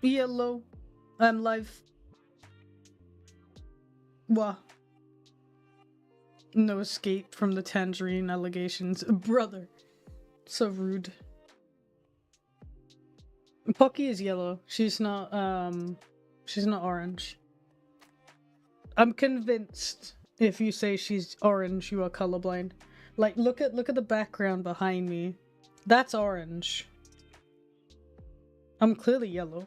Yellow. I'm live. What? No escape from the tangerine allegations. Brother. So rude. Pocky is yellow. She's not orange. I'm convinced if you say she's orange, you are colorblind. Like, look at the background behind me. That's orange. I'm clearly yellow.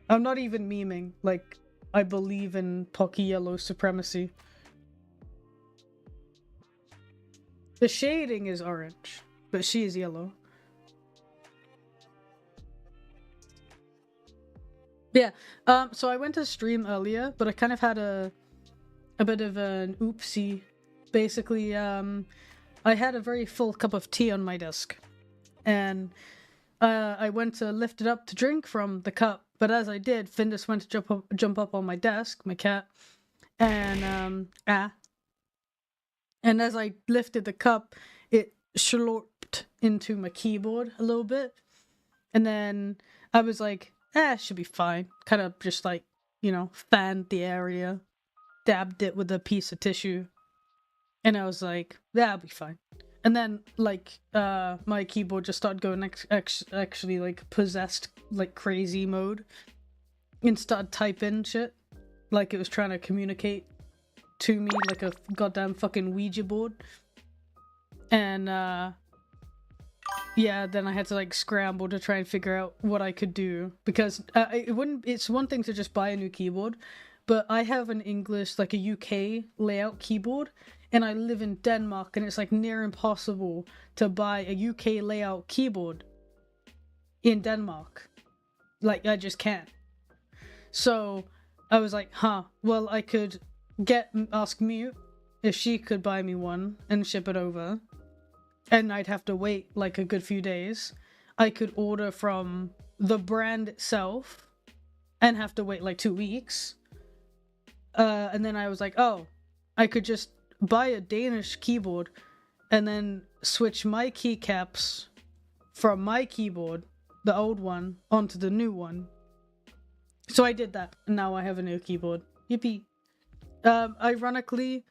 I'm not even memeing. Like, I believe in Pocky yellow supremacy. The shading is orange, but she is yellow. Yeah, so I went to stream earlier, but I kind of had a bit of an oopsie. Basically, I had a very full cup of tea on my desk, and I went to lift it up to drink from the cup, but as I did, Findus went to jump up on my desk, my cat, and and as I lifted the cup, it slurped into my keyboard a little bit, and then I was like, it should be fine. Kind of just like, you know, fanned the area, dabbed it with a piece of tissue, and I was like, that'll be fine. And then, like, my keyboard just started going actually, like, possessed, like, crazy mode, and started typing shit, like it was trying to communicate to me like a goddamn fucking Ouija board. And, yeah, then I had to, like, scramble to try and figure out what I could do, because it's one thing to just buy a new keyboard, but I have an English, like a UK layout keyboard, and I live in Denmark, and it's like near impossible to buy a UK layout keyboard in Denmark. Like, I just can't. So I was like, well, I could ask Mute if she could buy me one and ship it over, and I'd have to wait like a good few days. I could order from the brand itself and have to wait like 2 weeks. And then I was like, oh, I could just buy a Danish keyboard and then switch my keycaps from my keyboard, the old one, onto the new one. So I did that, and now I have a new keyboard. Yippee. Ironically,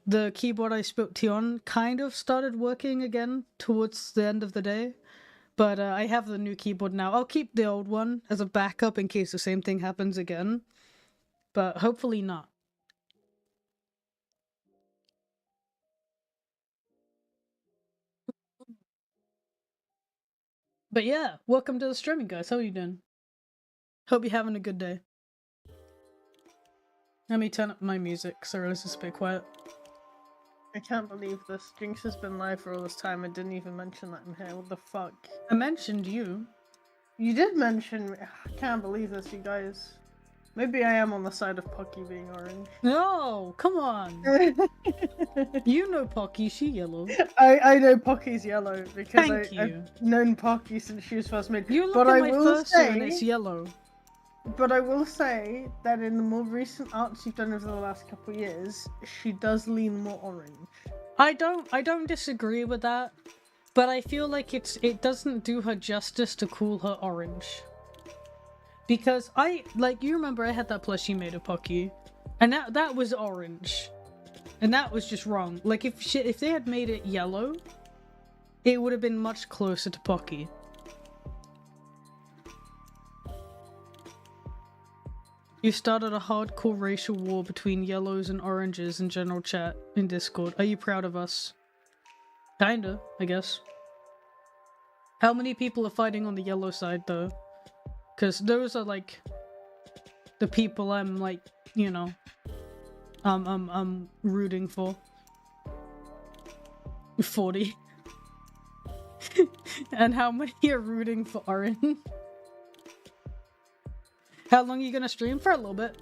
the keyboard I spoke to you on kind of started working again towards the end of the day, but I have the new keyboard now. I'll keep the old one as a backup in case the same thing happens again, but hopefully not. But yeah, welcome to the streaming, guys. How are you doing? Hope you're having a good day. Let me turn up my music, so it's just a bit quiet. I can't believe this. Jinx has been live for all this time and didn't even mention that I'm here. What the fuck? I mentioned you. You did mention me. I can't believe this, you guys. Maybe I am on the side of Pocky being orange. No, come on. You know Pocky, she yellow. I know Pocky's yellow because I've known Pocky since she was first made. You look at my Fursuit and it's yellow. But I will say that in the more recent arts you've done over the last couple of years, she does lean more orange. I don't disagree with that, but I feel like it doesn't do her justice to call her orange. Because you remember I had that plushie made of Pocky, and that was orange, and that was just wrong. Like, if they had made it yellow, it would have been much closer to Pocky. You started a hardcore racial war between yellows and oranges in general chat in Discord. Are you proud of us? Kinda, I guess. How many people are fighting on the yellow side, though? Because those are, like, the people I'm, like, you know, I'm rooting for. 40. And how many are rooting for orange? How long are you gonna stream? For a little bit.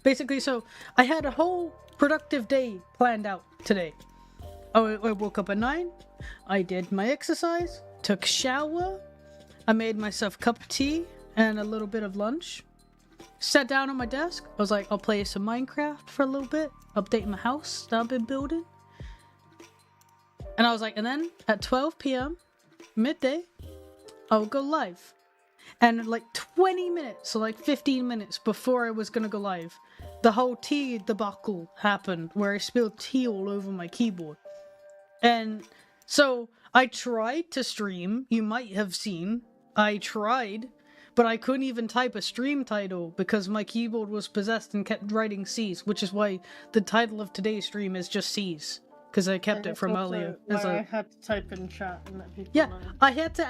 Basically, so I had a whole productive day planned out today. I woke up at 9, I did my exercise, took a shower, I made myself a cup of tea and a little bit of lunch, sat down on my desk, I was like, I'll play some Minecraft for a little bit, update my house that I've been building, and I was like, and then at 12 p.m, midday, I'll go live. And like 20 minutes, or like 15 minutes before I was gonna go live, the whole tea debacle happened where I spilled tea all over my keyboard. And so I tried to stream, you might have seen, I tried, but I couldn't even type a stream title because my keyboard was possessed and kept writing C's, which is why the title of today's stream is just C's. Because I kept it from earlier. I had to type in chat and let people know. I had to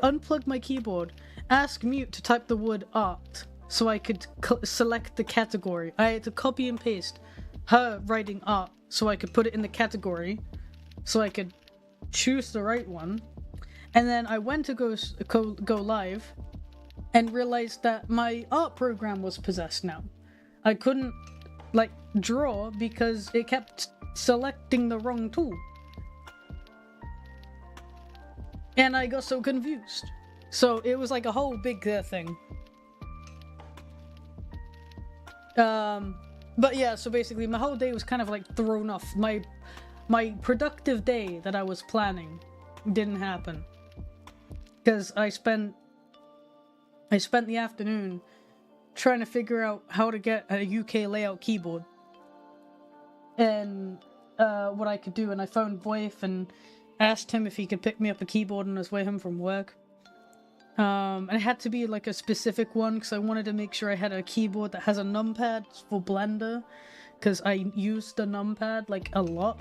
unplug my keyboard, ask mute to type the word art, so I could select the category. I had to copy and paste her writing art, so I could put it in the category, so I could choose the right one. And then I went to go live, and realized that my art program was possessed now. I couldn't, like, draw because it kept selecting the wrong tool. And I got so confused. So it was like a whole big thing. But yeah, so basically my whole day was kind of like thrown off. My productive day that I was planning didn't happen. Because I spent the afternoon trying to figure out how to get a UK layout keyboard. And what I could do, and I phoned Voif and asked him if he could pick me up a keyboard on his way home from work. And it had to be like a specific one because I wanted to make sure I had a keyboard that has a numpad for Blender, because I used the numpad like a lot.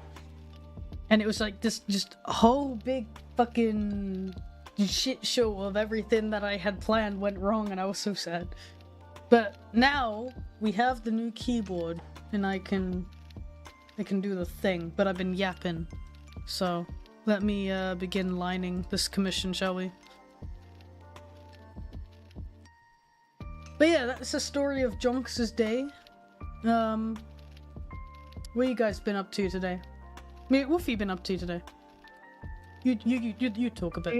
And it was like this just whole big fucking shit show of everything that I had planned went wrong, and I was so sad. But now we have the new keyboard and I can do the thing, but I've been yapping. So let me begin lining this commission, shall we? But yeah, that's the story of Jonks' day. What you guys been up to today? I mean, what have you been up to today? You talk a bit.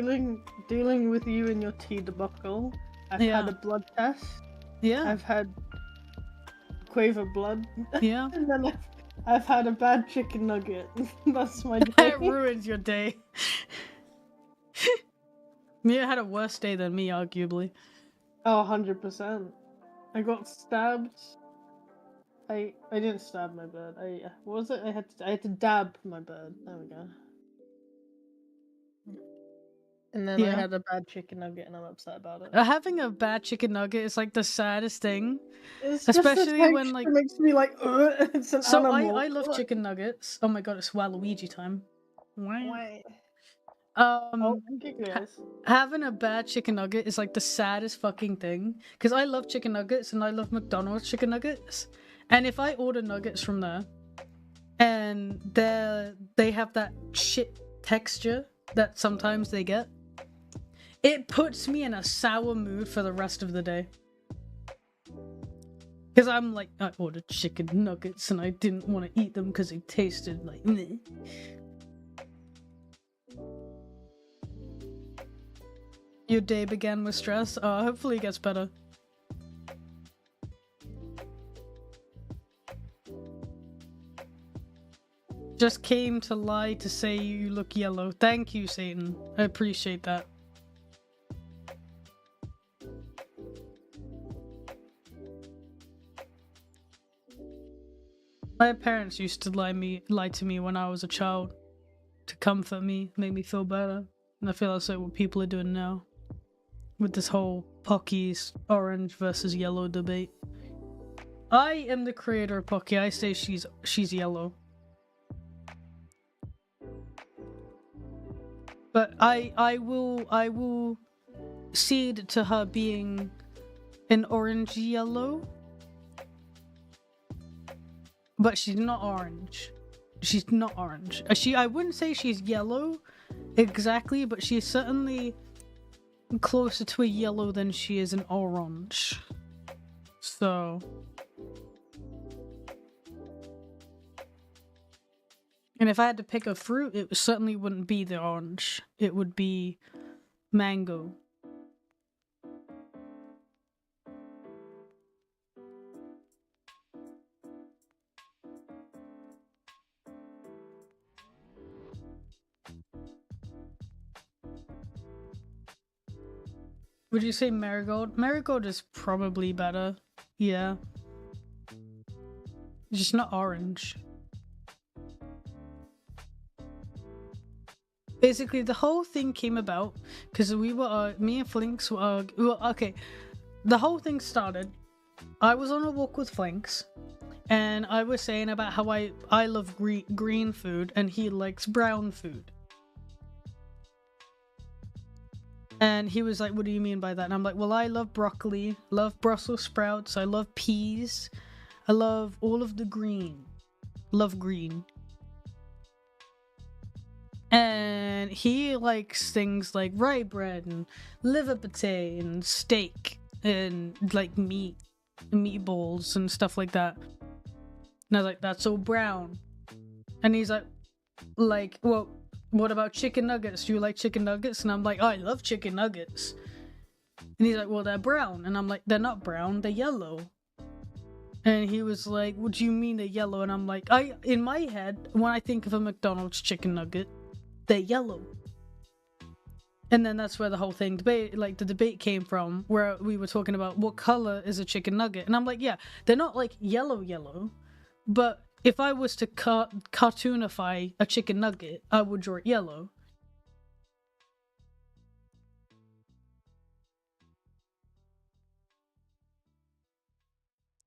Dealing with you and your tea debacle. I've had a blood test. Yeah. I've had quaver blood. Yeah. And then I've had a bad chicken nugget. That's my day. That ruins your day. Mia had a worse day than me, arguably. Oh, 100%. I got stabbed. I didn't stab my bird. What was it? I had to dab my bird. There we go. And then I had a bad chicken nugget, and I'm upset about it. Having a bad chicken nugget is like the saddest thing, it's especially just when like it makes me like it's an animal. I love chicken nuggets. Oh my god, it's Waluigi time. Wait. Having a bad chicken nugget is like the saddest fucking thing, because I love chicken nuggets and I love McDonald's chicken nuggets, and if I order nuggets from there and they have that shit texture that sometimes they get, it puts me in a sour mood for the rest of the day. Because I'm like, I ordered chicken nuggets and I didn't want to eat them because they tasted like meh. Your day began with stress? Hopefully it gets better. Just came to lie to say you look yellow. Thank you, Satan. I appreciate that. My parents used to lie to me when I was a child to comfort me, make me feel better. And I feel that's like what people are doing now with this whole Pocky's orange versus yellow debate. I am the creator of Pocky. I say she's yellow. But I will cede to her being an orange yellow. But she's not orange. She's not orange. I wouldn't say she's yellow exactly, but she's certainly closer to a yellow than she is an orange. So. And if I had to pick a fruit, it certainly wouldn't be the orange. It would be mango. Would you say marigold? Marigold is probably better. Yeah. It's just not orange. Basically, the whole thing came about because we were, me and Flinks were, well, okay. The whole thing started, I was on a walk with Flinks, and I was saying about how I love green food, and he likes brown food. And he was like, what do you mean by that? And I'm like, well, I love broccoli, love Brussels sprouts, I love peas, I love all of the green. Love green. And he likes things like rye bread and liver pate and steak and like meatballs and stuff like that. And I was like, that's all brown. And he's like, well, what about chicken nuggets? Do you like chicken nuggets? And I'm like, oh, I love chicken nuggets. And he's like, well, they're brown. And I'm like, they're not brown, they're yellow. And he was like, what do you mean they're yellow? And I'm like, in my head, when I think of a McDonald's chicken nugget, they're yellow. And then that's where the whole thing the debate came from, where we were talking about what color is a chicken nugget. And I'm like, yeah, they're not like yellow, but if I was to cartoonify a chicken nugget, I would draw it yellow.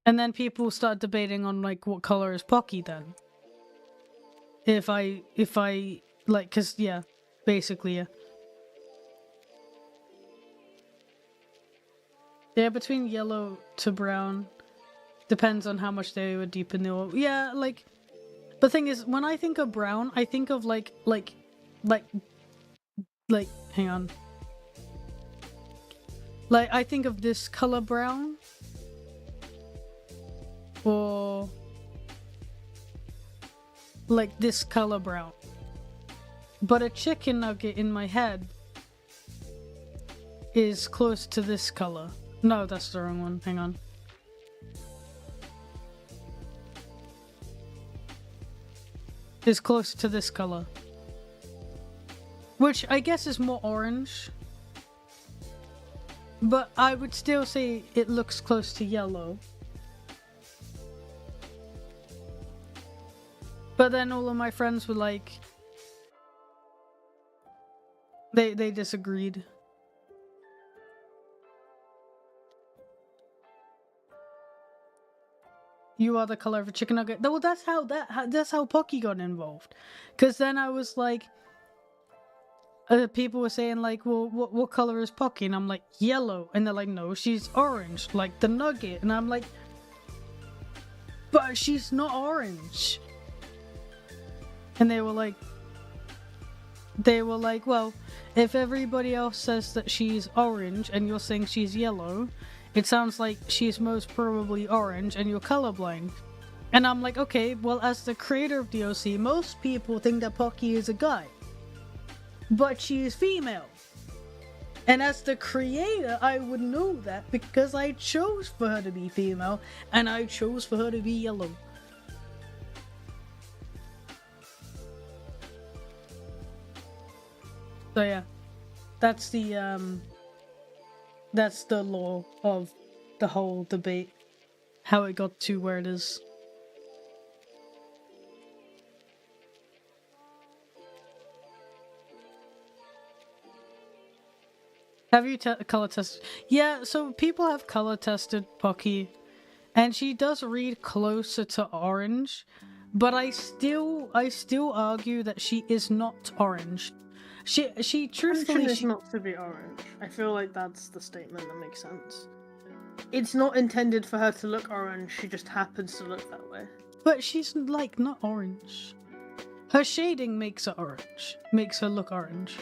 And then people start debating on like what color is Pocky then. If I like, cause yeah, basically yeah. Yeah, between yellow to brown. Depends on how much they were deep in the oil. Yeah, like, the thing is, when I think of brown, I think of like, hang on. Like, I think of this color brown. Or like this color brown. But a chicken nugget in my head is close to this color. No, that's the wrong one. Hang on. Is close to this color. Which I guess is more orange. But I would still say it looks close to yellow. But then all of my friends were like... They disagreed. You are the color of a chicken nugget. Well, that's how Pocky got involved. Because then I was like... people were saying like, well, what color is Pocky? And I'm like, yellow. And they're like, no, she's orange, like the nugget. And I'm like, but she's not orange. And they were like, well, if everybody else says that she's orange and you're saying she's yellow, it sounds like she's most probably orange and you're colorblind. And I'm like, okay, well, as the creator of the OC, most people think that Pocky is a guy. But she is female. And as the creator, I would know that because I chose for her to be female and I chose for her to be yellow. So yeah, that's the law of the whole debate, how it got to where it is. Have you color tested? Yeah, so people have color tested Pocky, and she does read closer to orange, but I still argue that she is not orange. She truthfully is not to be orange. I feel like that's the statement that makes sense. It's not intended for her to look orange, she just happens to look that way. But she's like not orange. Her shading makes her orange. Makes her look orange.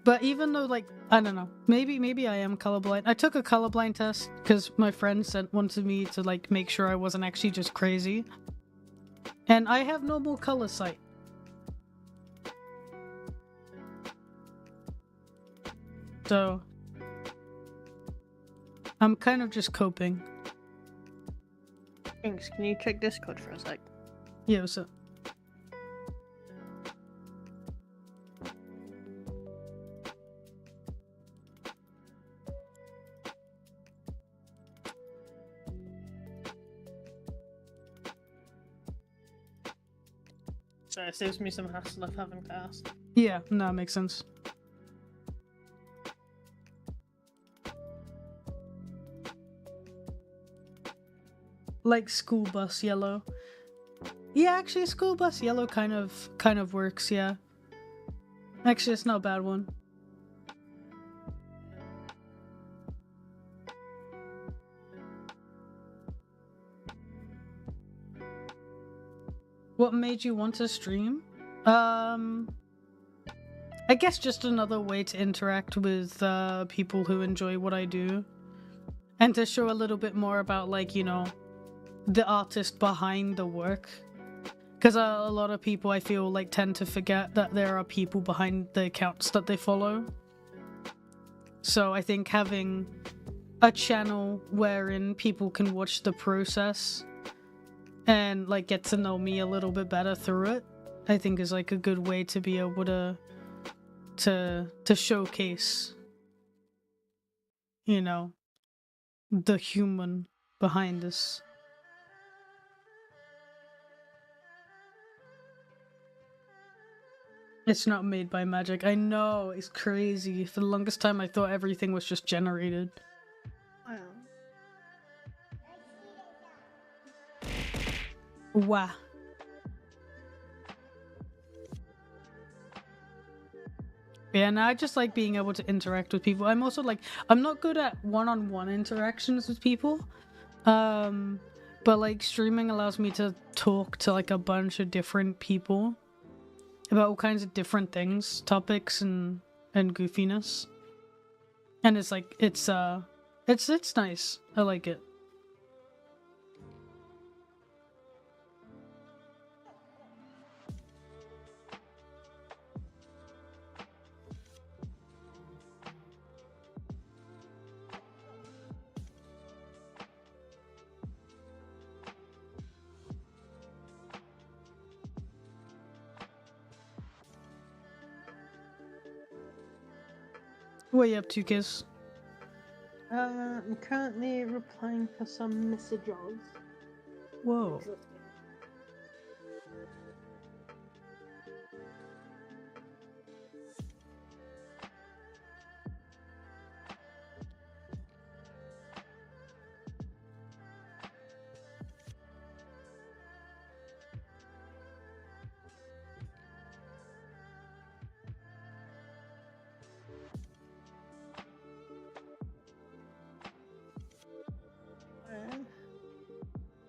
But even though, like, I don't know, maybe I am colorblind. I took a colorblind test because my friend wanted me to like make sure I wasn't actually just crazy. And I have normal color sight. So, I'm kind of just coping. Thanks, can you check Discord for a sec? Yeah, what's up? So it saves me some hassle of having to ask. Yeah, no, it makes sense. Like school bus yellow. Yeah, actually, school bus yellow kind of works. Yeah. Actually, it's not a bad one. What made you want to stream? I guess just another way to interact with people who enjoy what I do, and to show a little bit more about, like, you know, the artist behind the work. Because a lot of people, I feel like, tend to forget that there are people behind the accounts that they follow. So I think having a channel wherein people can watch the process and, like, get to know me a little bit better through it, I think is, like, a good way to be able to showcase, you know, the human behind this. It's not made by magic. I know, it's crazy. For the longest time I thought everything was just generated. Wow. Yeah, now I just like being able to interact with people. I'm also like, I'm not good at one-on-one interactions with people. But like streaming allows me to talk to like a bunch of different people about all kinds of different things, topics and goofiness. And it's like it's nice. I like it. What are you up to, Kiss? I'm currently replying to some messages. Whoa.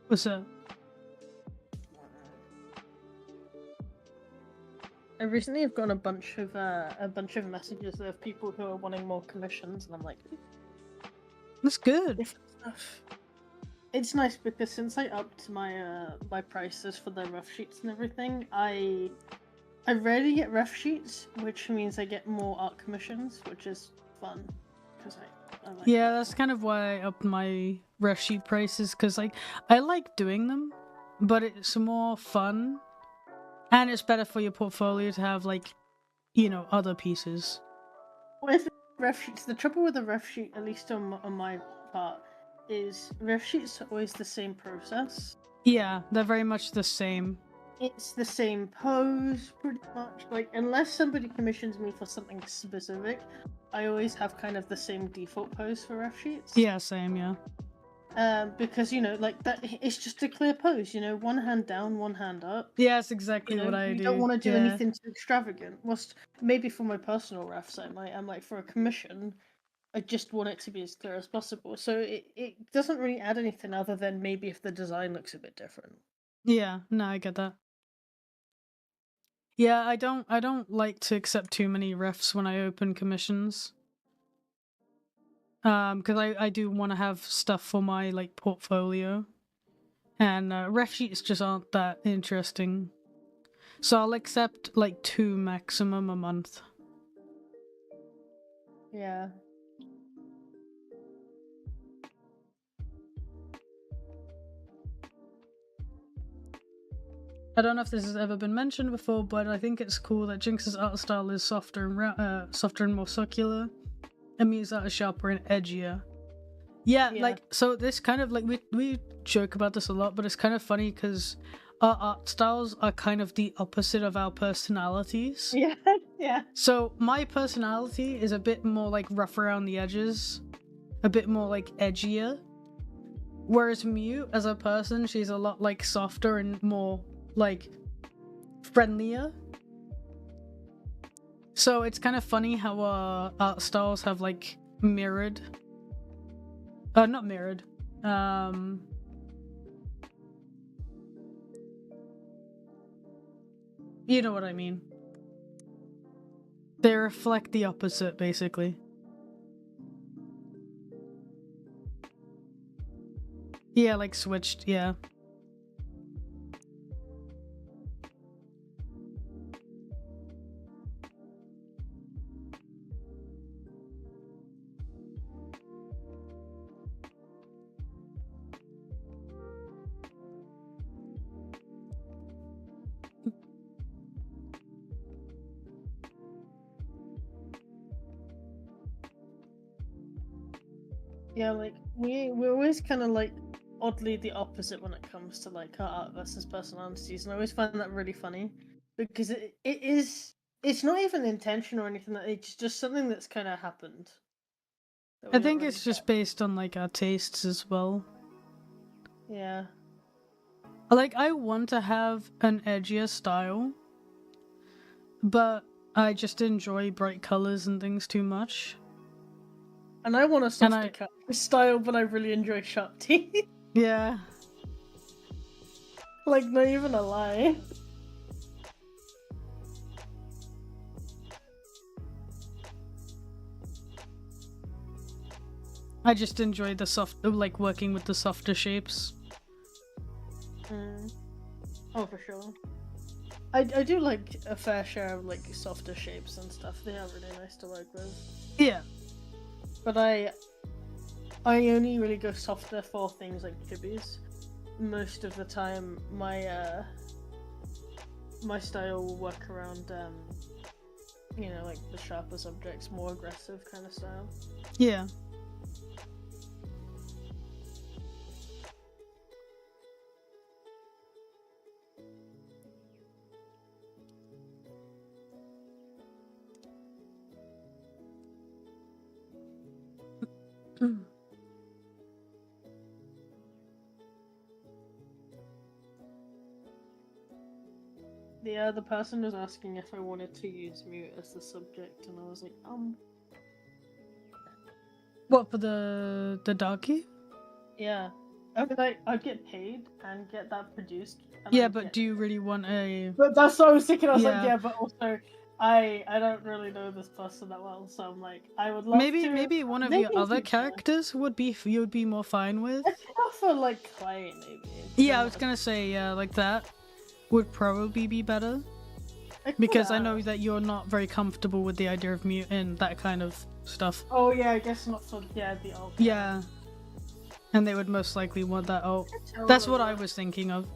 What's up? I recently have gotten a bunch of messages of people who are wanting more commissions, and I'm like, That's good. different stuff. It's nice because since I upped my my prices for the rough sheets and everything, I rarely get rough sheets, which means I get more art commissions, which is fun because I like Yeah, that's kind of why I upped my rough sheet prices, because like I like doing them, but it's more fun and it's better for your portfolio to have, like, you know, other pieces. With rough sheets, the trouble with a rough sheet, at least on my part, is rough sheets are always the same process. Yeah, they're very much the same. It's the same pose, pretty much. Like, unless somebody commissions me for something specific, I always have kind of the same default pose for rough sheets. Yeah, same, yeah. Because, you know, like, that it's just a clear pose, you know, one hand down, one hand up. Yeah, that's exactly You know, what I you do. don't want to do Yeah. anything too extravagant. Maybe for my personal refs, I'm like, for a commission, I just want it to be as clear as possible. So it doesn't really add anything other than maybe if the design looks a bit different. Yeah, no, I get that. Yeah, I don't like to accept too many refs when I open commissions. Because I do want to have stuff for my, like, portfolio. And ref sheets just aren't that interesting. So I'll accept like 2 maximum a month. Yeah. I don't know if this has ever been mentioned before, but I think it's cool that Jinx's art style is softer and more circular, and Mia's art is sharper and edgier. Yeah, Yeah. like, so this kind of, like, we joke about this a lot, but it's kind of funny because our art styles are kind of the opposite of our personalities. Yeah, yeah. So my personality is a bit more like rough around the edges, a bit more like edgier. Whereas Mew, as a person, she's a lot like softer and more like friendlier. So it's kind of funny how art styles have like mirrored. Not mirrored. You know what I mean. They reflect the opposite, basically. Yeah, like switched, yeah. Yeah, like we're always kind of like oddly the opposite when it comes to like our art versus personalities, and I always find that really funny because it's not even intentional or anything. That it's just something that's kind of happened. I think it's just based on like our tastes as well. Yeah. Like I want to have an edgier style, but I just enjoy bright colors and things too much. And I want a softer style, but I really enjoy sharp teeth. Yeah. Like, not even a lie. I just enjoy the soft, like working with the softer shapes. Oh, for sure. I do like a fair share of like softer shapes and stuff. They are really nice to work with. Yeah. But I only really go softer for things like chibis. Most of the time, my my style will work around you know, like the sharper subjects, more aggressive kind of style. Yeah. The person was asking if I wanted to use mute as the subject, and I was like, What, for the doggy? Yeah. I mean, I'd get paid and get that produced. Yeah, but do you really want a... But that's what I was thinking. I was like, Yeah. yeah, but also, I don't really know this person that well, so I'm like, I would love to. Maybe one of your other characters would be you'd be more fine with. I think I'll for like Clay maybe. Yeah, I was gonna say yeah, like that would probably be better. Because I know that you're not very comfortable with the idea of mute and that kind of stuff. Oh yeah, I guess not for the ult. Yeah. And they would most likely want that ult. That's what I was thinking of.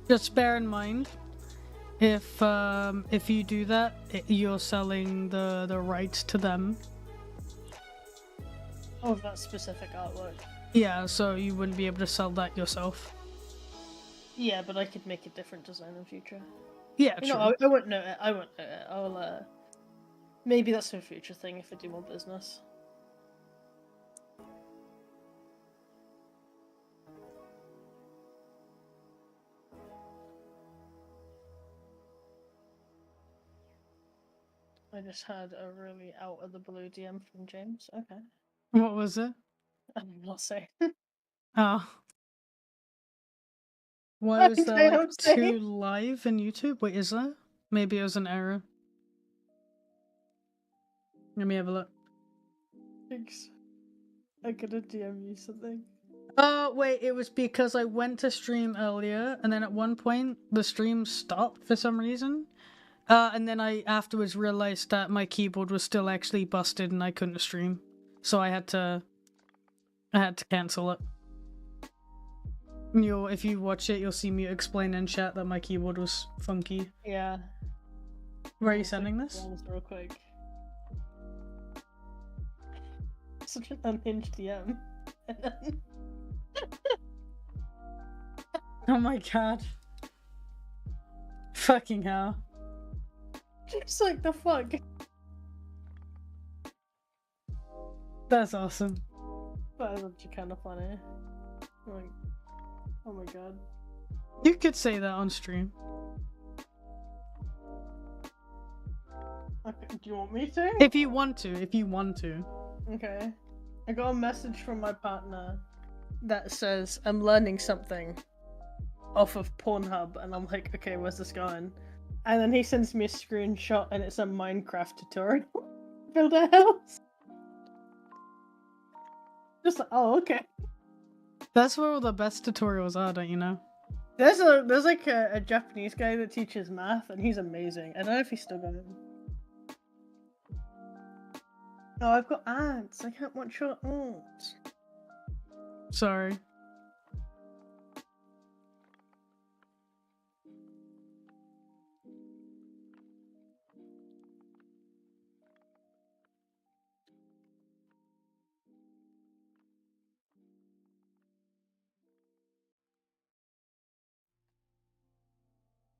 Just bear in mind, if you do that, you're selling the rights to them. Oh, that specific artwork. Yeah, so you wouldn't be able to sell that yourself. Yeah, but I could make a different design in future. Yeah, true. No, I won't know it. I won't know it. I'll maybe that's a future thing if I do more business. I just had a really out of the blue DM from James. Okay. What was it? I'm not saying. Oh. Why was there like 2 live in YouTube? Wait, is there? Maybe it was an error. Let me have a look. Thanks. I'm gonna DM you something. Wait, it was because I went to stream earlier, and then at one point the stream stopped for some reason. And then I afterwards realized that my keyboard was still actually busted and I couldn't stream. So I had to cancel it. If you watch it, you'll see me explain in chat that my keyboard was funky. Yeah. Where are you sending this? Real quick. Such an unhinged DM. Oh my god. Fucking hell. Just like the fuck. That's awesome. That is actually kind of funny. Like, oh my god. You could say that on stream. Okay, do you want me to? If you want to. Okay. I got a message from my partner that says, I'm learning something off of Pornhub, and I'm like, okay, where's this going? And then he sends me a screenshot, and it's a Minecraft tutorial. Build a house. Just like, oh, okay. That's where all the best tutorials are, don't you know? There's like a Japanese guy that teaches math, and he's amazing. I don't know if he's still going. Oh, I've got ads. I can't watch your ads. Sorry.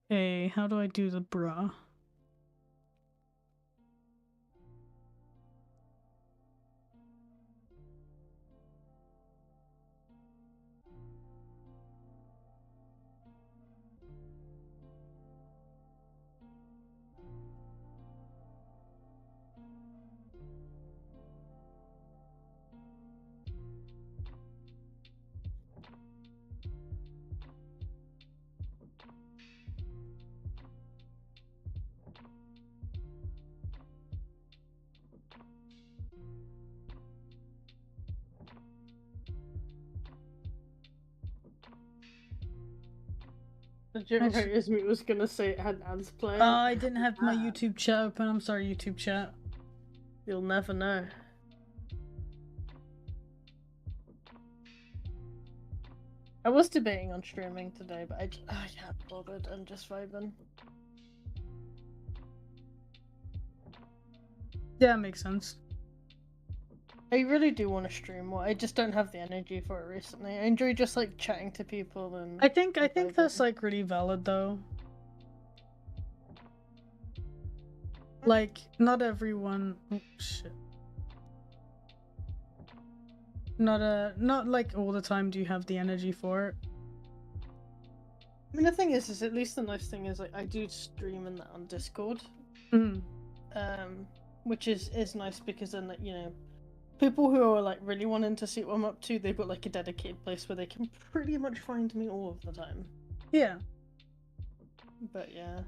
Hey, how do I do the bra? The generator's mute was gonna say it had ads playing. Oh, I didn't have my YouTube chat open. I'm sorry, YouTube chat. You'll never know. I was debating on streaming today, but I can't be bothered. I'm just vibing. Yeah, makes sense. I really do want to stream more. I just don't have the energy for it recently. I enjoy just like chatting to people and. I think that's like really valid though. Like, not everyone. Oh shit. Not like all the time do you have the energy for it. I mean, the thing is at least the nice thing is like I do stream in that on Discord. Mm. Which is nice because then like, you know, people who are like really wanting to see what I'm up to, they've got like a dedicated place where they can pretty much find me all of the time. Yeah. But yeah.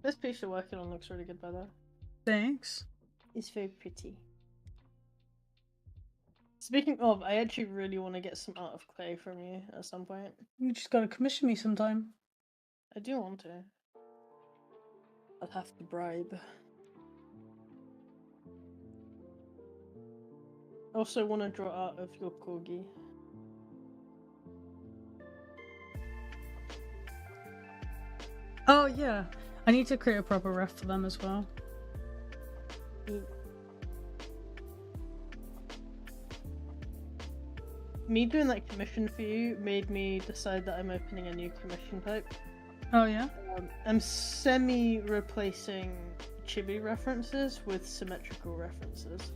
This piece you're working on looks really good, by the way. Thanks. It's very pretty. Speaking of, I actually really want to get some art of clay from you at some point. You just gotta commission me sometime. I do want to. I'll have to bribe. I also want to draw art of your corgi. Oh yeah. I need to create a proper ref for them as well. Me doing that commission for you made me decide that I'm opening a new commission type. Oh yeah? I'm semi-replacing chibi references with symmetrical references.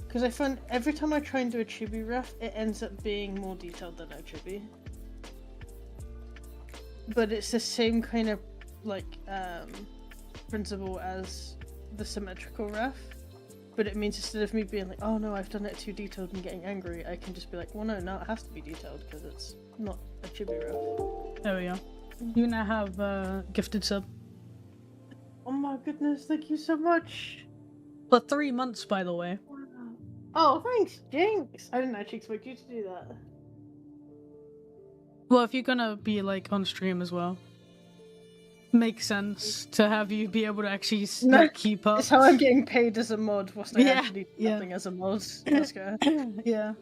Because I find every time I try and do a chibi ref, it ends up being more detailed than a chibi. But it's the same kind of like principle as the symmetrical ref. But it means instead of me being like, oh no, I've done it too detailed and getting angry, I can just be like, well no, now it has to be detailed because it's not a chibi ref. There we go. You now have gifted sub. Oh my goodness, thank you so much. For 3 months, by the way. Wow. Oh, thanks, Jinx. I didn't actually expect you to do that. Well, if you're gonna be like on stream as well, makes sense to have you be able to actually like keep up. It's how I'm getting paid as a mod, whilst I actually do yeah. nothing as a mod. Let's go. Yeah.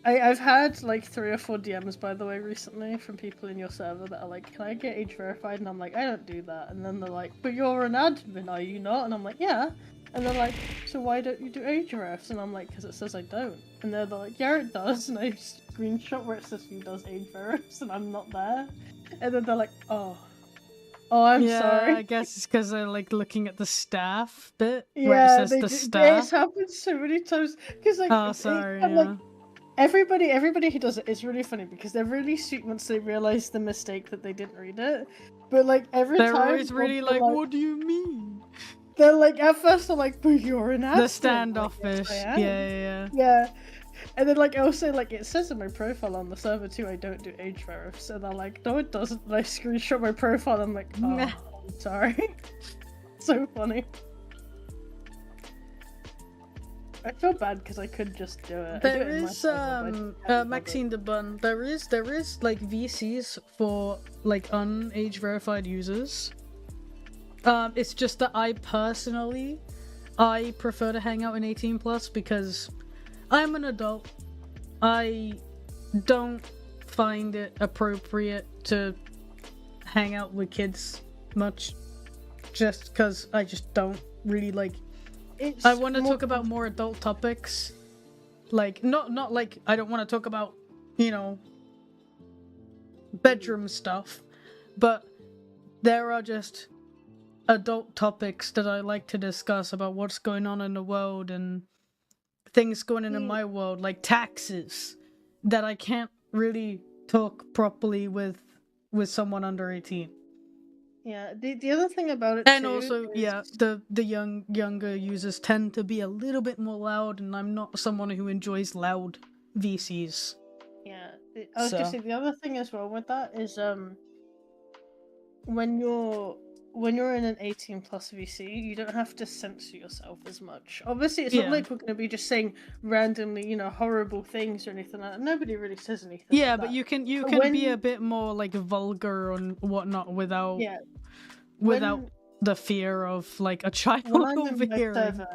I've had like 3 or 4 DMs, by the way, recently from people in your server that are like, can I get age verified? And I'm like, I don't do that. And then they're like, but you're an admin, are you not? And I'm like, yeah. And they're like, so why don't you do age refs? And I'm like, because it says I don't. And they're like, yeah, it does. And I screenshot where it says who does age verifs, and I'm not there. And then they're like, oh, I'm sorry. I guess it's because they're like looking at the staff bit. Yeah, where it says the staff. It's happened so many times. Because like, oh, sorry. Like, everybody who does it is really funny because they're really sweet once they realize the mistake that they didn't read it. But like every they're time, always really like, what do you mean? They're like, at first they're like, but you're an admin. The standoffish. Like, yes, yeah. And then like also like it says in my profile on the server too, I don't do age verifs. So they're like, no, it doesn't. And I screenshot my profile. And I'm like, oh, I'm sorry. So funny. I feel bad because I could just do it. There is Maxine the Bun. There is like VCs for like unage verified users. It's just that I prefer to hang out in 18 plus because I'm an adult. I don't find it appropriate to hang out with kids much, just because I just don't really like. I want to talk about more adult topics, like not like I don't want to talk about, you know, bedroom stuff, but there are just adult topics that I like to discuss about what's going on in the world and things going on in my world, like taxes, that I can't really talk properly with someone under 18. Yeah, the other thing about it and too also is... the younger users tend to be a little bit more loud, and I'm not someone who enjoys loud VCs. Yeah, I was gonna say the other thing as well with that is when you're in an 18 plus VC, you don't have to censor yourself as much. Obviously, it's not like we're going to be just saying randomly, you know, horrible things or anything like that. Nobody really says anything. Yeah, like but that. you can be a bit more like vulgar and whatnot without the fear of like a child overhearing. Server,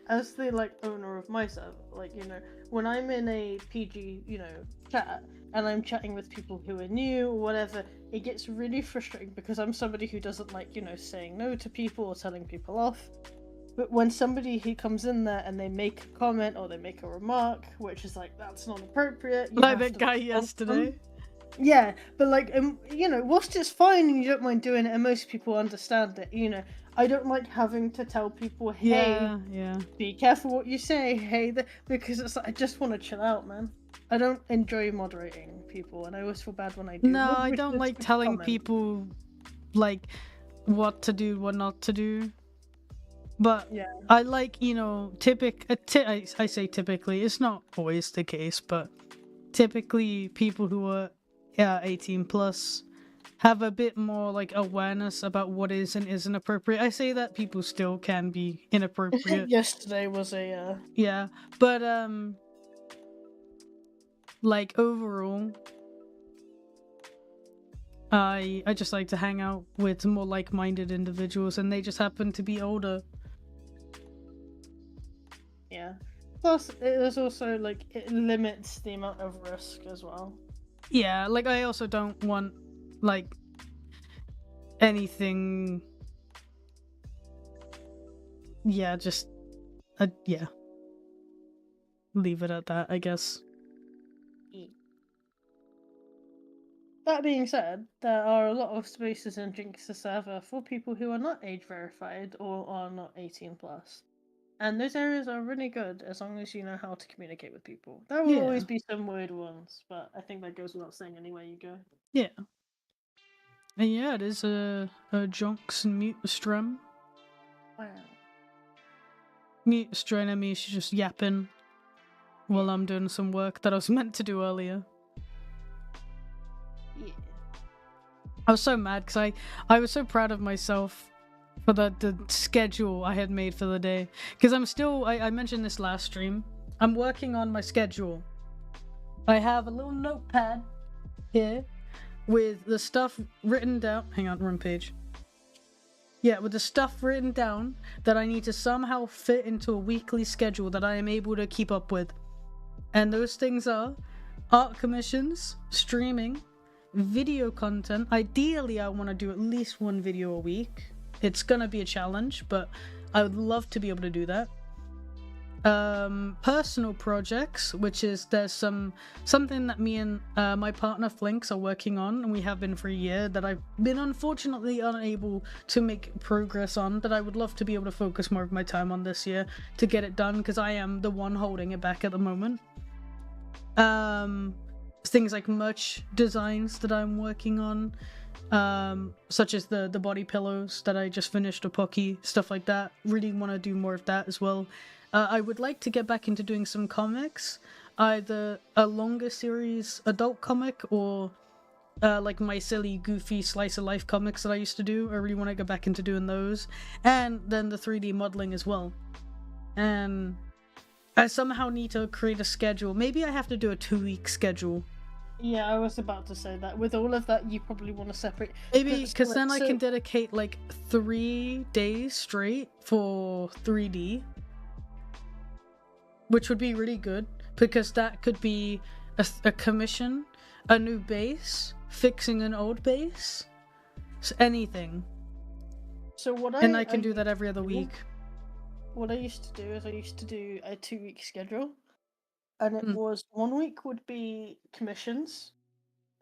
as the like owner of my server, like, you know, when I'm in a PG, you know, chat and I'm chatting with people who are new or whatever, it gets really frustrating because I'm somebody who doesn't like, you know, saying no to people or telling people off. But when somebody who comes in there and they make a comment or they make a remark, which is like, that's not appropriate. Like that guy yesterday. Yeah, but like, you know, whilst it's fine and you don't mind doing it and most people understand it, you know, I don't like having to tell people, hey, be careful what you say, hey, because it's like, I just want to chill out, man. I don't enjoy moderating people, and I always feel bad when I do. No, I don't like telling people, like, what to do, what not to do. But I like, you know, I say typically, it's not always the case, but typically people who are 18 plus have a bit more like awareness about what is and isn't appropriate. I say that people still can be inappropriate. Yesterday was a but like overall, I just like to hang out with more like-minded individuals, and they just happen to be older. Yeah. Plus, it is also like it limits the amount of risk as well. Yeah, like I also don't want like anything. Yeah, just leave it at that, I guess. That being said, there are a lot of spaces in Jinx's server for people who are not age verified or are not 18 plus. And those areas are really good as long as you know how to communicate with people. There will always be some weird ones, but I think that goes without saying anywhere you go. Yeah. And yeah, it is a Jonks and mute stream. Wow. Mute stream, I mean, she's just yapping while I'm doing some work that I was meant to do earlier. Yeah. I was so mad because I was so proud of myself for the schedule I had made for the day. Because I'm still, I mentioned this last stream, I'm working on my schedule. I have a little notepad here with the stuff written down. Hang on, wrong page. Yeah, with the stuff written down that I need to somehow fit into a weekly schedule that I am able to keep up with. And those things are art commissions, streaming, video content. Ideally, I want to do at least one video a week. It's gonna be a challenge, but I would love to be able to do that. Personal projects, which is there's something that me and my partner Flinks are working on, and we have been for a year, that I've been unfortunately unable to make progress on, that I would love to be able to focus more of my time on this year to get it done, because I am the one holding it back at the moment. Things like merch designs that I'm working on, such as the body pillows that I just finished a Pocky, stuff like that. Really want to do more of that as well. I would like to get back into doing some comics, either a longer series adult comic or like my silly, goofy slice of life comics that I used to do. I really want to get back into doing those, and then the 3D modeling as well. And I somehow need to create a schedule. Maybe I have to do a 2-week schedule. Yeah, I was about to say that. With all of that, you probably want to separate. Maybe, because then I can dedicate like 3 days straight for 3D. Which would be really good, because that could be a commission, a new base, fixing an old base, anything. So what and I can do that every other week. What I used to do is I used to do a 2-week schedule, and it was 1 week would be commissions,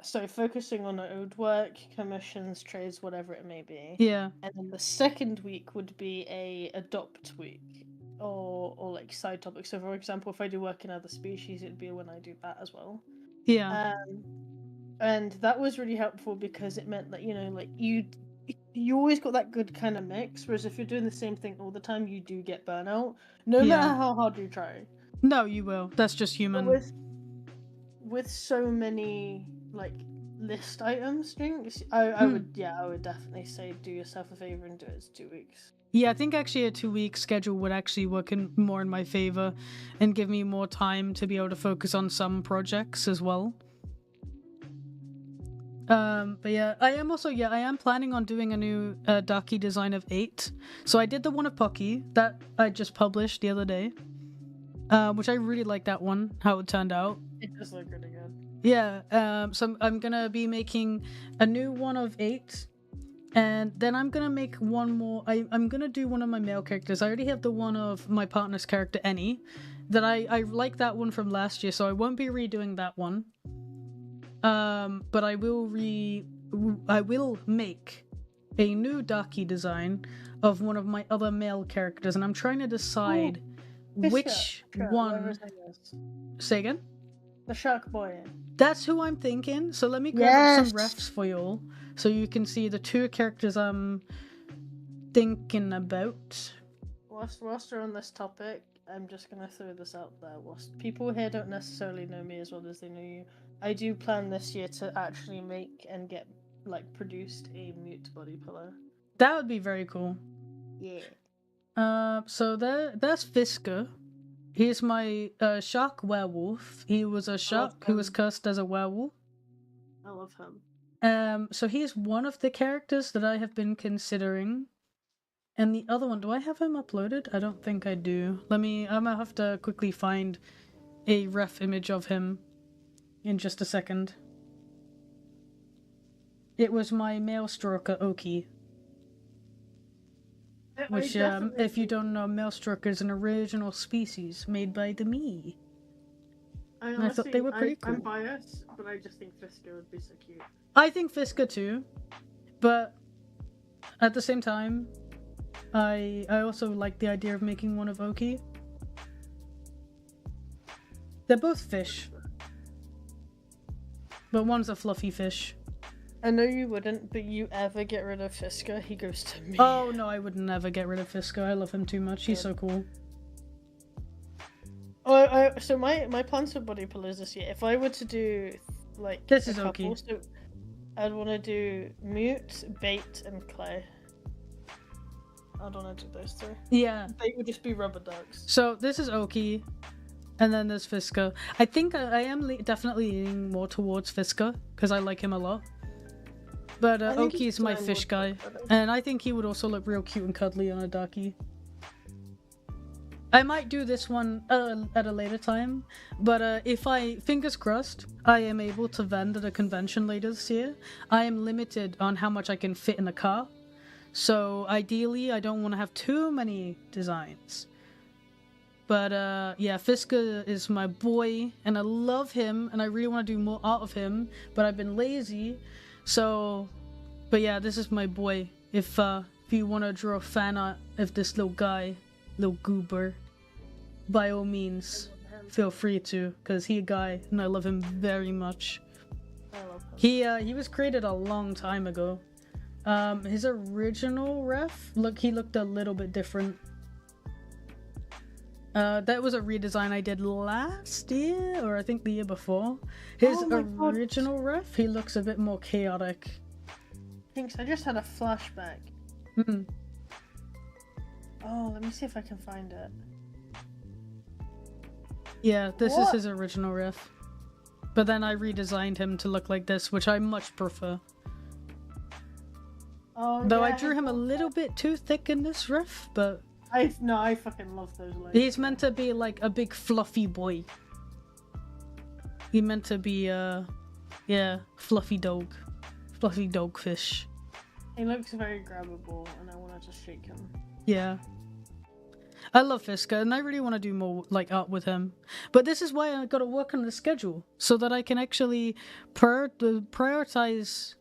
so focusing on old work, commissions, trades, whatever it may be. Yeah. And then the second week would be a adopt week. Or like side topics. So for example, if I do work in other species, it'd be when I do that as well. Yeah. And that was really helpful, because it meant that, you know, like you always got that good kind of mix, whereas if you're doing the same thing all the time, you do get burnout, no matter how hard you try. No, you will. That's just human. But with so many like list items, I would definitely say do yourself a favor and do it as 2 weeks. Yeah, I think actually a 2-week schedule would actually work more in my favor and give me more time to be able to focus on some projects as well. But yeah, I am planning on doing a new Darky design of 8. So I did the one of Pocky that I just published the other day, which I really like that one, how it turned out. It does look really good. Yeah, so I'm gonna be making a new one of 8. And then I'm gonna make one more. I'm gonna do one of my male characters. I already have the one of my partner's character, Annie, that I like that one from last year, so I won't be redoing that one. But I will make a new Darky design of one of my other male characters, and I'm trying to decide which one. Say again? The Shark Boy. That's who I'm thinking. So let me grab up some refs for y'all, so you can see the 2 characters I'm thinking about. Whilst we're on this topic, I'm just gonna throw this out there. Whilst people here don't necessarily know me as well as they know you, I do plan this year to actually make and get produced a mute body pillow. That would be very cool. Yeah. So that's Fisker. He's my shark werewolf. He was a shark who was cursed as a werewolf. I love him. So he's one of the characters that I have been considering. And the other one, do I have him uploaded? I don't think I do. I'm gonna have to quickly find a ref image of him in just a second. It was my male stroker, Oki. Which, if you don't know, male stroker is an original species made by the me. I thought they were pretty cool. I'm biased, but I just think Fisker would be so cute. I think Fisker too, but at the same time, I also like the idea of making one of Oki. They're both fish, but one's a fluffy fish. I know you wouldn't, but you ever get rid of Fisker, he goes to me. Oh no, I would never get rid of Fisker. I love him too much. He's so cool. So my plans for body pillows this year, if I were to do this is Oki. So I'd want to do Mute, Bait, and Clay. I don't want to do those three. Yeah. They would just be rubber ducks. So this is Oki, and then there's Fisker. I think I am definitely leaning more towards Fisker because I like him a lot. But Oki is my fish guy, and I think he would also look real cute and cuddly on a darkie. I might do this one at a later time, but if fingers crossed, I am able to vend at a convention later this year, I am limited on how much I can fit in a car. So ideally, I don't want to have too many designs. But yeah, Fisker is my boy, and I love him, and I really want to do more art of him, but I've been lazy. So, but yeah, this is my boy. If you want to draw fan art of this little guy, little goober, by all means, feel free to, because he's a guy, and I love him very much. I love him. He was created a long time ago. His original ref, he looked a little bit different. That was a redesign I did last year, or I think the year before. His original ref, he looks a bit more chaotic. Thanks, I just had a flashback. Hmm. Oh, let me see if I can find it. Yeah, this is his original ref. But then I redesigned him to look like this, which I much prefer. Oh, Though yeah, I drew him a little bit too thick in this ref, but... I fucking love those legs. He's meant to be like a big fluffy boy. He's meant to be yeah, fluffy dog. Fluffy dogfish. He looks very grabbable, and I want to just shake him. Yeah. I love Fisker, and I really want to do more like art with him. But this is why I gotta work on the schedule, so that I can actually prioritize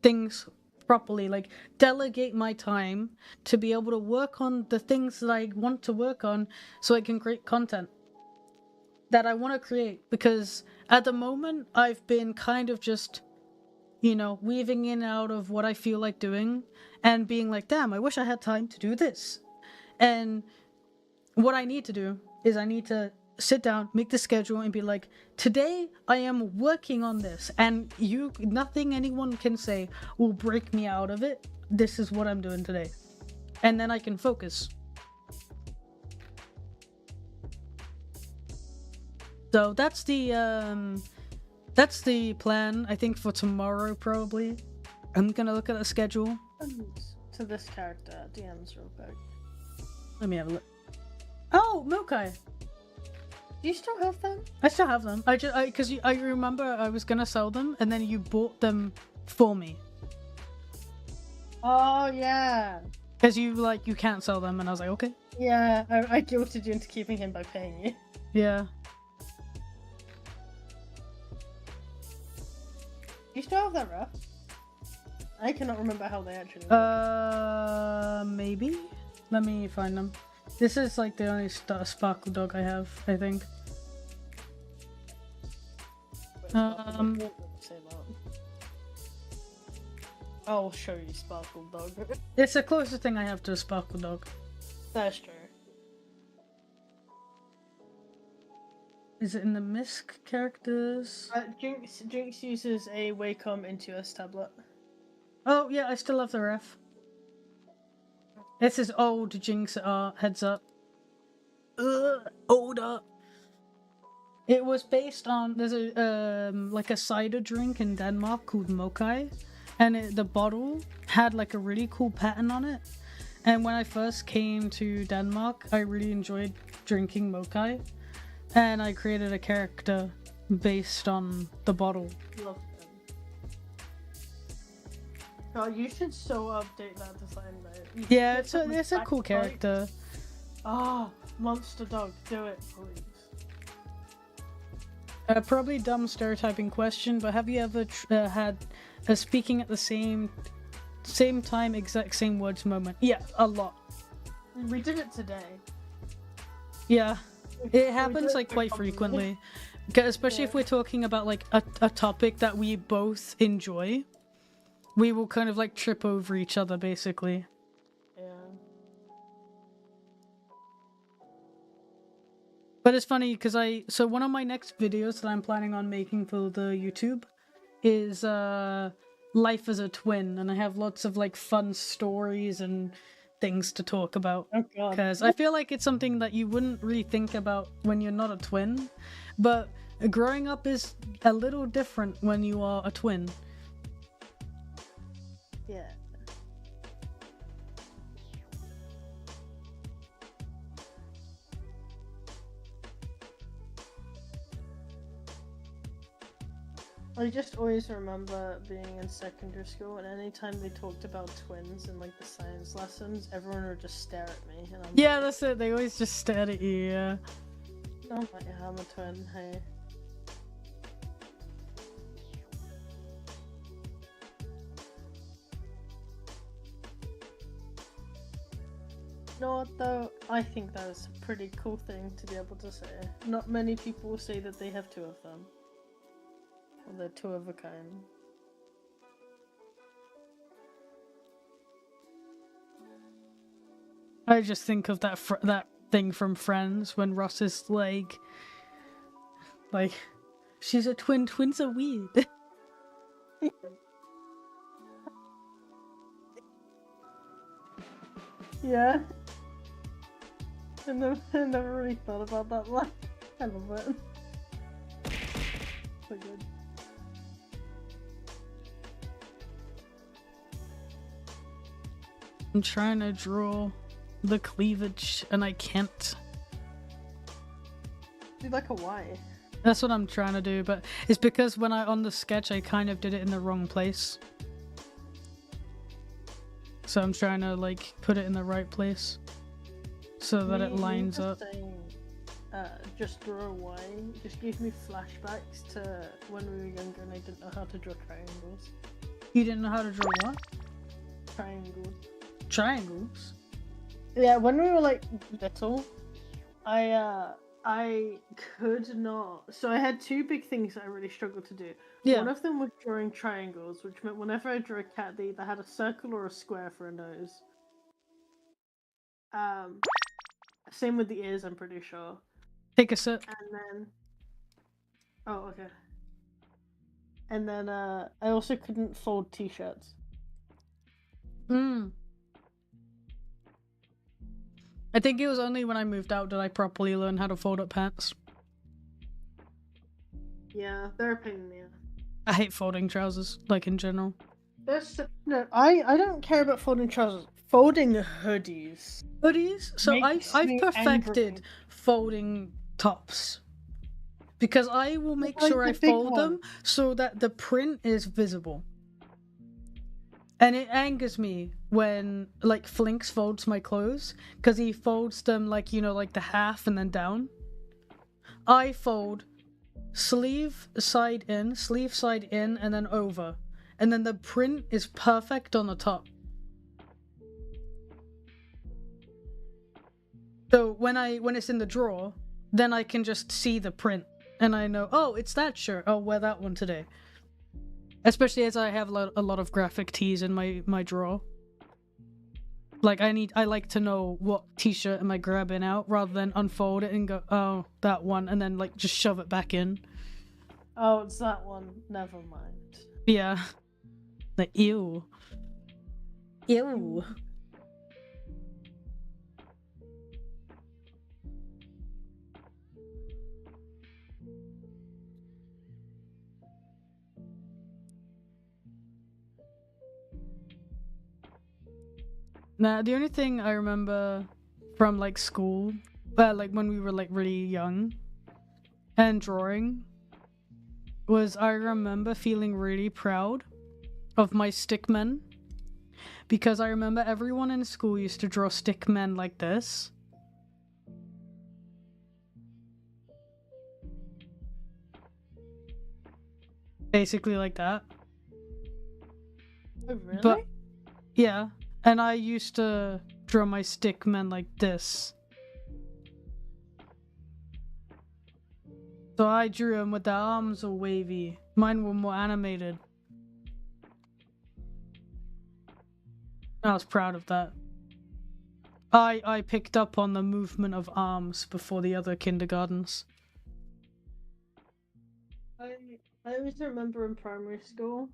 things properly, like delegate my time to be able to work on the things that I want to work on, so I can create content that I want to create. Because at the moment, I've been kind of just, you know, weaving in and out of what I feel like doing, and being like, damn, I wish I had time to do this. And what I need to do is I need to sit down, make the schedule, and be like, today I am working on this, and nothing anyone can say will break me out of it. This is what I'm doing today. And then I can focus. So that's the plan, I think, for tomorrow, probably. I'm gonna look at the schedule. To this character, DMs real quick. Let me have a look. Oh, Mokai! Do you still have them? I still have them. Because I remember I was gonna sell them, and then you bought them for me. Oh, yeah. Because you can't sell them, and I was like, okay. Yeah, I guilted you into keeping him by paying you. Yeah. Do you still have that ref? I cannot remember how they actually work. Maybe? Let me find them. This is like the only sparkle dog I have, I think. I'll show you Sparkle Dog. It's the closest thing I have to a sparkle dog. That's true. Is it in the MISC characters? Jinx uses a Wacom into a tablet. Oh yeah, I still have the ref. This is old Jinx heads up. Older. It was based on, there's a like a cider drink in Denmark called Mokai, and the bottle had like a really cool pattern on it. And when I first came to Denmark, I really enjoyed drinking Mokai, and I created a character based on the bottle. Love them. God, you should so update that design, mate. Yeah, it's a cool character. Ah, monster dog, do it, please. Probably dumb stereotyping question, but have you ever had a speaking at the same time, exact same words moment? Yeah, a lot. We did it today. Yeah, it happens like quite frequently, especially if we're talking about like a topic that we both enjoy. We will kind of like trip over each other, basically. Yeah. But it's funny because so one of my next videos that I'm planning on making for the YouTube is life as a twin, and I have lots of like fun stories and things to talk about. Oh god. Because I feel like it's something that you wouldn't really think about when you're not a twin, but growing up is a little different when you are a twin. Yeah. I just always remember being in secondary school, and anytime they talked about twins in like the science lessons, everyone would just stare at me, and I'm Yeah, that's it. They always just stare at you. Yeah. like, yeah, I'm a twin. Hey. You know what though? I think that's a pretty cool thing to be able to say. Not many people say that they have two of them. Well, they're two of a kind. I just think of that thing from Friends when Ross is like, she's a twin. Twins are weird. Yeah. I never really thought about that line. I love it. So good. I'm trying to draw the cleavage and I can't. Do like a Y. That's what I'm trying to do, but it's because when on the sketch I kind of did it in the wrong place. So I'm trying to like put it in the right place so that it lines up. Saying, just draw a Y just gave me flashbacks to when we were younger and I didn't know how to draw triangles. You didn't know how to draw what? Triangles. Triangles? Yeah, when we were like little, I could not. So I had two big things that I really struggled to do. Yeah. One of them was drawing triangles, which meant whenever I drew a cat, they either had a circle or a square for a nose. Same with the ears, I'm pretty sure. Take a sip. And then, oh okay. And then I also couldn't fold t-shirts. I think it was only when I moved out did I properly learn how to fold up pants. Yeah, they're a pain in the ass. I hate folding trousers, like in general. No, I don't care about folding trousers. Folding hoodies. Hoodies? So I've perfected angry. folding tops. Because I will make Like sure the I big fold them one. so that the print is visible. And it angers me when, like, Flinks folds my clothes, because he folds them, like, you know, like the half and then down. I fold sleeve side in, and then over. And then the print is perfect on the top. So when it's in the drawer, then I can just see the print. And I know, oh, it's that shirt. I'll wear that one today. Especially as I have a lot of graphic tees in my drawer. Like, I like to know what t-shirt am I grabbing out, rather than unfold it and go, oh, that one, and then, like, just shove it back in. Oh, it's that one. Never mind. Yeah. Like, ew. Ew. Nah, the only thing I remember from, like, school, like, when we were, like, really young, and drawing, was I remember feeling really proud of my stickmen. Because I remember everyone in school used to draw stickmen like this. Basically like that. Oh, really? But, yeah. And I used to draw my stickmen like this. So I drew them with the arms all wavy. Mine were more animated. I was proud of that. I picked up on the movement of arms before the other kindergartens. I always remember in primary school,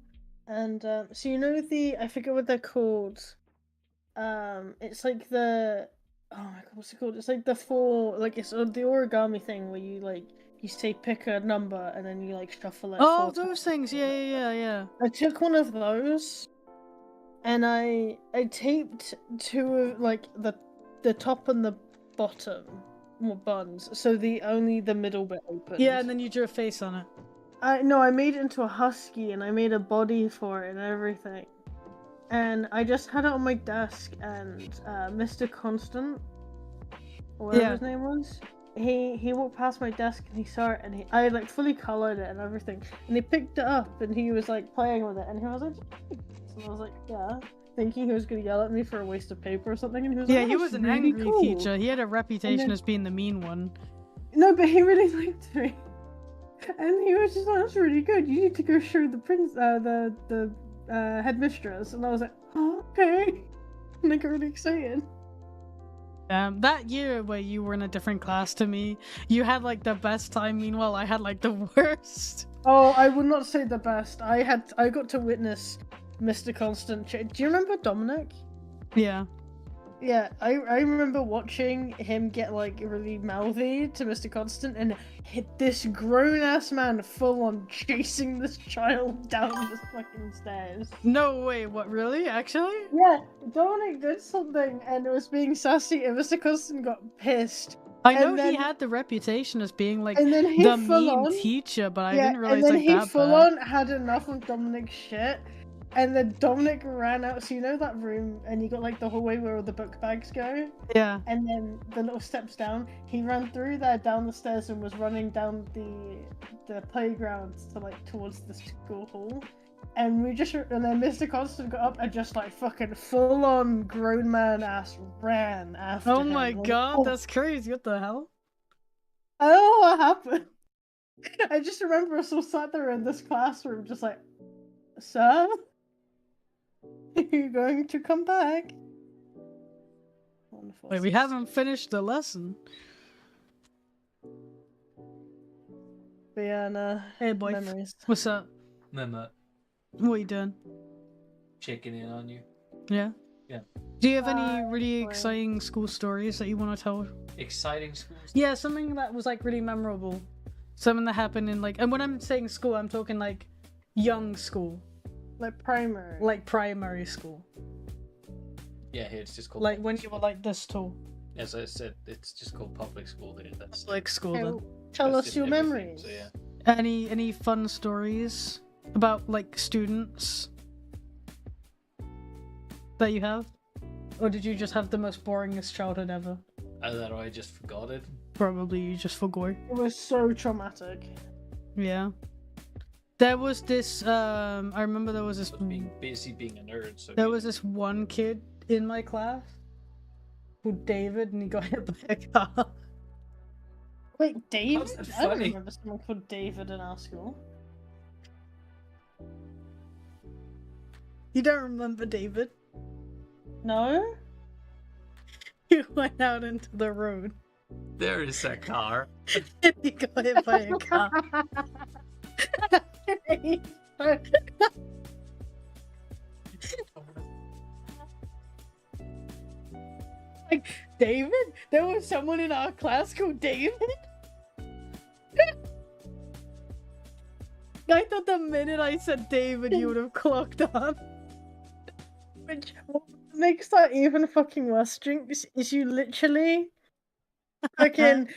and so you know I forget what they're called. It's like the oh my god, what's it called? It's like the four, like it's the origami thing where you like you say pick a number and then you like shuffle it. Oh, 4 those times. things. Yeah. I took one of those, and I taped two of like the top and the bottom buns, so only the middle bit opened. Yeah, and then you drew a face on it. I made it into a husky, and I made a body for it and everything. And I just had it on my desk, and Mr. Constant, or whatever his name was, he walked past my desk and he saw it, and I like fully colored it and everything, and he picked it up and he was like playing with it, and he was like, and I was like, yeah, thinking he was gonna yell at me for a waste of paper or something, and he was like, he was an really angry cool. teacher. He had a reputation as being the mean one. No, but he really liked me. And he was just like, that's really good. You need to go show the headmistress. And I was like, oh, okay. And I got really excited. That year where you were in a different class to me, you had like the best time. Meanwhile, I had like the worst. Oh, I would not say the best. I got to witness Mr. Constant. Do you remember Dominic? Yeah. Yeah, I remember watching him get like really mouthy to Mr. Constant and hit this grown-ass man full on chasing this child down the fucking stairs. No way, what, really? Actually? Yeah, Dominic did something and it was being sassy and Mr. Constant got pissed. I know he had the reputation as being like the mean teacher, but I didn't realize like that bad. And then he full on had enough of Dominic's shit. And then Dominic ran out, so you know that room, and you got like the hallway where all the book bags go? Yeah. And then the little steps down, he ran through there, down the stairs, and was running down the playground to like towards the school hall. And then Mr. Constant got up and just like fucking full on grown man ass ran after him. Oh my god, that's crazy, what the hell? I don't know what happened. I just remember us all sat there in this classroom just like, sir? Are you going to come back? Wonderful. Wait, we haven't finished the lesson. But yeah, no. Hey boy, memories. What's up? Mama. What are you doing? Checking in on you. Yeah? Yeah. Do you have any really exciting school stories that you want to tell? Exciting school stories? Yeah, something that was like really memorable. Something that happened in like, and when I'm saying school, I'm talking like young school. Like primary. Like primary school. Yeah, here it's just called. Like when you were like this tall. As I said, it's just called public school here. That's like school Okay, then. Tell us your memories. So, yeah. Any fun stories about like students that you have? Or did you just have the most boringest childhood ever? That I just forgot it. Probably you just forgot. It was so traumatic. Yeah. There was this, I remember there was this... I was being busy being a nerd, so... There was this one kid in my class called David, and he got hit by a car. Wait, David? How's that I don't funny? remember someone called David in our school. You don't remember David? No? He went out into the road. There is a car. And he got hit by a car. Like, David? There was someone in our class called David? I thought the minute I said David, you would have clocked on. Which what makes that even fucking worse, Jinx, is you literally fucking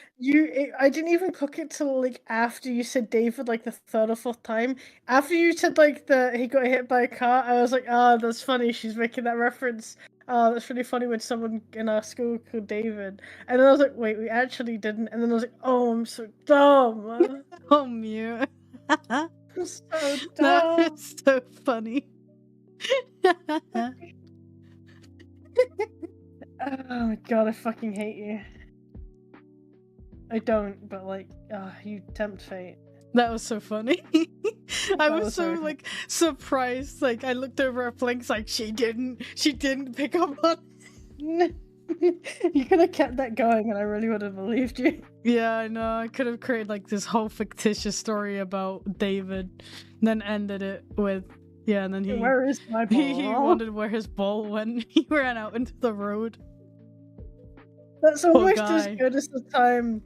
I didn't even clock it till like after you said David like the third or fourth time. After you said like he got hit by a car, I was like, that's funny, she's making that reference. That's really funny when someone in our school called David. And then I was like, wait, we actually didn't. And then I was like, oh, I'm so dumb. Oh, mute. I'm so dumb. That is so funny. Oh my god, I fucking hate you. I don't, but like, you tempt fate. That was so funny. I was so very like surprised. Like I looked over at Flinks, like she didn't pick up on it. You could have kept that going and I really would have believed you. Yeah, I know. I could have created like this whole fictitious story about David, then ended it with Yeah, and then Where is my he ball? wondered where his ball went. He ran out into the road. That's almost as guy. good as the time.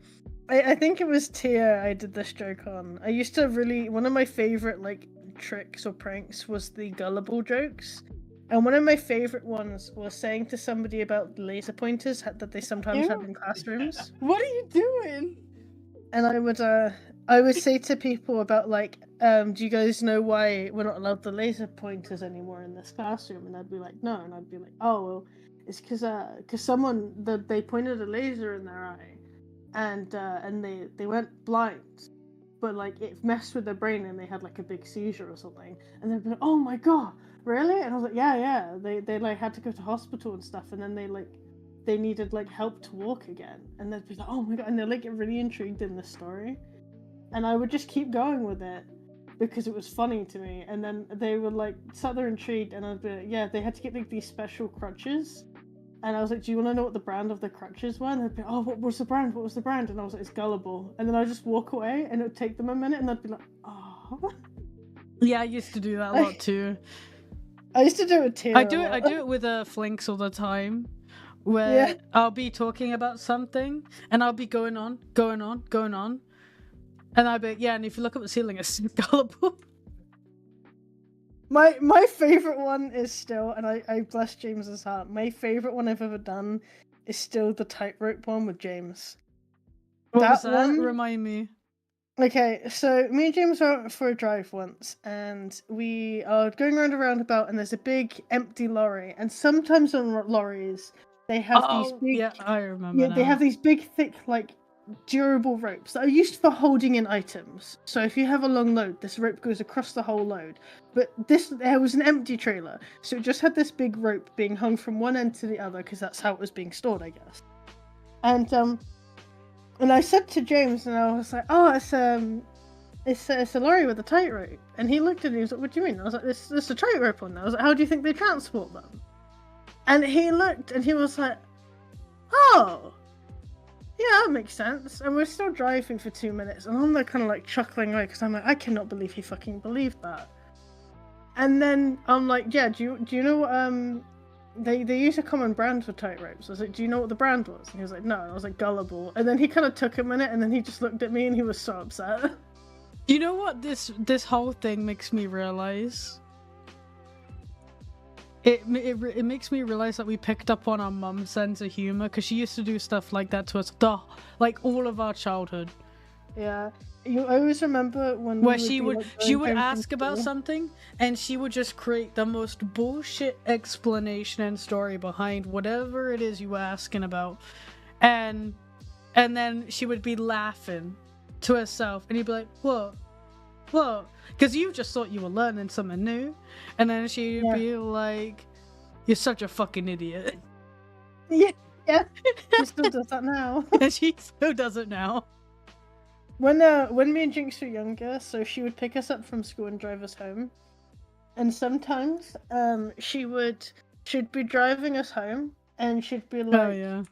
I think it was Tia I did this joke on. I used to one of my favorite like tricks or pranks was the gullible jokes. And one of my favorite ones was saying to somebody about laser pointers that they sometimes had in classrooms. What are you doing? And I would say to people about like, do you guys know why we're not allowed the laser pointers anymore in this classroom? And I'd be like, no. And I'd be like, oh well, it's because they pointed a laser in their eye, and they went blind, but like it messed with their brain and they had like a big seizure or something. And they'd be like, oh my god, really? And I was like, yeah. They like had to go to hospital and stuff, and then they needed like help to walk again. And they'd be like, oh my god, and they're like really intrigued in the story. And I would just keep going with it because it was funny to me. And then they would like sat there intrigued, and I'd be like, yeah, they had to get like these special crutches. And I was like, do you want to know what the brand of the crutches were? And they'd be like, oh, what was the brand? What was the brand? And I was like, it's Gullible. And then I'd just walk away, and it would take them a minute, and they'd be like, oh. Yeah, I used to do that a lot too. I used to do it too. I do it with Flinks all the time, where I'll be talking about something, and I'll be going on, and I'll be like, yeah, and if you look up the ceiling, it's Gullible. My favorite one is still, and I bless James's heart. My favorite one I've ever done is still the tightrope one with James. What was that? Remind me. Okay, so me and James were out for a drive once, and we are going around a roundabout, and there's a big empty lorry. And sometimes on lorries, they have these big. Yeah, I remember. Yeah, they have these big, thick, like durable ropes that are used for holding in items. So if you have a long load, this rope goes across the whole load. But there was an empty trailer, so it just had this big rope being hung from one end to the other because that's how it was being stored, I guess. And I said to James, and I was like, "Oh, it's a lorry with a tightrope." And he looked at me, he was like, "What do you mean?" I was like, "There's a tightrope on there." I was like, "How do you think they transport them?" And he looked, and he was like, "Oh, yeah, that makes sense." And we're still driving for 2 minutes, and I'm like kind of like chuckling away because I'm like, I cannot believe he fucking believed that. And then I'm like, "Yeah, do you know what they use a common brand for tight ropes?" I was like, "Do you know what the brand was?" And he was like, "No." And I was like, "Gullible." And then he kind of took a minute, and then he just looked at me, and he was so upset. You know what this whole thing makes me realize? It makes me realize that we picked up on our mum's sense of humor, because she used to do stuff like that to us, like all of our childhood. Yeah. I always remember when she would ask about something, and she would just create the most bullshit explanation and story behind whatever it is you were asking about, and then she would be laughing to herself, and you'd be like, "What? Because you just thought you were learning something new," and then she'd be like, "You're such a fucking idiot." Yeah. She still does that now. And she still does it now. When me and Jinx were younger, so she would pick us up from school and drive us home, and sometimes she'd be driving us home, and she'd be like, "Oh yeah."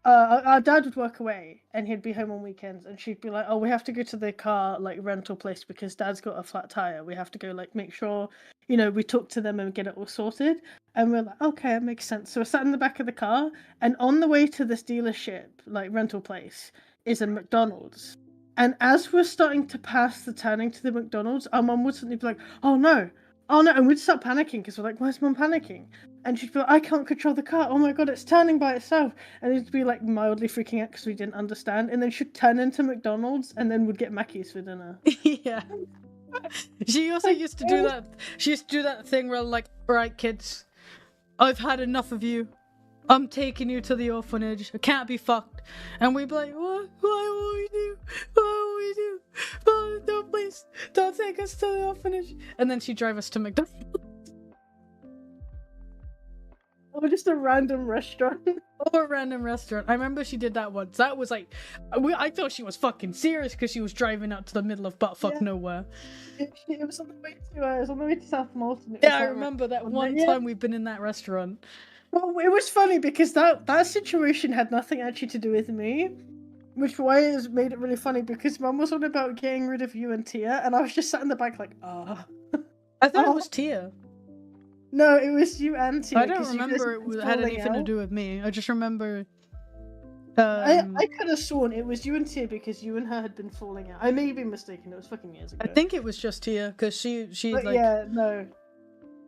Our dad would work away, and he'd be home on weekends, and she'd be like, "Oh, we have to go to the car like rental place because Dad's got a flat tire. We have to go like make sure, we talk to them and get it all sorted." And we're like, "Okay, that makes sense." So we're sat in the back of the car, and on the way to this dealership, like rental place, is a McDonald's. And as we're starting to pass the turning to the McDonald's, our mum would suddenly be like, "Oh no," and we'd start panicking because we're like, "Where's Mum panicking?" And she'd be like, "I can't control the car. Oh my god, it's turning by itself." And it'd be like mildly freaking out because we didn't understand. And then she'd turn into McDonald's, and then we'd get Mackey's for dinner. Yeah. She also used to do that. She used to do that thing where like, "Right, kids, I've had enough of you. I'm taking you to the orphanage. I can't be fucked." And we'd be like, "What? Why will we do? Oh, no, please, don't take us to the orphanage." And then she'd drive us to McDonald's. Or just a random restaurant. Or a random restaurant. I remember she did that once. That was like, I thought she was fucking serious because she was driving out to the middle of buttfuck nowhere. It was on the way to South Malton. Yeah, I remember that one time we've been in that restaurant. Well, it was funny because that situation had nothing actually to do with me, which why it made it really funny because Mum was on about getting rid of you and Tia, and I was just sat in the back like, I thought Oh. it was Tia. No, it was you and Tia. I don't 'cause you guys remember had been it had falling anything to out. do with me. I just remember. I could have sworn it was you and Tia because you and her had been falling out. I may be mistaken. It was fucking years ago. I think it was just Tia because she But like yeah, no.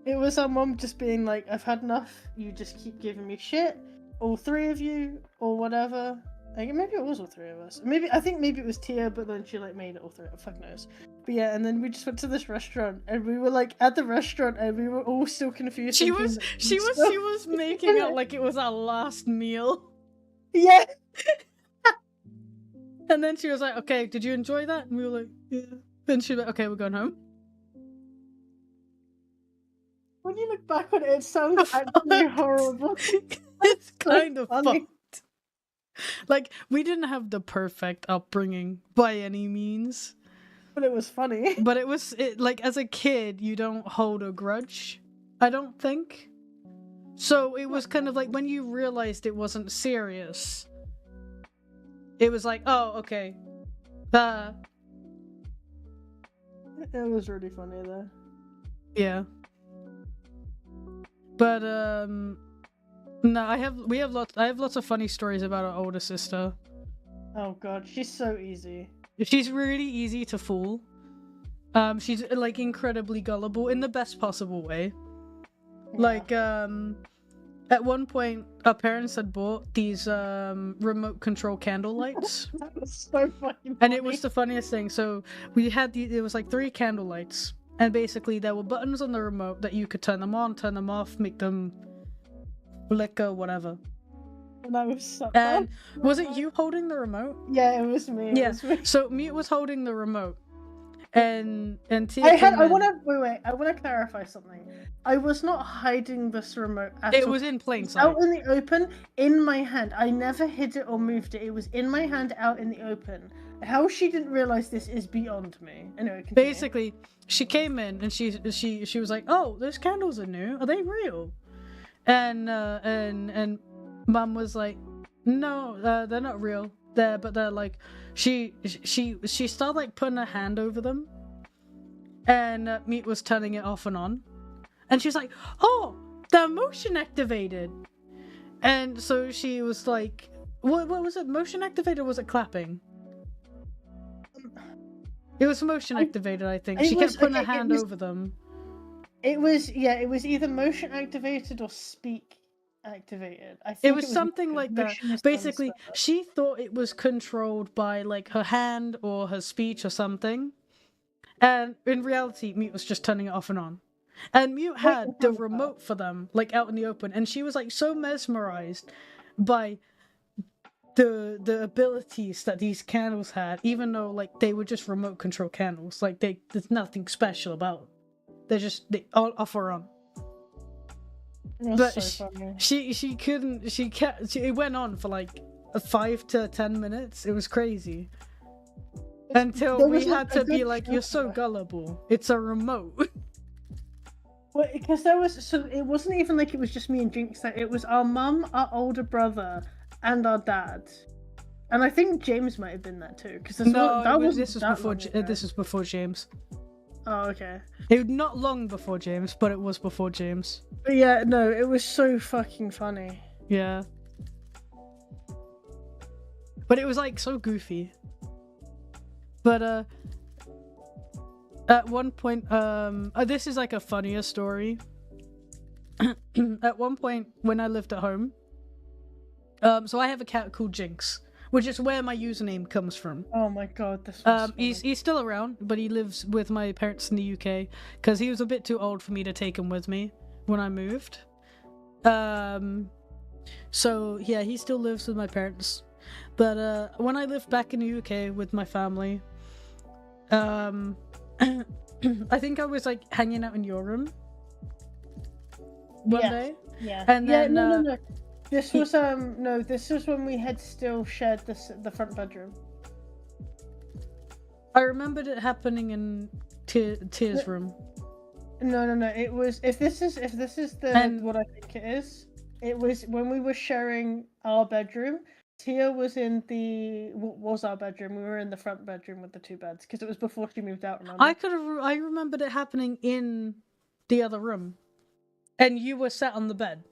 It was our mom just being like, "I've had enough. You just keep giving me shit, all three of you, or whatever." Like, maybe it was all three of us. I think maybe it was Tia, but then she like made it all three. Fuck knows. But yeah, and then we just went to this restaurant, and we were like at the restaurant, and we were all still confused. she thinking was that she was still- she was making out like it was our last meal. Yeah. And then she was like, "Okay, did you enjoy that?" And we were like, "Yeah." Then she was like, "Okay, we're going home." When you look back on it, it sounds actually horrible. It's so kind of funny. fucked. Like, we didn't have the perfect upbringing by any means, But it was funny. but like as a kid, you don't hold a grudge, I don't think. So it was kind of like when you realized it wasn't serious, it was like, oh, okay. It was really funny though. Yeah. But no, I have lots of funny stories about our older sister. Oh god, she's so easy. She's really easy to fool. She's like incredibly gullible in the best possible way. Yeah. Like at one point our parents had bought these remote control candle lights. That was so fucking funny. And it was the funniest thing. So we had it was like 3 candle lights, and basically there were buttons on the remote that you could turn them on, turn them off, make them flicker, whatever. And I was so And was it you holding the remote? Yeah, it was me. Yeah. It was me. So Mute was holding the remote, and Tia I came in. want to clarify something. I was not hiding this remote at It all. was in plain sight. Out in the open, in my hand. I never hid it or moved it. It was in my hand, out in the open. How she didn't realize this is beyond me. Anyway, continue. Basically, she came in and she was like, "Oh, those candles are new. Are they real?" And Mum was like, "No, they're not real. But they're like." She started like putting her hand over them, and Meat was turning it off and on, and she was like, "Oh, they're motion activated." And so she was like, "What was it? Motion activated or was it clapping?" It was motion activated, I think. She kept putting her hand over them. It was either motion activated or speak activated. I think It was something like that. motion was Basically, done stuff. she thought it was controlled by like her hand or her speech or something. And in reality, Mute was just turning it off and on. And Mute had the remote for them, like out in the open, and she was like so mesmerized by the abilities that these candles had, even though like they were just remote control candles. Like there's nothing special about them. They all off or on. It was But so funny. it went on for like 5 to 10 minutes. It was crazy. Until There we was, had a to be good like, "You're so filter. gullible. It's a remote." Well, because it wasn't even like it was just me and Jinx. That it was our mum, our older brother, and our dad. And I think James might have been there too. Because this was before James. Oh, okay. It was not long before James, but it was before James. But yeah, no, it was so fucking funny. Yeah. But it was like so goofy. But at one point, this is like a funnier story. At one point when I lived at home, so I have a cat called Jinx, which is where my username comes from. Oh my god, this was funny. He's still around, but he lives with my parents in the UK because he was a bit too old for me to take him with me when I moved. So yeah, he still lives with my parents. But when I lived back in the UK with my family, I think I was like hanging out in your room one day. Yeah. And then no. This was this was when we had still shared the front bedroom. I remembered it happening in Tia's room. No. It was if this is what I think it is. It was when we were sharing our bedroom. Tia was in what was our bedroom. We were in the front bedroom with the 2 beds because it was before she moved out. Remember? I remembered it happening in the other room, and you were sat on the bed.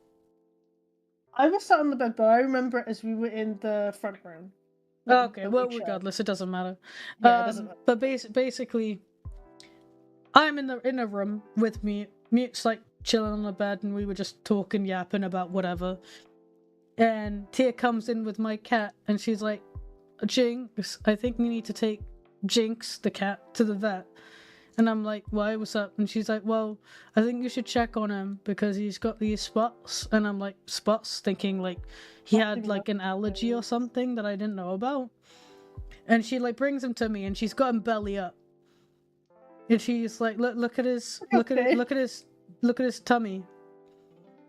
I was sat on the bed, but I remember it as we were in the front room. Okay, well, regardless, it doesn't matter. Yeah, it doesn't matter. But basically, I'm in a room with Mute's like chilling on the bed, and we were just talking, yapping about whatever. And Tia comes in with my cat, and she's like, "Jinx, I think we need to take Jinx, the cat, to the vet." And I'm like, "Why? What's up?" And she's like, "Well, I think you should check on him because he's got these spots." And I'm like, "Spots?" Thinking like he had like an allergy or something that I didn't know about. And she like brings him to me, and she's got him belly up. And she's like, look at his tummy.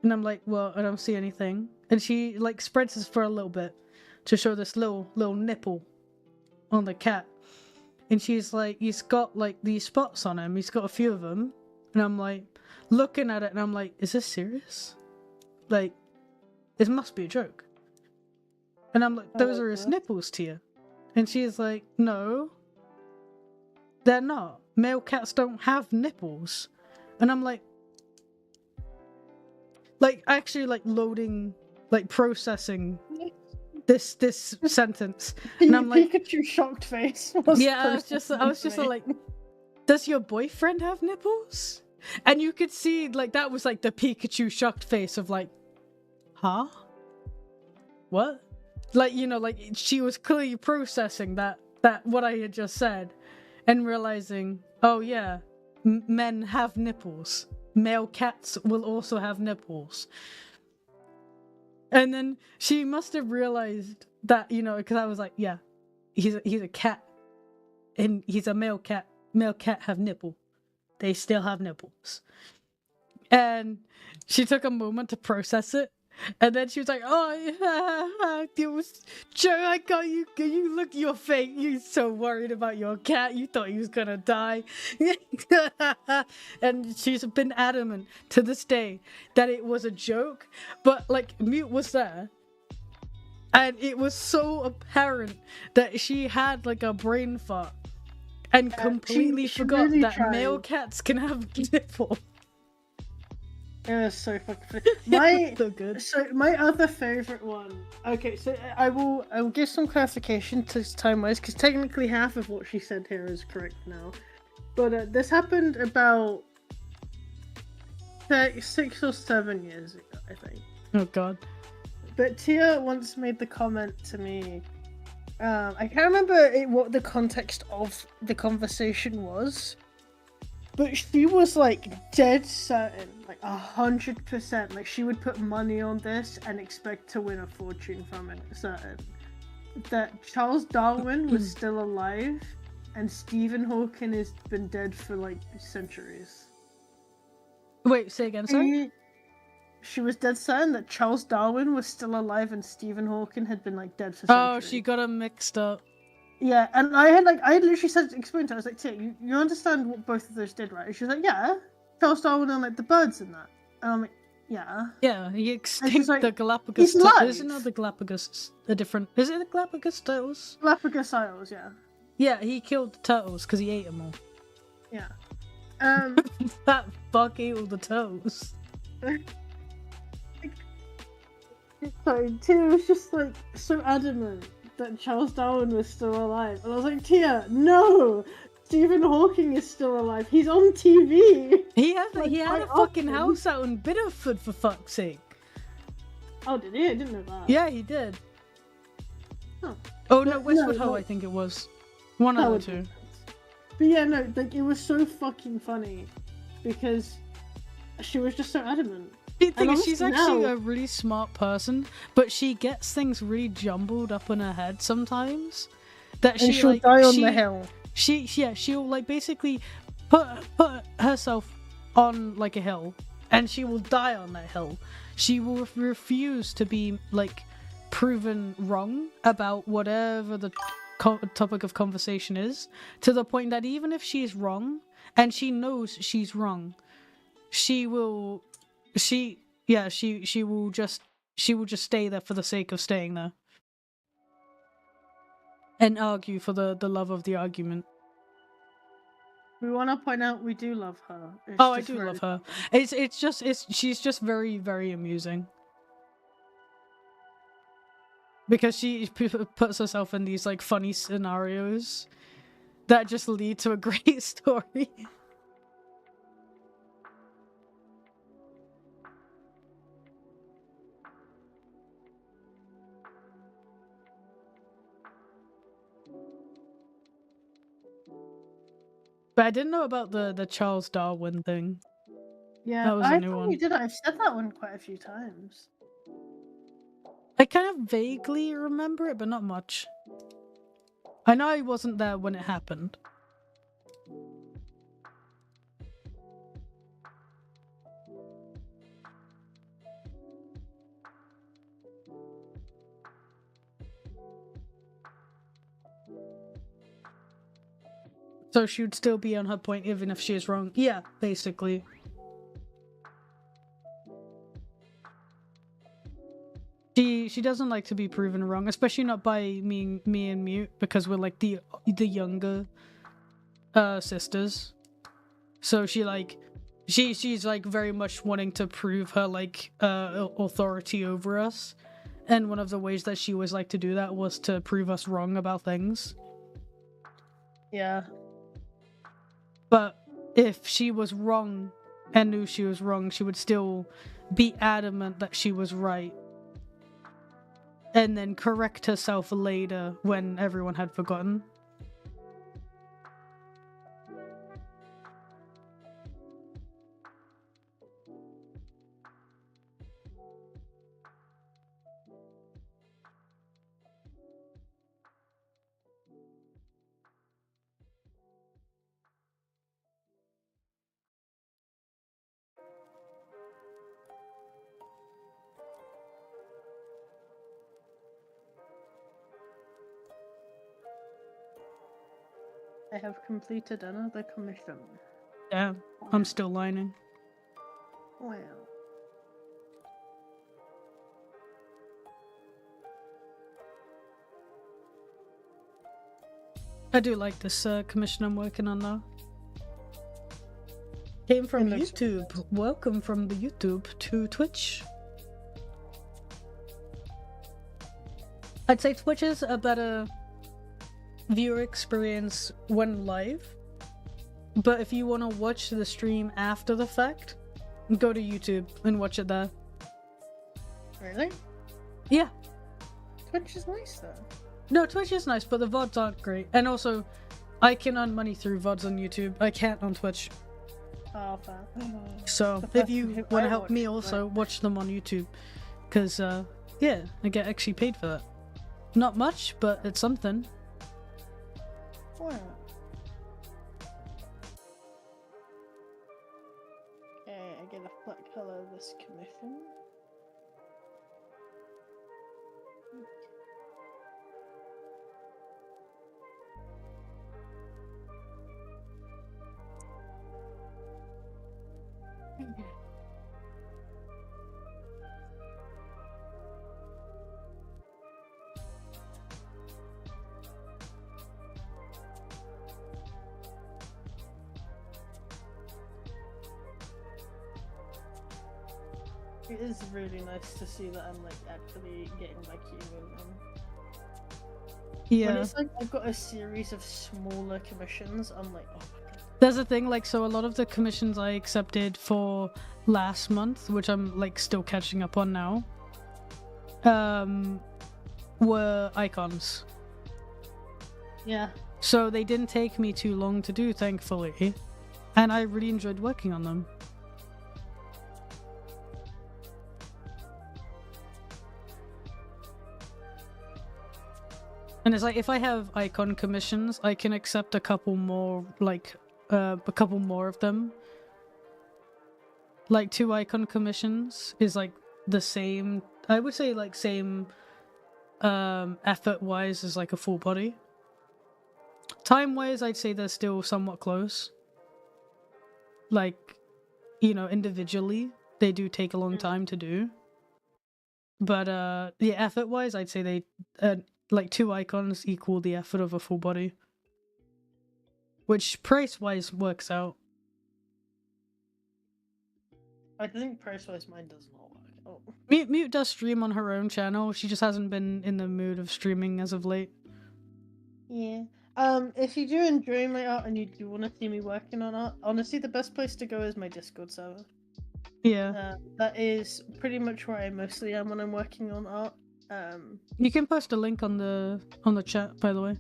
And I'm like, "Well, I don't see anything." And she like spreads his fur a little bit to show this little nipple on the cat. And she's like, "He's got like these spots on him. He's got a few of them." And I'm like, looking at it, and I'm like, "Is this serious? Like, this must be a joke." And I'm like, "Those are his nipples, Tia." And she's like, "No, they're not. Male cats don't have nipples." And I'm like actually like loading, like processing this sentence. And I'm like, Pikachu shocked face. I was just like, "Does your boyfriend have nipples?" And you could see like that was like the Pikachu shocked face of like, "Huh? What?" Like, you know, like she was clearly processing that what I had just said, and realizing, oh yeah, men have nipples. Male cats will also have nipples. And then she must have realized that, you know, because I was like, "Yeah, he's a cat, and he's a male cat. Male cat have nipple. They still have nipples." And she took a moment to process it, and then she was like, "Oh yeah, it was Joe. I got you. You look your face. You're so worried about your cat. You thought he was gonna die." And she's been adamant to this day that it was a joke, but like Mute was there, and it was so apparent that she had like a brain fart and completely forgot really that tried. male cats can have nipples. It was so fucking funny. So good. So my other favorite one. Okay, so I will give some clarification to time wise because technically half of what she said here is correct now. But this happened about 6 or 7 years ago, I think. Oh god. But Tia once made the comment to me. I can't remember what the context of the conversation was. But she was like dead certain, like 100%, like she would put money on this and expect to win a fortune from it, certain. That Charles Darwin was still alive and Stephen Hawking has been dead for like centuries. Wait, say again, sorry? She was dead certain that Charles Darwin was still alive and Stephen Hawking had been like dead for centuries. Oh, she got them mixed up. Yeah, and I had literally said, explained to her, I was like, "Tia, you understand what both of those did, right?" And she was like, "Yeah, Charles Darwin and like the birds and that." And I'm like, "Yeah." Yeah, he extinct like, the Galapagos. he's alive. Isn't it the Galapagos? A different. Is it the Galapagos turtles? Galapagos Isles, yeah. Yeah, he killed the turtles because he ate them all. Yeah. That fuck ate all the turtles. Sorry, Tia was just like so adamant that Charles Darwin was still alive, and I was like, "Tia, no, Stephen Hawking is still alive. He's on TV." He had Like, he had a quite fucking often. house out in Biddeford for fuck's sake. Oh, did he? I didn't know that. Yeah, he did. Oh, Oh no, Westwood Ho, like- I think it was. One that of would the make two. sense. But yeah, no, like it was so fucking funny because she was just so adamant. The thing And is, she's honestly actually now- a really smart person, but she gets things really jumbled up in her head sometimes. That And she she'll like die on the hill. she'll like basically put herself on like a hill, and she will die on that hill. She will refuse to be like proven wrong about whatever the topic of conversation is, to the point that even if she's wrong and she knows she's wrong, she will just stay there for the sake of staying there. and argue for the love of the argument. We want to point out we do love her. It's Oh, I just do very love her. funny. She's just very, very amusing. Because she puts herself in these like funny scenarios that just lead to a great story. But I didn't know about the Charles Darwin thing. Yeah, That was a I new thought one. you did. I've said that one quite a few times. I kind of vaguely remember it, but not much. I know I wasn't there when it happened. So she would still be on her point even if she is wrong. Yeah, basically. She doesn't like to be proven wrong, especially not by me and Mute, because we're like the younger sisters. So she's like very much wanting to prove her like authority over us. And one of the ways that she always liked to do that was to prove us wrong about things. Yeah. But if she was wrong and knew she was wrong, she would still be adamant that she was right. And then correct herself later when everyone had forgotten. I have completed another commission. Yeah, I'm still lining. Wow. I do like this commission I'm working on now. Came from YouTube. Welcome from the YouTube to Twitch. I'd say Twitch is a better viewer experience when live, but if you want to watch the stream after the fact, go to YouTube and watch it there. Really? Yeah. Twitch is nice though. No, Twitch is nice, but the VODs aren't great. And also, I can earn money through VODs on YouTube. I can't on Twitch. Oh, fair. So, if you want to help me also, watch them on YouTube. Because, yeah, I get actually paid for that. Not much, but it's something. Wow. Okay, I get a flat color of this commission. Okay. It is really nice to see that I'm like actually getting my human. Yeah. When it's like I've got a series of smaller commissions, I'm like, oh my god. There's a thing, like, so a lot of the commissions I accepted for last month, which I'm, like, still catching up on now, were icons. Yeah. So they didn't take me too long to do, thankfully. And I really enjoyed working on them. And it's like, if I have icon commissions, I can accept a couple more, like, a couple more of them. Like, 2 icon commissions is, like, the same, I would say, like, same, effort-wise as, like, a full body. Time-wise, I'd say they're still somewhat close. Like, you know, individually, they do take a long time to do. But, yeah, effort-wise, I'd say they, like 2 icons equal the effort of a full body. Which price-wise works out. I think price-wise mine does not work. Oh. Mute does stream on her own channel. She just hasn't been in the mood of streaming as of late. Yeah. If you do enjoy my art and you do want to see me working on art, honestly, the best place to go is my Discord server. Yeah. That is pretty much where I mostly am when I'm working on art. You can post a link on the chat, by the way.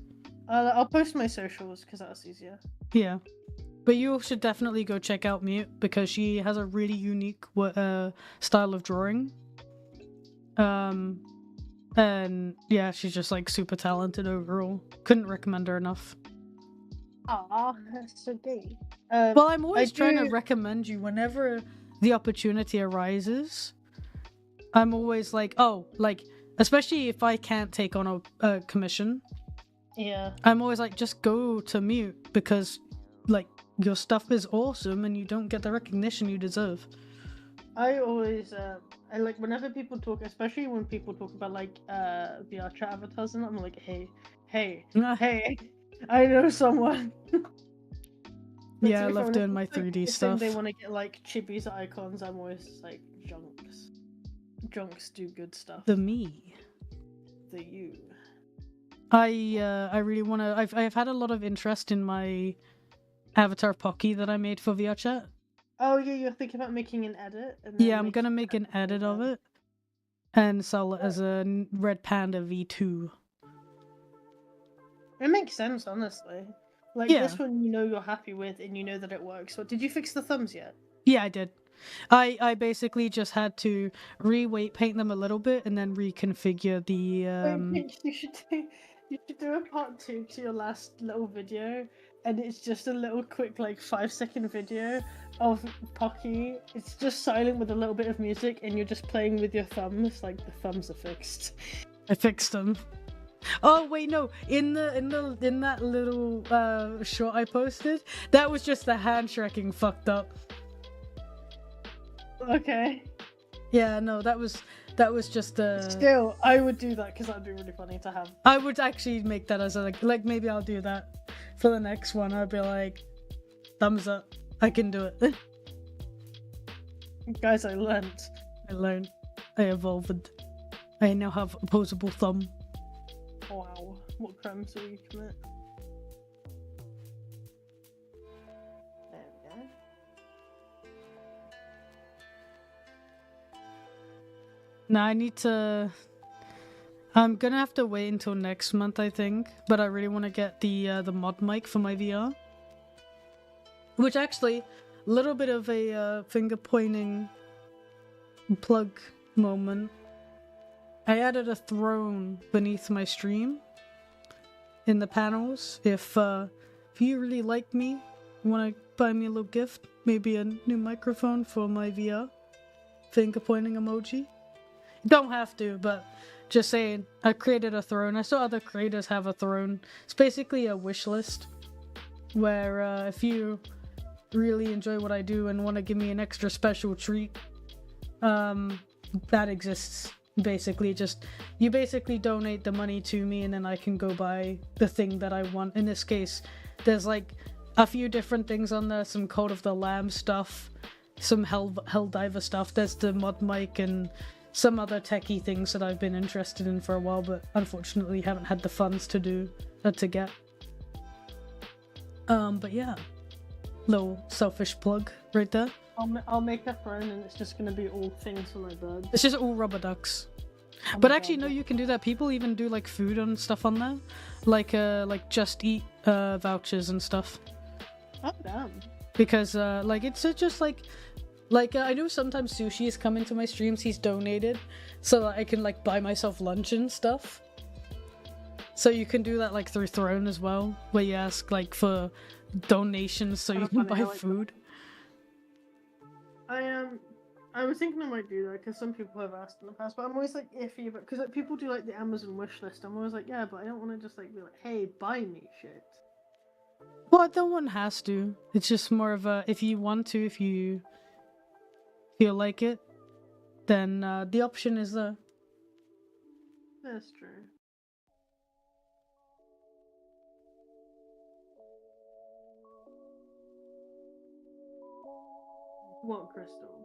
I'll post my socials because that's easier. Yeah. But you should definitely go check out Mute because she has a really unique style of drawing. And yeah, she's just like super talented overall. Couldn't recommend her enough. Aw, that's so gay. Well, I'm always trying to recommend you whenever the opportunity arises. I'm always like, oh, like, especially if I can't take on a commission. Yeah. I'm always like, just go to Mute because, like, your stuff is awesome and you don't get the recognition you deserve. I always, I like whenever people talk, especially when people talk about like VR chat avatars, and I'm like, hey, I know someone. Yeah, I love doing my 3D stuff. They want to get like chibis icons. I'm always like, junks do good stuff. The me. The you. I really want to. I've had a lot of interest in my avatar Pocky that I made for VR chat. Oh yeah, you're thinking about making an edit. And yeah, I'm gonna make an edit of it and sell it as a Red Panda V2. It makes sense, honestly. Like this one, you know you're happy with, and you know that it works. But did you fix the thumbs yet? Yeah, I did. I basically just had to re-weight paint them a little bit and then reconfigure the. Wait, you should do a part 2 to your last little video, and it's just a little quick like 5-second video of Pocky. It's just silent with a little bit of music, and you're just playing with your thumbs. Like the thumbs are fixed. I fixed them. Oh wait, no! In that little short I posted, that was just the hand tracking fucked up. Okay. Yeah, no, that was just Still, I would do that because that'd be really funny to have. I would actually make that as a like maybe I'll do that for the next one. I'll be like, thumbs up, I can do it. Guys, I learned. I evolved. I now have opposable thumb. Wow, what crimes will you commit? There we go. Now I need to. I'm gonna have to wait until next month, I think. But I really want to get the mod mic for my VR. Which actually, a little bit of a finger pointing plug moment. I added a throne beneath my stream in the panels. If you really like me, you want to buy me a little gift, maybe a new microphone for my VR, finger pointing emoji. You don't have to, but just saying, I created a throne. I saw other creators have a throne. It's basically a wish list where if you really enjoy what I do and want to give me an extra special treat, that exists. Basically, you basically donate the money to me and then I can go buy the thing that I want. In this case, there's like a few different things on there, some Cult of the Lamb stuff, some Helldiver stuff. There's the mod mic and some other techie things that I've been interested in for a while, but unfortunately haven't had the funds to get. But yeah, little selfish plug right there. I'll make a throne and it's just gonna be all things for my birds. It's just all rubber ducks. Oh But actually, no, you can do that. People even do like food and stuff on there, like Just Eat vouchers and stuff. Oh damn! Because like it's just like I know sometimes Sushi has come into my streams. He's donated so that I can like buy myself lunch and stuff. So you can do that like through Throne as well, where you ask like for donations so you can buy food. I was thinking I might do that because some people have asked in the past, but I'm always like iffy about because like people do like the Amazon wish list. I'm always like, yeah, but I don't want to just like be like, hey, buy me shit. Well, no one has to. It's just more of a if you want to, if you feel like it, then the option is there. That's true. What crystal?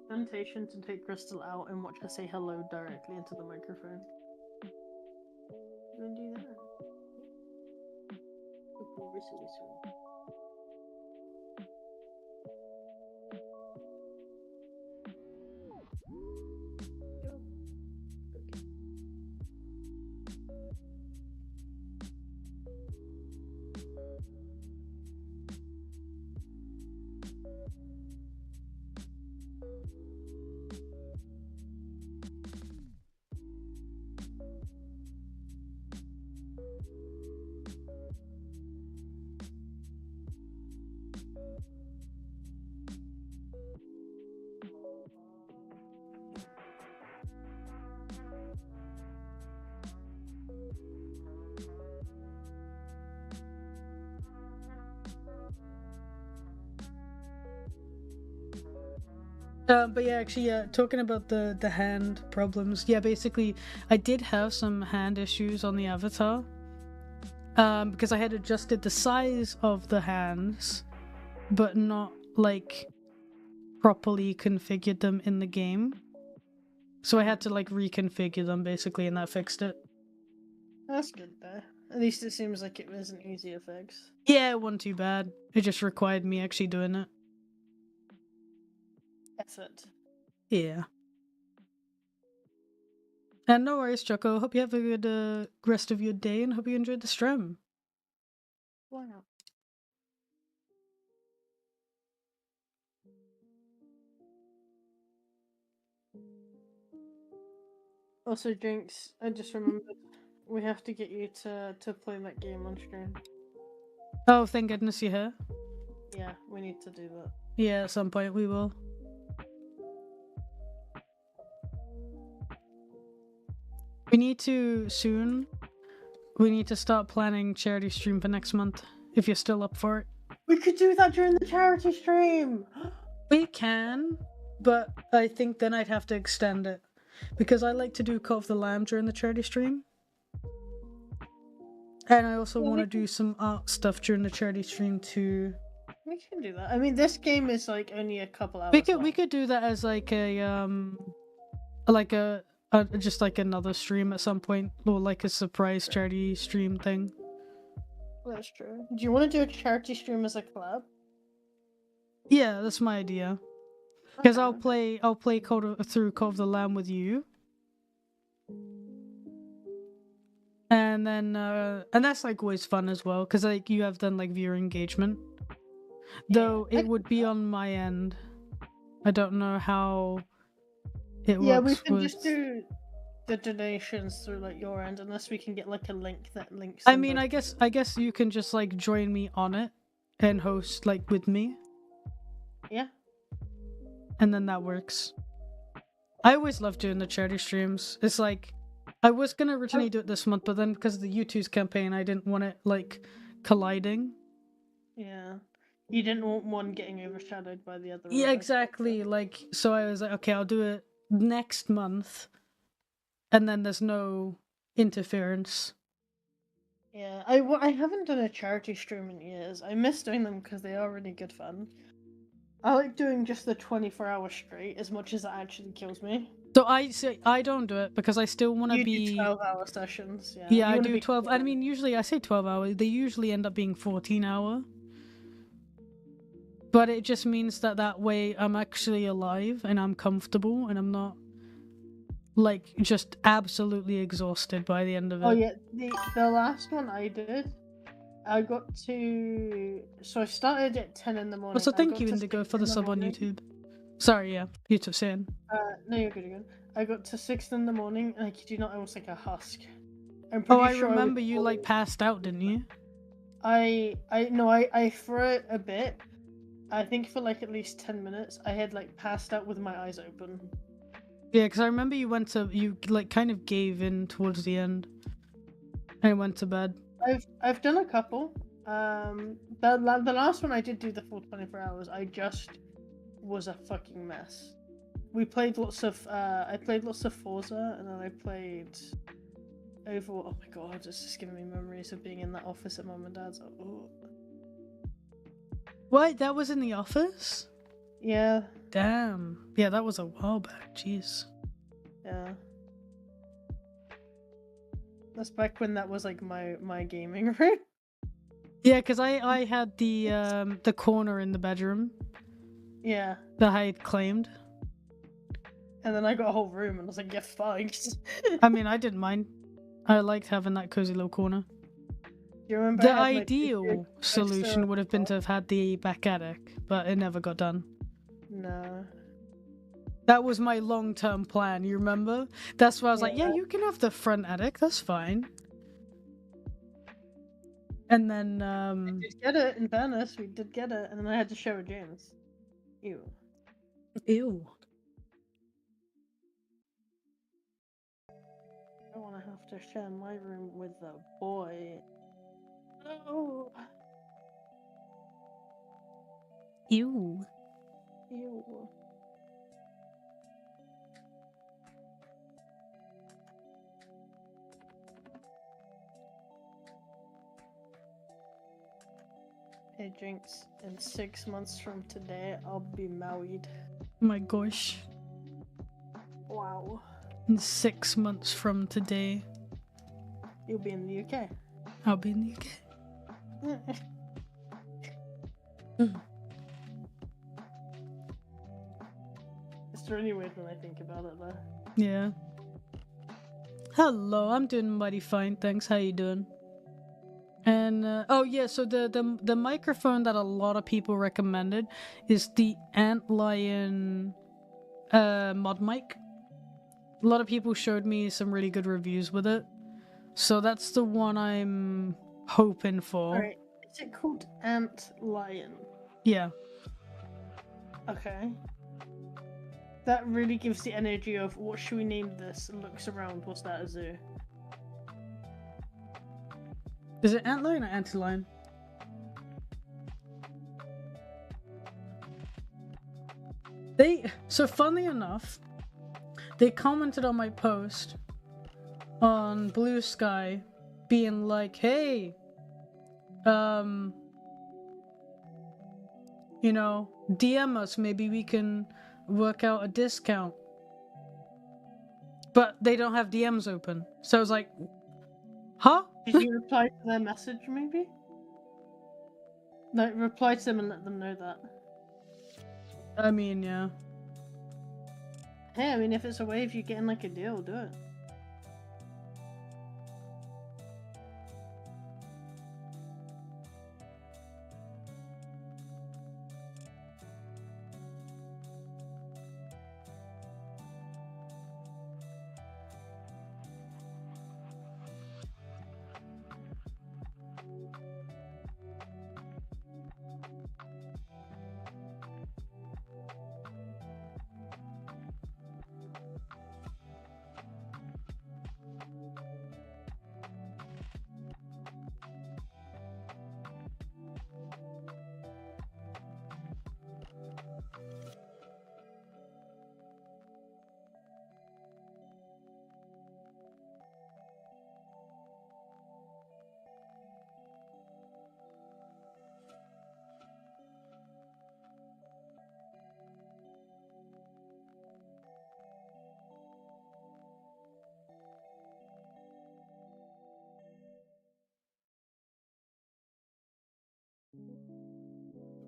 Temptation to take crystal out and watch her say hello directly into the microphone. You wanna do that? But yeah, actually, yeah, talking about the hand problems. Yeah, basically, I did have some hand issues on the avatar. Because I had adjusted the size of the hands, but not like properly configured them in the game. So I had to like reconfigure them basically, and that fixed it. That's good though. At least it seems like it was an easier fix. Yeah, it wasn't too bad. It just required me actually doing it. Effort. Yeah. And no worries, Choco. Hope you have a good rest of your day, and hope you enjoyed the stream. Why not? Also, Jinx, I just remembered we have to get you to play that game on stream. Oh, thank goodness you're here. Yeah, we need to do that. Yeah, at some point we will. We need to soon. We need to start planning charity stream for next month, if you're still up for it. We could do that during the charity stream! We can, but I think then I'd have to extend it. Because I like to do Cult of the Lamb during the charity stream. And I also want to do some art stuff during the charity stream too. We can do that. I mean, this game is like only a couple hours We could do that as like a just like another stream at some point, or like a surprise charity stream thing. That's true. Do you want to do a charity stream as a collab? Yeah, that's my idea. Because Okay. I'll play through Cult of the Lamb with you. And then and that's like always fun as well, because like you have then like viewer engagement. Though it would be on my end. I don't know how it works. Yeah, we can just do the donations through like your end, unless we can get like a link that links. I mean, I guess you can just like join me on it and host like with me. Yeah. And then that works. I always love doing the charity streams. It's like I was gonna originally do it this month, but then because of the YouTube's campaign, I didn't want it like colliding. Yeah. You didn't want one getting overshadowed by the other. Yeah, exactly. Like, so I was like, okay, I'll do it next month, and then there's no interference. Yeah, I haven't done a charity stream in years. I miss doing them because they are really good fun. I like doing just the 24-hour straight as much as it actually kills me. So I don't do it because I still want to be 12-hour sessions. Yeah, yeah, I do 12. I mean, usually I say 12 hours. They usually end up being 14-hour. But it just means that way I'm actually alive and I'm comfortable and I'm not like just absolutely exhausted by the end of it. Oh yeah, the last one I did, I got to. So I started at 10 in the morning. So thank you, Indigo, for the sub on YouTube. Sorry, yeah, YouTube saying. No, you're good, you're good. I got to 6 in the morning, and I kid you not, I was like a husk. I remember you like passed out, didn't you? I threw it a bit. I think for like at least 10 minutes, I had like passed out with my eyes open. Yeah, because I remember you like kind of gave in towards the end, and went to bed. I've done a couple. The last one I did do the full 24 hours. I just was a fucking mess. We played lots of. I played lots of Forza, and then I played Overwatch. Oh my god, it's just giving me memories of being in that office at Mum and Dad's. Oh. What? That was in the office? Yeah, Damn. Yeah, that was a while back. Jeez. yeah. That's back when that was like my gaming room. Yeah, because I had the corner in the bedroom Yeah. that I had claimed. And then I got a whole room and I was like, get fucked. I mean, I didn't mind. I liked having that cozy little corner. You remember The I had my ideal TV solution would have been to have had the back attic, but it never got done. No. That was my long-term plan, you remember? That's why I was like, yeah, Yeah. you can have the front attic, that's fine. And then, We did get it, in fairness, we did get it, and then I had to show it James. Ew. Ew. I don't want to have to share my room with a boy. No. Ew. Ew. Hey Jinx, in 6 months from today, I'll be married. Oh my gosh. Wow. In 6 months from today, You'll be in the UK. I'll be in the UK. It's really weird when I think about it though. Yeah. Hello, I'm doing mighty fine, thanks. How you doing? And oh yeah, so the microphone that a lot of people recommended is the Antlion mod mic. A lot of people showed me some really good reviews with it, so that's the one I'm hoping for. Alright, is it called Ant Lion? Yeah. Okay. That really gives the energy of what should we name this? And looks around, what's that, a zoo? Is it Antlion or Antlion? So funnily enough, they commented on my post on Blue Sky being like, hey, you know, DM us, maybe we can work out a discount. But they don't have DMs open. So I was like, huh? Did you reply to their message, maybe? Like, reply to them and let them know that. I mean, yeah. Hey, I mean, if it's a way of you getting, like, a deal, do it.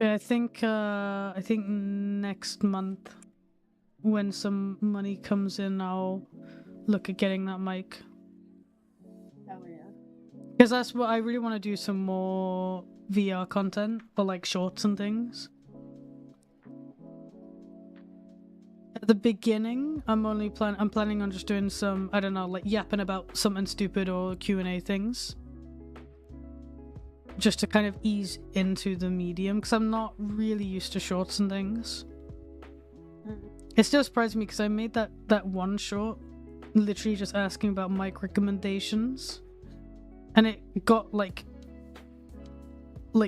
Yeah, I think next month, when some money comes in, I'll look at getting that mic. Hell yeah. Because that's what I really want to do, some more VR content for like shorts and things. At the beginning, I'm planning on just doing some, I don't know, like yapping about something stupid or Q&A things. Just to kind of ease into the medium, because I'm not really used to shorts and things. It still surprised me because I made that one short literally just asking about mic recommendations, and it got like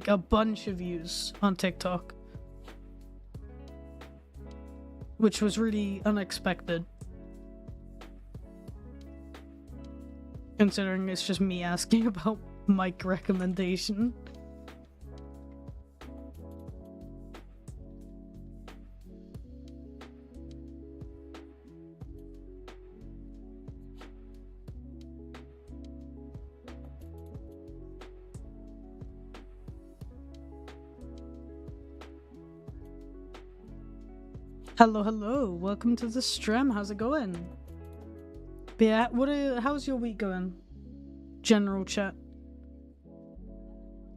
a bunch of views on TikTok, which was really unexpected considering it's just me asking about mic recommendation. Hello, hello. Welcome to the stream. How's it going? But yeah, how's your week going? General chat.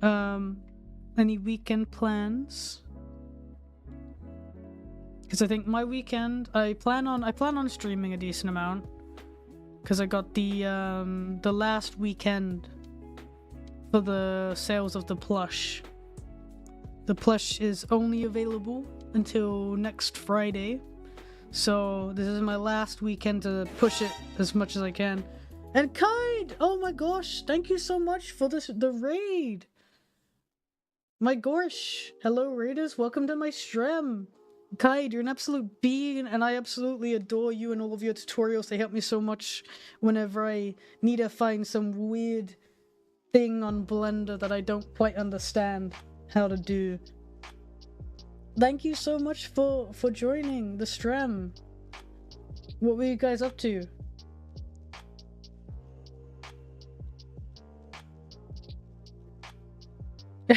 Any weekend plans? Because I think my weekend, I plan on streaming a decent amount. Because I got the last weekend for the sales of the plush. The plush is only available until next Friday, so this is my last weekend to push it as much as I can. And Kide, oh my gosh, thank you so much for the raid. My gosh, hello raiders, welcome to my stream. Kide, you're an absolute being, and I absolutely adore you and all of your tutorials. They help me so much whenever I need to find some weird thing on Blender that I don't quite understand how to do. Thank you so much for joining the stream. What were you guys up to?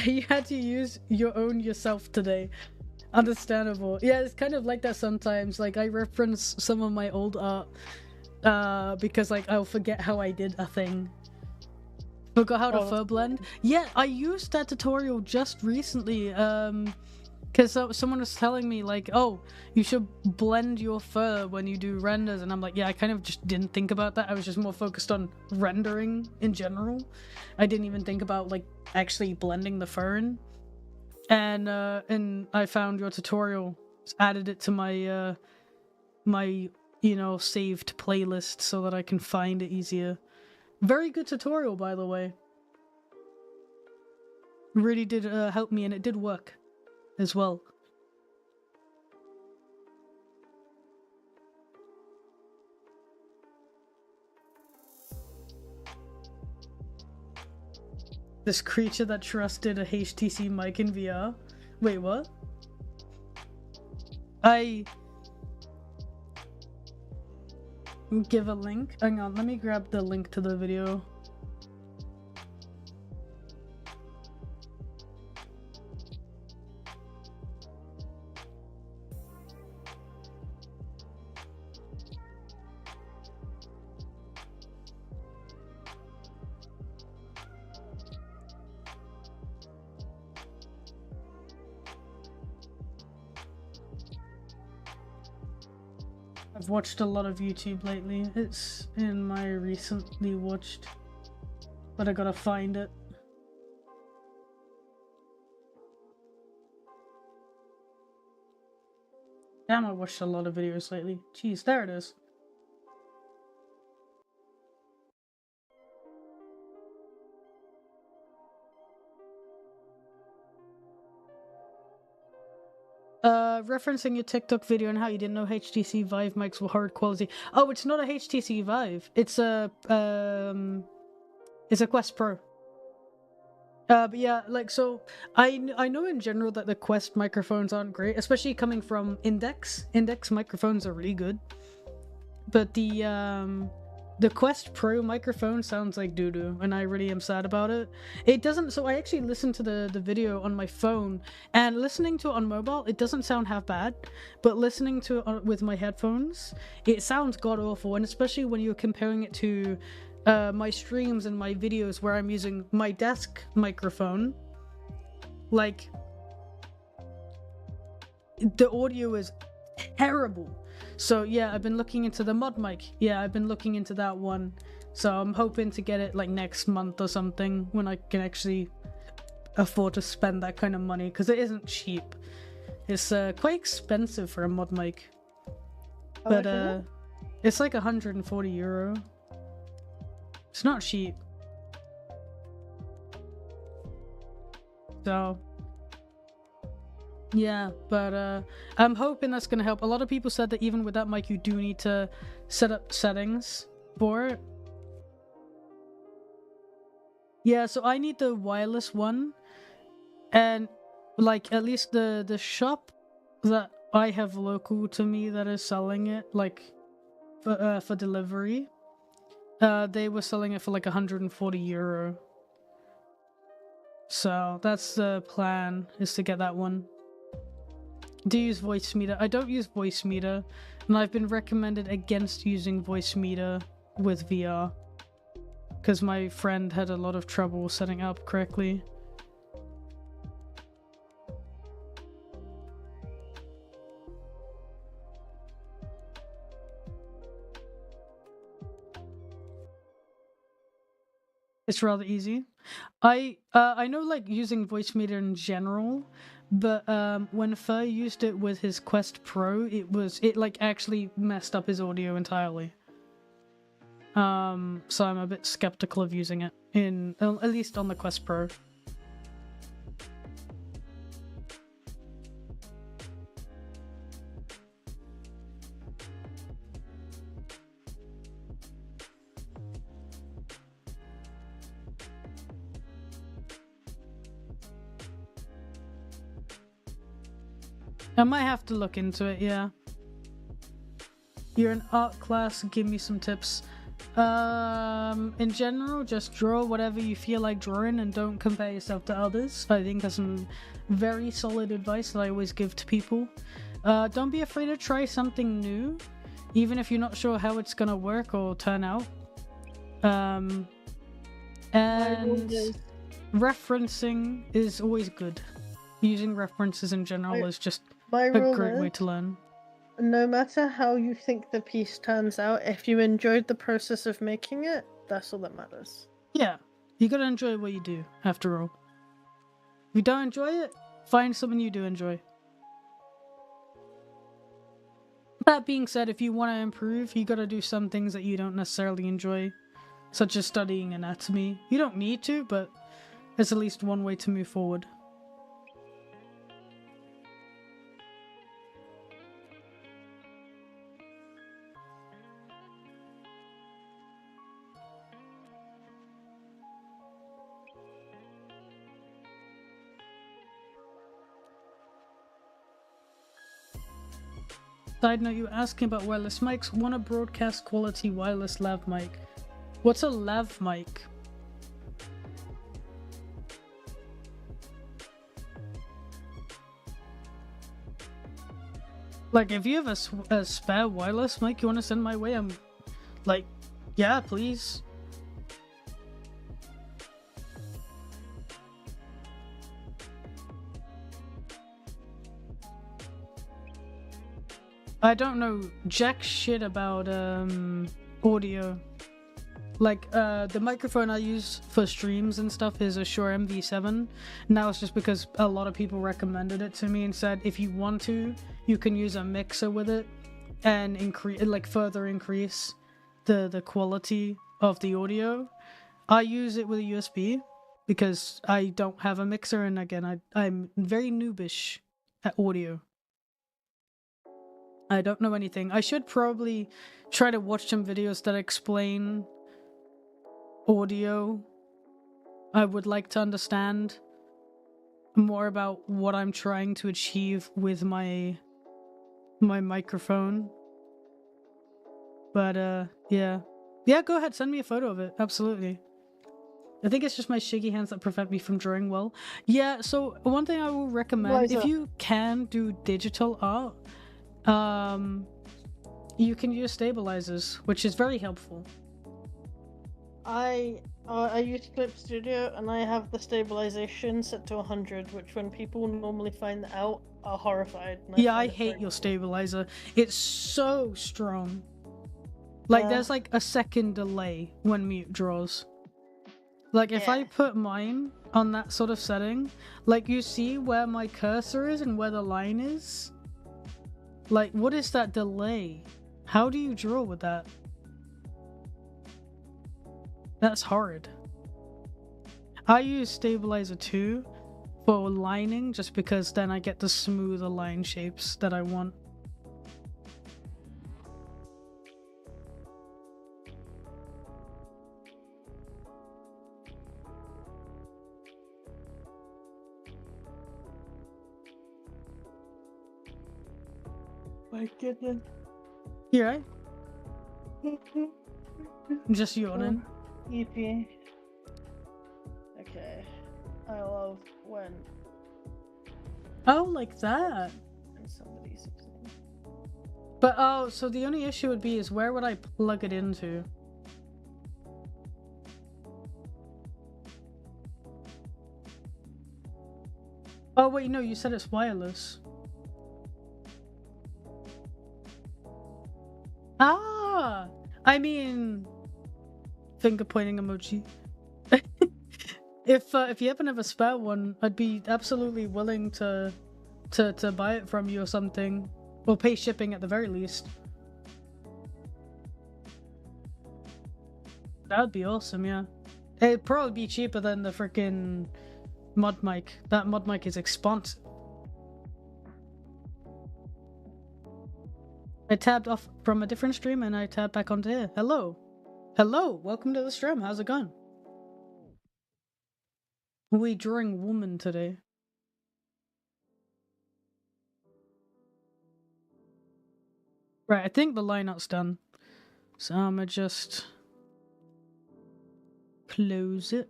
You had to use your own yourself today. Understandable. Yeah, it's kind of like that sometimes. Like, I reference some of my old art because like I'll forget how I did a thing. Forgot how to fur blend. Yeah, I used that tutorial just recently because someone was telling me like, oh, you should blend your fur when you do renders, and I'm like, yeah, I kind of just didn't think about that. I was just more focused on rendering in general. I didn't even think about like actually blending the fur in. And I found your tutorial, added it to my my saved playlist so that I can find it easier. Very good tutorial, by the way. Really did help me, and it did work as well. This creature that trusted a HTC mic in VR. Wait, what? I give a link. Hang on, let me grab the link to the video. I've watched a lot of YouTube lately. It's in my recently watched, but I gotta find it. Damn, I watched a lot of videos lately. Jeez, there it is. Referencing your TikTok video and how you didn't know HTC Vive mics were hard quality. Oh, it's not a HTC Vive. It's a Quest Pro. But yeah, like, so I know in general that the Quest microphones aren't great, especially coming from Index. Index microphones are really good, but the Quest Pro microphone sounds like doo-doo, and I really am sad about it. It doesn't, so I actually listened to the video on my phone, and listening to it on mobile, it doesn't sound half bad, but listening to it with my headphones, it sounds god-awful, and especially when you're comparing it to my streams and my videos where I'm using my desk microphone, like, the audio is terrible. So yeah, I've been looking into the mod mic. Yeah, I've been looking into that one. So I'm hoping to get it like next month or something when I can actually afford to spend that kind of money, because it isn't cheap. It's quite expensive for a mod mic. But it's like €140. It's not cheap. So yeah, but I'm hoping that's gonna help. A lot of people said that even with that mic, you do need to set up settings for it. Yeah, so I need the wireless one, and like at least the shop that I have local to me that is selling it, like for delivery, they were selling it for like €140. So that's the plan, is to get that one. Do you use voice meter? I don't use voice meter, and I've been recommended against using voice meter with VR because my friend had a lot of trouble setting up correctly. It's rather easy. I know like using voice meter in general, but when Fur used it with his Quest Pro, it like actually messed up his audio entirely. So I'm a bit skeptical of using it at least on the Quest Pro. I might have to look into it, yeah. You're an art class, give me some tips. In general, just draw whatever you feel like drawing and don't compare yourself to others. I think that's some very solid advice that I always give to people. Don't be afraid to try something new, even if you're not sure how it's gonna work or turn out. And referencing is always good. Using references in general is just a great way to learn. No matter how you think the piece turns out, if you enjoyed the process of making it, that's all that matters. Yeah, you gotta enjoy what you do, after all. If you don't enjoy it, find something you do enjoy. That being said, if you want to improve, you gotta do some things that you don't necessarily enjoy, such as studying anatomy. You don't need to, but it's at least one way to move forward. Side note, you were asking about wireless mics. Want a broadcast quality wireless lav mic. What's a lav mic? Like, if you have a spare wireless mic you want to send my way, I'm like, yeah, please. I don't know jack shit about audio. Like the microphone I use for streams and stuff is a Shure MV7. Now it's just because a lot of people recommended it to me and said if you want to, you can use a mixer with it and further increase the quality of the audio. I use it with a USB because I don't have a mixer, and again I'm very noobish at audio. I don't know anything. I should probably try to watch some videos that explain audio. I would like to understand more about what I'm trying to achieve with my microphone. But yeah, go ahead, send me a photo of it. Absolutely. I think it's just my shaky hands that prevent me from drawing well. Yeah, so one thing I will recommend, if you can do digital art, you can use stabilizers, which is very helpful. I use Clip Studio and I have the stabilization set to 100, which when people normally find that out are horrified. Yeah, I hate your stabilizer. It's so strong. Like, there's like a second delay when mute draws. Like, if I put mine on that sort of setting, like, you see where my cursor is and where the line is? Like, what is that delay? How do you draw with that? That's horrid. I use Stabilizer 2 for lining, just because then I get the smoother line shapes that I want. My goodness. You right? Just yawning. EP. Okay. I love when. Oh, like that. somebody something. But oh, so the only issue would be is where would I plug it into? Oh wait, no, you said it's wireless. Ah, I mean, finger pointing emoji. If you happen to have a spare one, I'd be absolutely willing to buy it from you or something, or pay shipping at the very least. That would be awesome, yeah. It'd probably be cheaper than the freaking mod mic. That mod mic is expensive. I tabbed off from a different stream and I tabbed back onto here. Hello. Hello, welcome to the stream. How's it going? We drawing woman today. Right, I think the lineup's done. So I'm gonna just close it.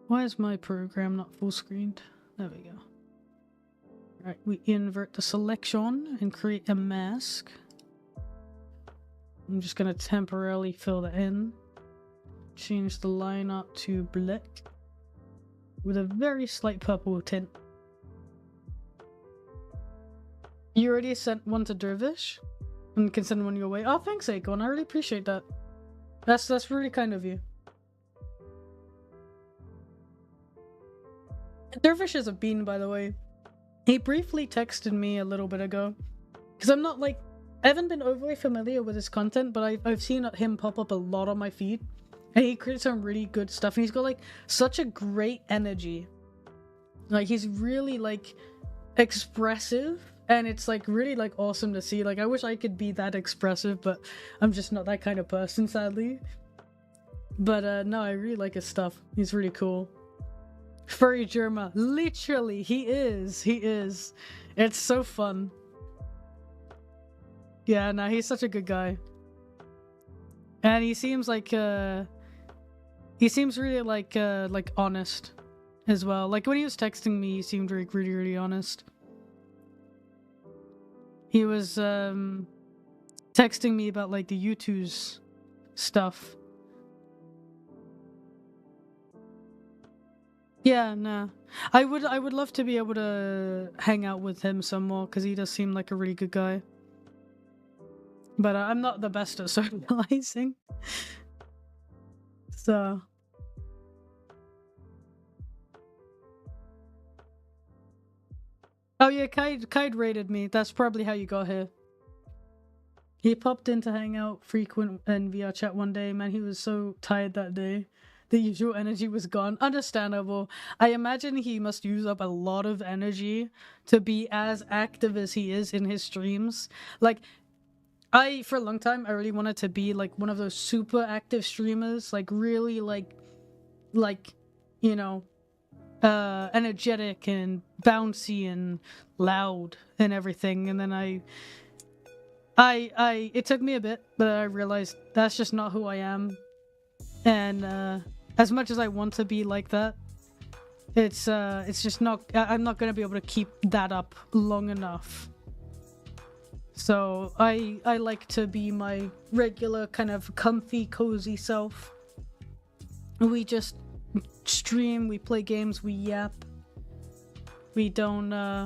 Why is my program not full screened? There we go. Right, we invert the selection and create a mask. I'm just gonna temporarily fill that in. Change the lineup to black with a very slight purple tint. You already sent one to Dervish and can send one your way. Oh, thanks, Akon. I really appreciate that. That's really kind of you. Dervish is a bean, by the way. He briefly texted me a little bit ago because I'm not like I haven't been overly familiar with his content, but I've seen him pop up a lot on my feed. And he creates some really good stuff, and he's got like such a great energy. Like he's really like expressive, and it's like really like awesome to see. Like I wish I could be that expressive, but I'm just not that kind of person, sadly. But no, I really like his stuff. He's really cool. Furry Germa, literally, he is. It's so fun. Yeah, no, he's such a good guy. And he seems like he seems really like honest as well. Like when he was texting me, he seemed like really honest. He was texting me about like the YouTube's stuff. Yeah, nah. I would love to be able to hang out with him some more because he does seem like a really good guy. But I'm not the best at socializing. So oh yeah, Kide raided me. That's probably how you got here. He popped in to hang out frequent in VR chat one day. Man, he was so tired that day. The usual energy was gone. Understandable. I imagine he must use up a lot of energy to be as active as he is in his streams. Like, for a long time, I really wanted to be like one of those super active streamers. Like, really like, you know, energetic and bouncy and loud and everything. And then it took me a bit, but I realized that's just not who I am. And as much as I want to be like that, it's just not. I'm not gonna be able to keep that up long enough. So I like to be my regular kind of comfy, cozy self. We just stream, we play games, we yap. We don't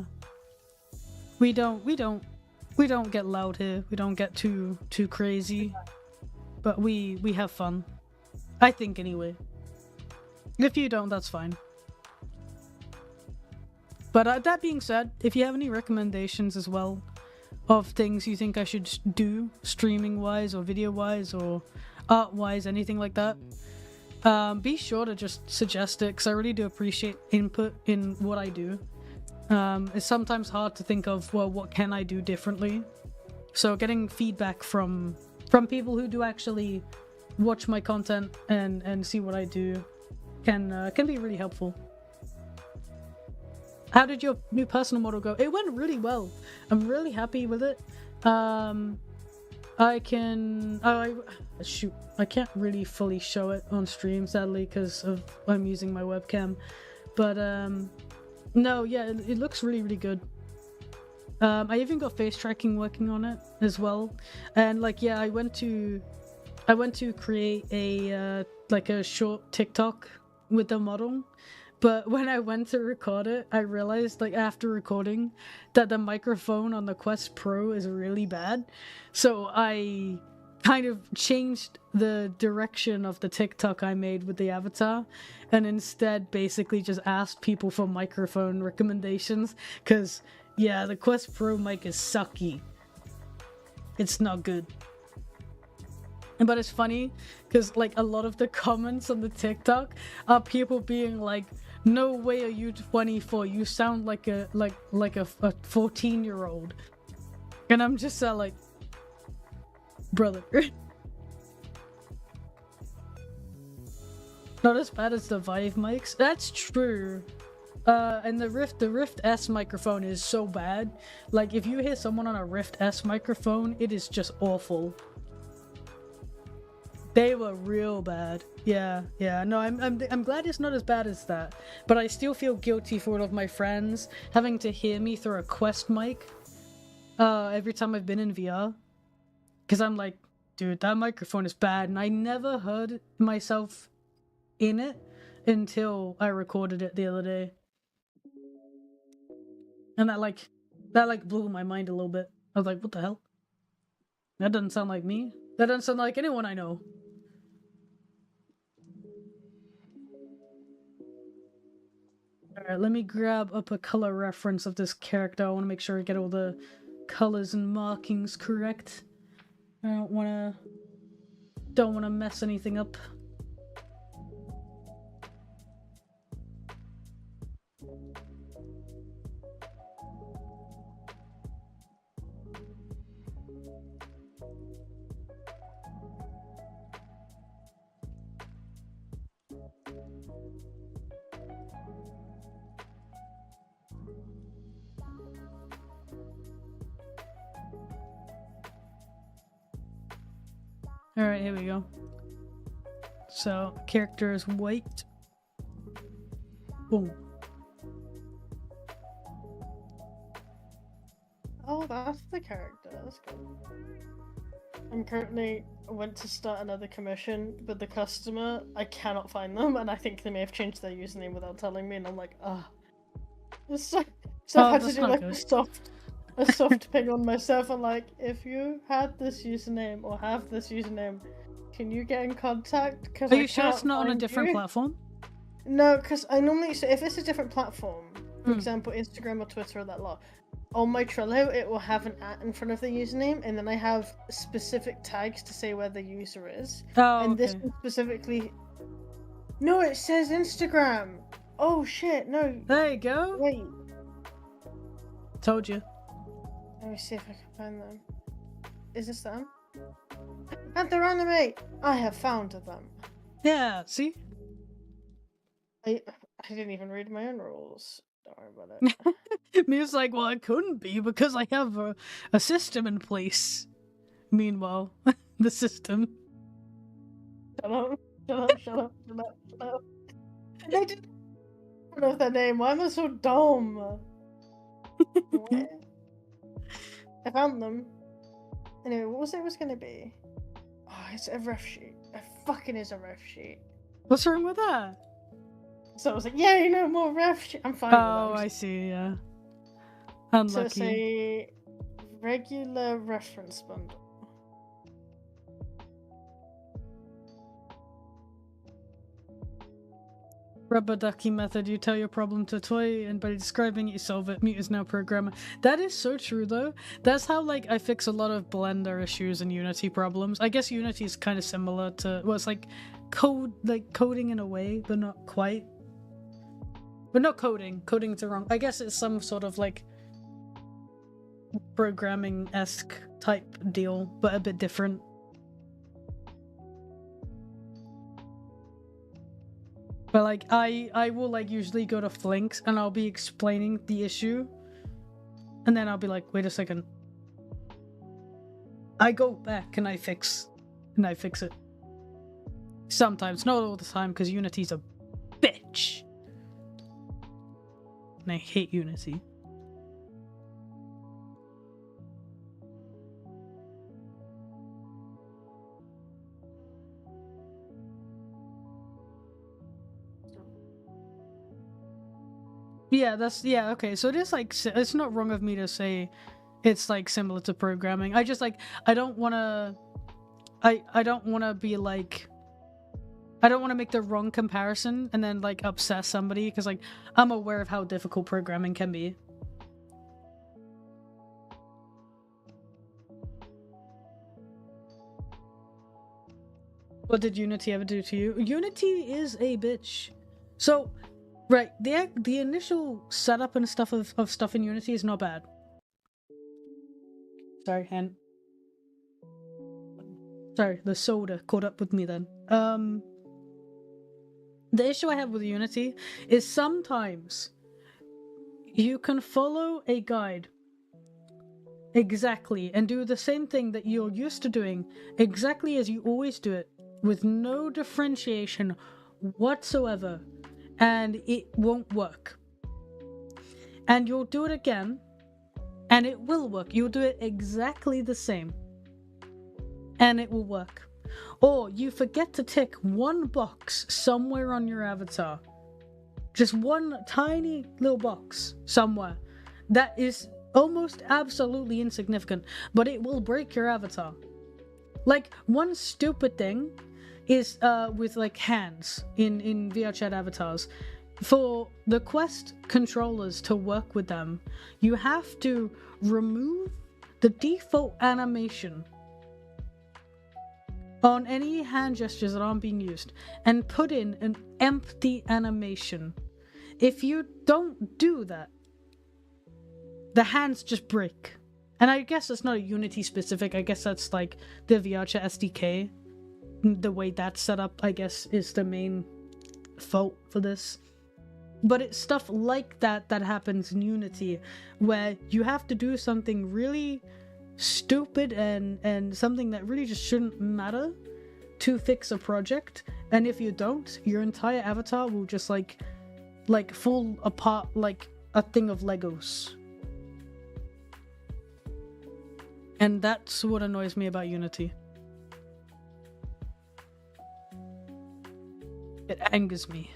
get loud here. We don't get too crazy. But we have fun. I think anyway. If you don't, that's fine. But that being said, if you have any recommendations as well of things you think I should do, streaming wise or video wise or art wise, anything like that, be sure to just suggest it, because I really do appreciate input in what I do. It's sometimes hard to think of, well, what can I do differently? So getting feedback from people who do actually watch my content and see what I do can be really helpful. How did your new personal model go? It went really well. I'm really happy with it. I can't really fully show it on stream, sadly, because I'm using my webcam. But No, yeah, it looks really, really good. I even got face tracking working on it as well, and like, yeah, I went to create a like a short TikTok with the model, but when I went to record it, I realized like after recording that the microphone on the Quest Pro is really bad, so I kind of changed the direction of the TikTok I made with the avatar, and instead basically just asked people for microphone recommendations, because yeah, the Quest Pro mic is sucky. It's not good. But it's funny because like a lot of the comments on the TikTok are people being like, "No way are you 24? You sound like a 14-year-old," and I'm just like, brother. Not as bad as the Vive mics. That's true. And the Rift S microphone is so bad. Like if you hear someone on a Rift S microphone, it is just awful. They were real bad. Yeah. No, I'm glad it's not as bad as that. But I still feel guilty for all of my friends having to hear me through a Quest mic every time I've been in VR. Because I'm like, dude, that microphone is bad, and I never heard myself in it until I recorded it the other day. And that blew my mind a little bit. I was like, what the hell? That doesn't sound like me. That doesn't sound like anyone I know. Alright, let me grab up a color reference of this character. I want to make sure I get all the colors and markings correct. I don't want to mess anything up. Alright, here we go. So, character is white. Boom. Oh, that's the character. That's cool. I'm currently went to start another commission with the customer. I cannot find them, and I think they may have changed their username without telling me. And I'm like, so I've had to do like a soft ping on myself. And like, if you had this username or have this username, can you get in contact? Because are you sure it's not on a different platform? No, because I normally, so if it's a different platform, for example, Instagram or Twitter or that lot, on my Trello, it will have an @ in front of the username, and then I have specific tags to say where the user is. Oh, and okay. this one specifically... No, it says Instagram! Oh shit, no. There you go. Wait. Told you. Let me see if I can find them. Is this them? And they're anime! I have found them. Yeah, see? I didn't even read my own rules. Don't worry about it. Me was like, well, it couldn't be because I have a system in place. Meanwhile, the system. Shut up. They didn't know their name. Why am I so dumb? I found them. Anyway, what was it gonna be? Oh, it's a ref sheet. It fucking is a ref sheet. What's wrong with that? So I was like, yeah, more ref sheet. I'm fine with those. I see, yeah. Unlucky. So it's a regular reference bundle. Rubber ducky method. You tell your problem to a toy, and by describing it, you solve it. Mute is now programmer. That is so true, though. That's how, like, I fix a lot of Blender issues and Unity problems. I guess Unity is kind of similar to, well, it's like coding in a way, but not quite. But not coding. Coding's the wrong. I guess it's some sort of like programming-esque type deal, but a bit different. But like I will like usually go to Flinks and I'll be explaining the issue, and then I'll be like, wait a second. I go back and I fix it. Sometimes, not all the time, because Unity's a bitch. and I hate Unity. Yeah, okay. So it is like, it's not wrong of me to say it's like similar to programming. I just like, I don't want to be like, I don't want to make the wrong comparison and then like upset somebody, because like I'm aware of how difficult programming can be. What did Unity ever do to you? Unity is a bitch. So, right, the initial setup and stuff of stuff in Unity is not bad. Sorry, sorry, the soda caught up with me then. The issue I have with Unity is sometimes you can follow a guide exactly and do the same thing that you're used to doing exactly as you always do it, with no differentiation whatsoever, and it won't work. And you'll do it again, and it will work. You'll do it exactly the same, and it will work. Or you forget to tick one box somewhere on your avatar. Just one tiny little box somewhere that is almost absolutely insignificant, but it will break your avatar. Like, one stupid thing is with like hands in VRChat avatars. For the Quest controllers to work with them, you have to remove the default animation on any hand gestures that aren't being used and put in an empty animation. If you don't do that, the hands just break. And I guess that's not a Unity specific, I guess that's like the VRChat SDK. The way that's set up, I guess, is the main fault for this. But it's stuff like that that happens in Unity, where you have to do something really stupid and something that really just shouldn't matter to fix a project, and if you don't, your entire avatar will just like fall apart like a thing of Legos. And that's what annoys me about Unity. It angers me.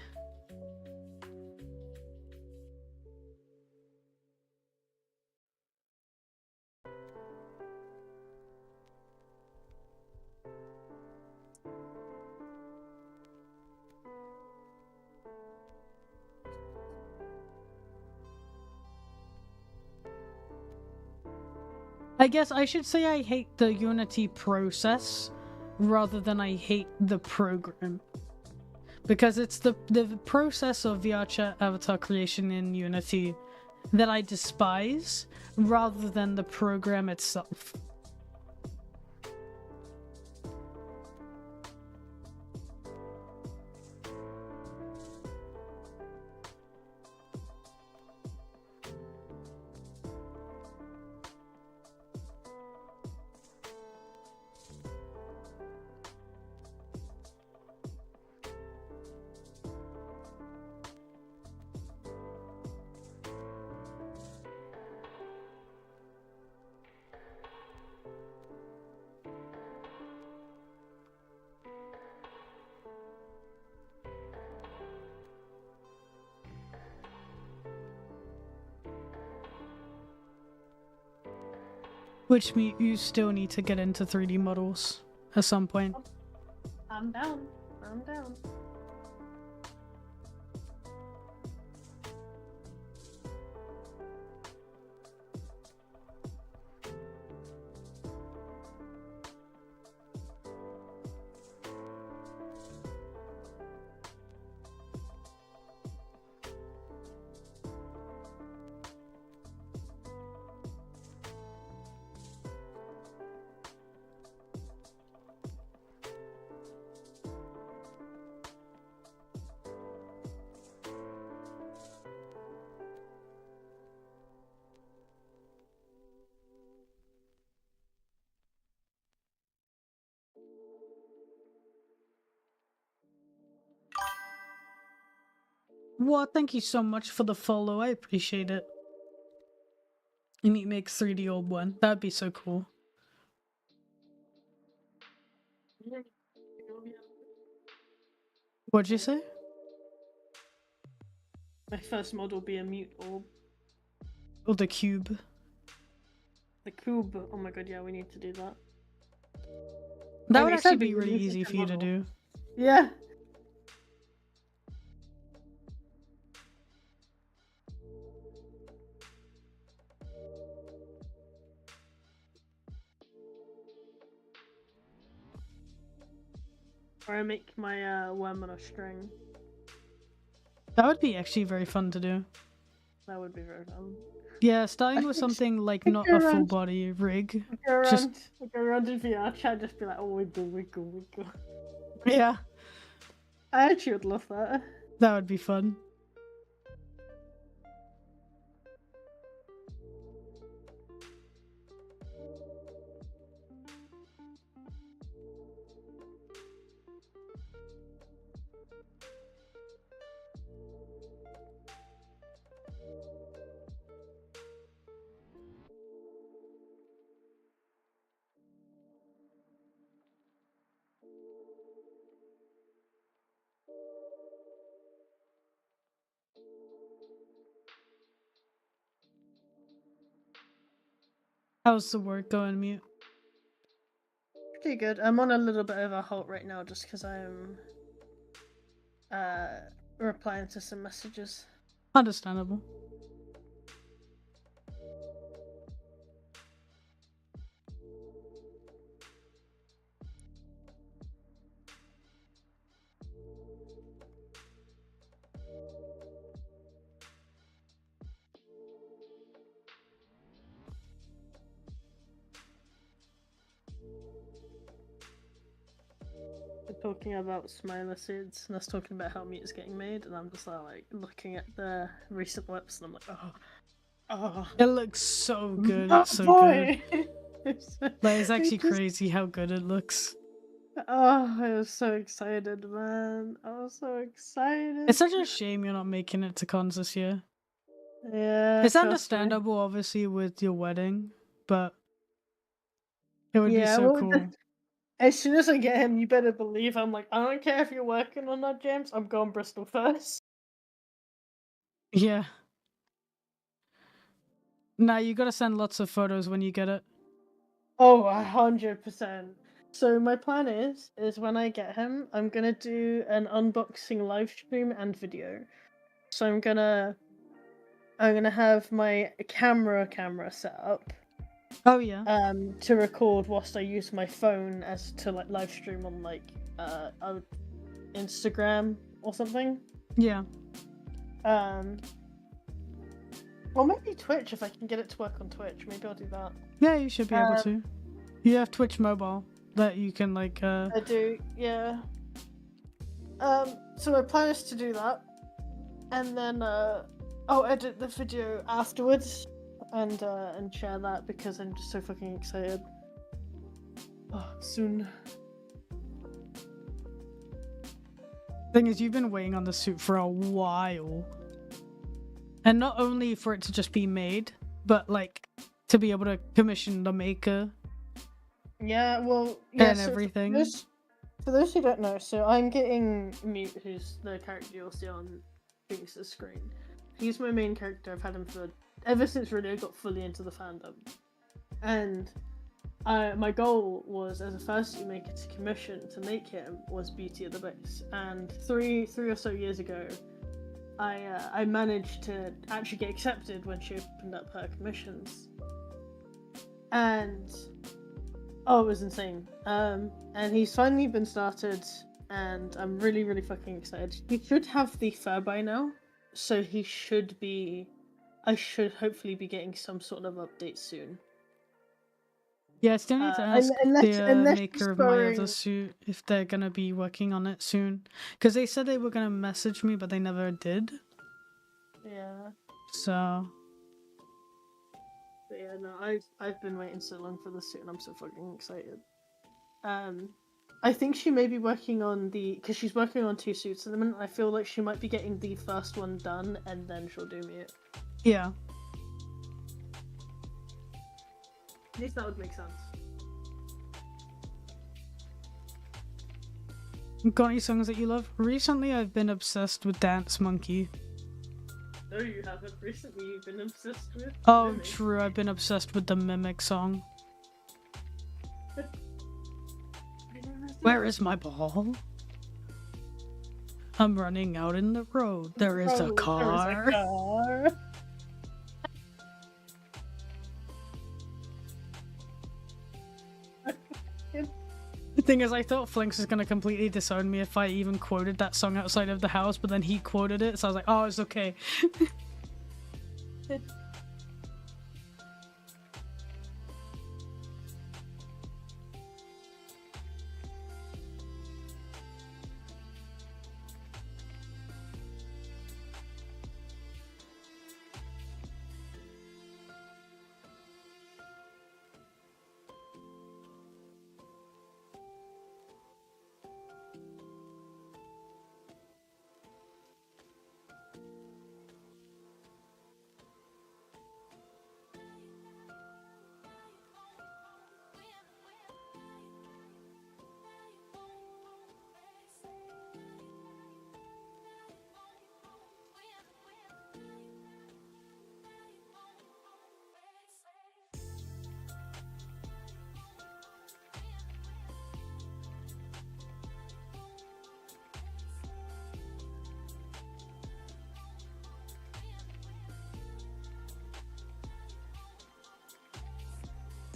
I guess I should say I hate the Unity process rather than I hate the program. Because it's the process of VRChat avatar creation in Unity that I despise rather than the program itself. Which means you still need to get into 3D models at some point. I'm down. I'm down. Well, thank you so much for the follow. I appreciate it. You need to make 3D old one. That'd be so cool. What'd you say? My first mod will be a mute orb. Or the cube. The cube. Oh my god, yeah, we need to do that. That I would mean, actually that'd be be really really easy for you to model. do. Yeah. Or I make my worm on a string. That would be actually very fun to do. That would be very fun. Yeah, starting I with think something like I not go a full around- body rig. I go around in VR chat, just be like, oh, wiggle, wiggle, wiggle. Yeah, I actually would love that. that would be fun. How's the work going, Mute? Pretty good. I'm on a little bit of a halt right now just because I'm replying to some messages. Understandable. We're talking about smile acids and us talking about how meat is getting made, and I'm just like looking at the recent whips and I'm like, oh, It looks so good. oh It's so boy! good. It's Like, it's actually it just- crazy how good it looks. Oh, I was so excited, man. I was so excited. It's such a shame you're not making it to cons this year. Yeah, It's trust me. understandable, obviously, with your wedding, but it would be Yeah, so well, cool. as soon as I get him, you better believe I'm like, I don't care if you're working or not, James. I'm going Bristol first. Yeah. Nah, you gotta send lots of photos when you get it. Oh, 100%. So my plan is when I get him, I'm gonna do an unboxing live stream and video. So I'm gonna have my camera set up Oh yeah. to record whilst I use my phone as to like live stream on like Instagram or something. Yeah. Or maybe Twitch if I can get it to work on Twitch. Maybe I'll do that. Yeah, you should be able to. You have Twitch mobile that you can like I do, yeah. So my plan is to do that, and then I'll edit the video afterwards and share that because I'm just so fucking excited. Oh, soon. Thing is, you've been waiting on the suit for a while. And not only for it to just be made, but like to be able to commission the maker. Yeah, well, yeah, and everything. For those who don't know, so I'm getting Mute, who's the character you'll see on Pink's screen. He's my main character. I've had him for ever since really I got fully into the fandom. And my goal was, as a fursuit maker to commission to make him, was Beauty of the Base. And three or so years ago, I managed to actually get accepted when she opened up her commissions. And oh, it was insane. And he's finally been started, and I'm really, really fucking excited. He should have the fur by now, so he should be. I should hopefully be getting some sort of update soon. Yeah, I still need to ask unless the maker of my other spurring- suit if they're gonna be working on it soon. Because they said they were gonna message me, but they never did. Yeah. So. But yeah, no, I've been waiting so long for the suit, and I'm so fucking excited. I think she may be working on because she's working on 2 suits at the minute. I feel like she might be getting the first one done, and then she'll do Mute. Yeah. At least that would make sense. Got any songs that you love? Recently, I've been obsessed with Dance Monkey. No, you haven't. Recently, you've been obsessed with. Oh, Mimic. true. I've been obsessed with the Mimic song. Where is my ball? I'm running out in the road. There is a car. There is a car. The thing is, I thought Flinks was gonna completely disown me if I even quoted that song outside of the house, but then he quoted it, so I was like, oh, it's okay.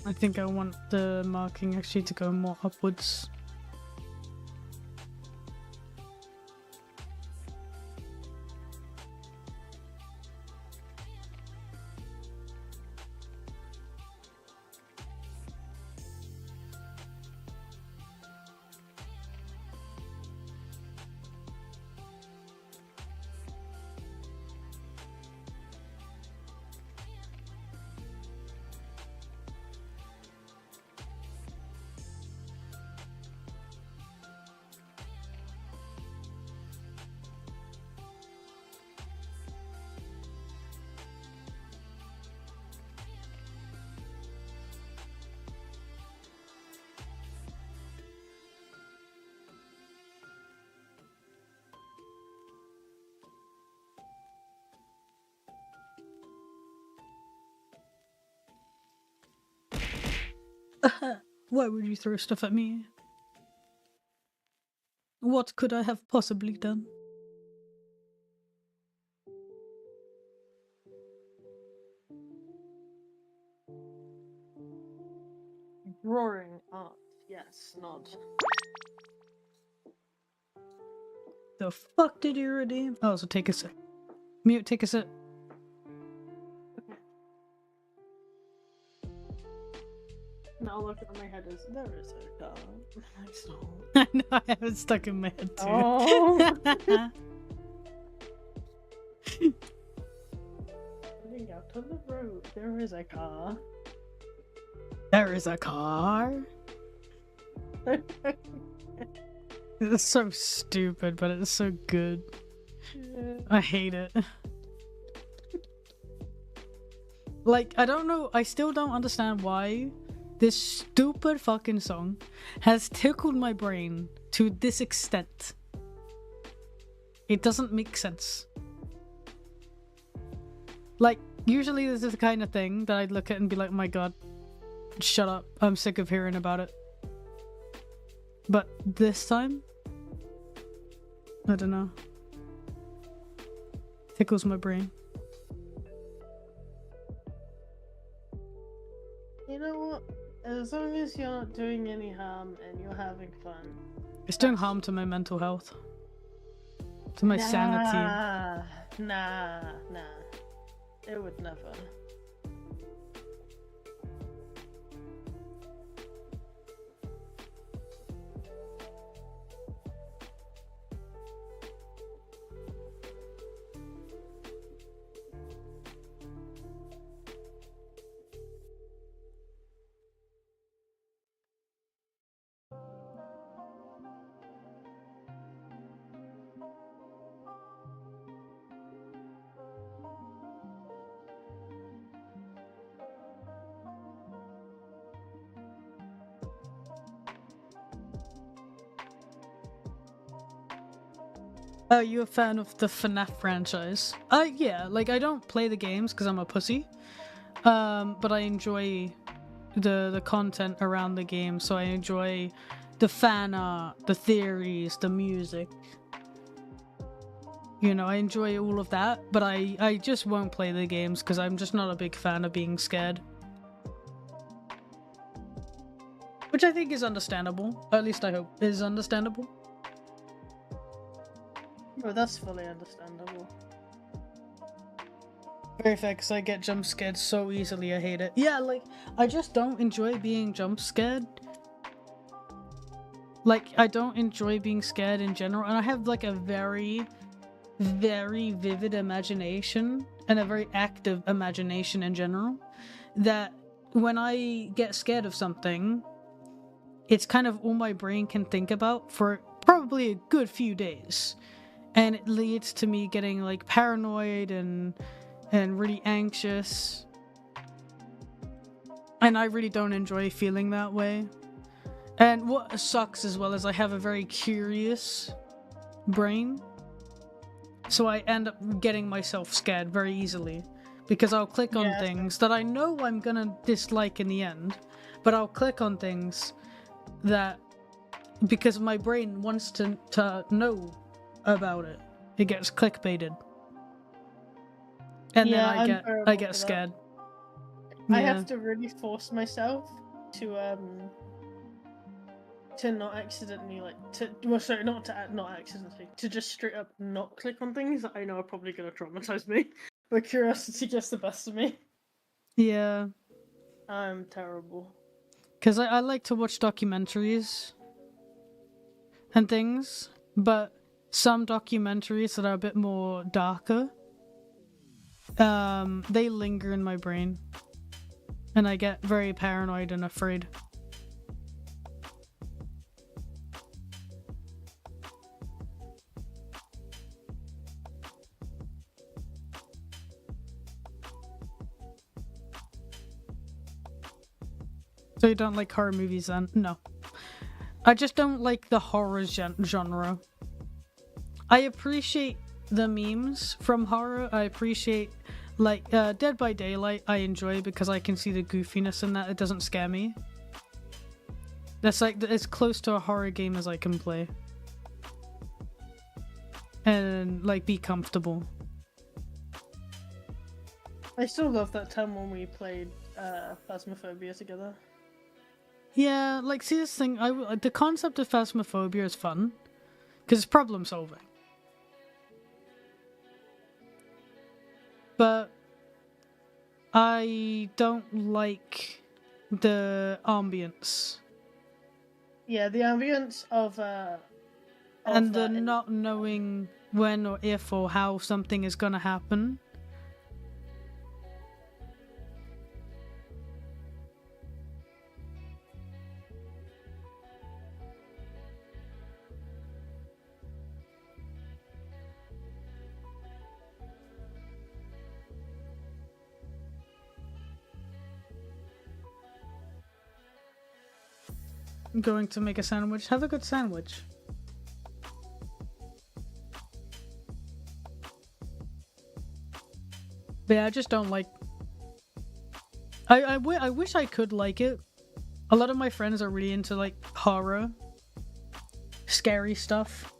I think I want the marking actually to go more upwards. Why would you throw stuff at me? What could I have possibly done? Roaring art. Yes, nod. The fuck did you redeem? Oh, so take a sip. Mute, take a sip. Now look at my head is there is a car. Nice. I know, I have it stuck in my head too. Oh. Getting out on the road, there is a car. There is a car. It's so stupid, but it's so good. Yeah. I hate it. Like, I don't know, I still don't understand why this stupid fucking song has tickled my brain to this extent. It doesn't make sense. Like, usually this is the kind of thing that I'd look at and be like, oh my god, shut up, I'm sick of hearing about it. But this time, I don't know. Tickles my brain. You know what? As long as you're not doing any harm and you're having fun. It's doing harm to my mental health. To my sanity. Nah. It would never. Are you a fan of the FNAF franchise? Yeah, like I don't play the games because I'm a pussy. But I enjoy the content around the game, so I enjoy the fan art, the theories, the music. You know, I enjoy all of that, but I just won't play the games because I'm just not a big fan of being scared. Which I think is understandable. Or at least I hope is understandable. Well, that's fully understandable. Very fair, because I get jump scared so easily, I hate it. Yeah, like, I just don't enjoy being jump scared. Like, I don't enjoy being scared in general, and I have, like, a very, very vivid imagination, and a very active imagination in general, that when I get scared of something, it's kind of all my brain can think about for probably a good few days. And it leads to me getting, like, paranoid and really anxious. And I really don't enjoy feeling that way. And what sucks as well is I have a very curious brain. So I end up getting myself scared very easily. Because I'll click on things that I know I'm gonna dislike in the end. But I'll click on things that, because my brain wants to know about it, it gets clickbaited. And then I get scared. I have to really force myself to not accidentally not accidentally, to just straight up not click on things that I know are probably gonna traumatize me. But curiosity gets the best of me. Yeah. I'm terrible. Because I like to watch documentaries and things, but some documentaries that are a bit more darker, they linger in my brain, and I get very paranoid and afraid. So you don't like horror movies then? No. I just don't like the horror genre. I appreciate the memes from horror. I appreciate, like, Dead by Daylight I enjoy because I can see the goofiness in that. It doesn't scare me. That's like as close to a horror game as I can play. And, like, be comfortable. I still love that time when we played Phasmophobia together. Yeah, like, see, this thing, the concept of Phasmophobia is fun. Because it's problem solving. But I don't like the ambience. Yeah, the ambience of and the not knowing when or if or how something is gonna happen. I'm going to make a sandwich. Have a good sandwich. But yeah, I just don't like... I wish I could like it. A lot of my friends are really into, like, horror. Scary stuff.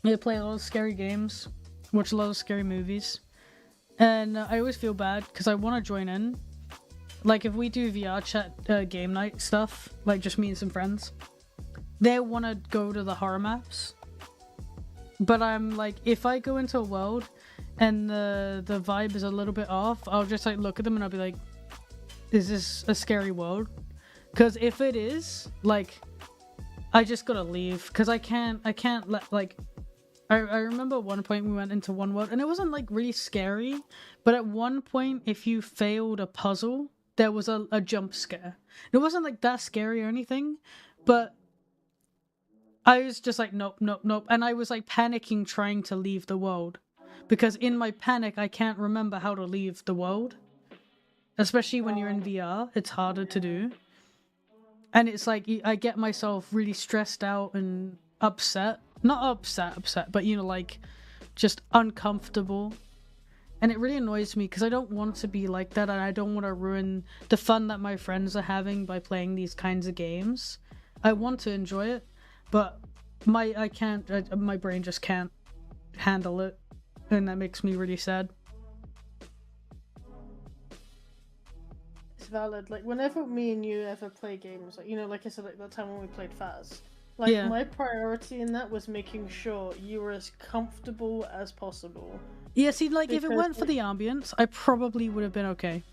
They play a lot of scary games. Watch a lot of scary movies. And I always feel bad because I want to join in. Like, if we do VR chat game night stuff, like just me and some friends, they want to go to the horror maps. But I'm like, if I go into a world and the vibe is a little bit off, I'll just like look at them and I'll be like, is this a scary world? Because if it is, like, I just gotta leave. Because I can't let, like, I remember at one point we went into one world and it wasn't like really scary, but at one point if you failed a puzzle, there was a jump scare. It wasn't like that scary or anything, but I was just like, nope, nope, nope. And I was like panicking trying to leave the world. Because in my panic, I can't remember how to leave the world. Especially when you're in VR, it's harder to do. And it's like, I get myself really stressed out and upset. Not upset, but you know, like, just uncomfortable. And it really annoys me because I don't want to be like that, and I don't want to ruin the fun that my friends are having by playing these kinds of games. I want to enjoy it, but my brain just can't handle it, and that makes me really sad. It's valid. Like whenever me and you ever play games, like like I said, like that time when we played Faz. Like Yeah. my priority in that was making sure you were as comfortable as possible. Yeah, see, like, if it weren't for the ambience, I probably would have been okay.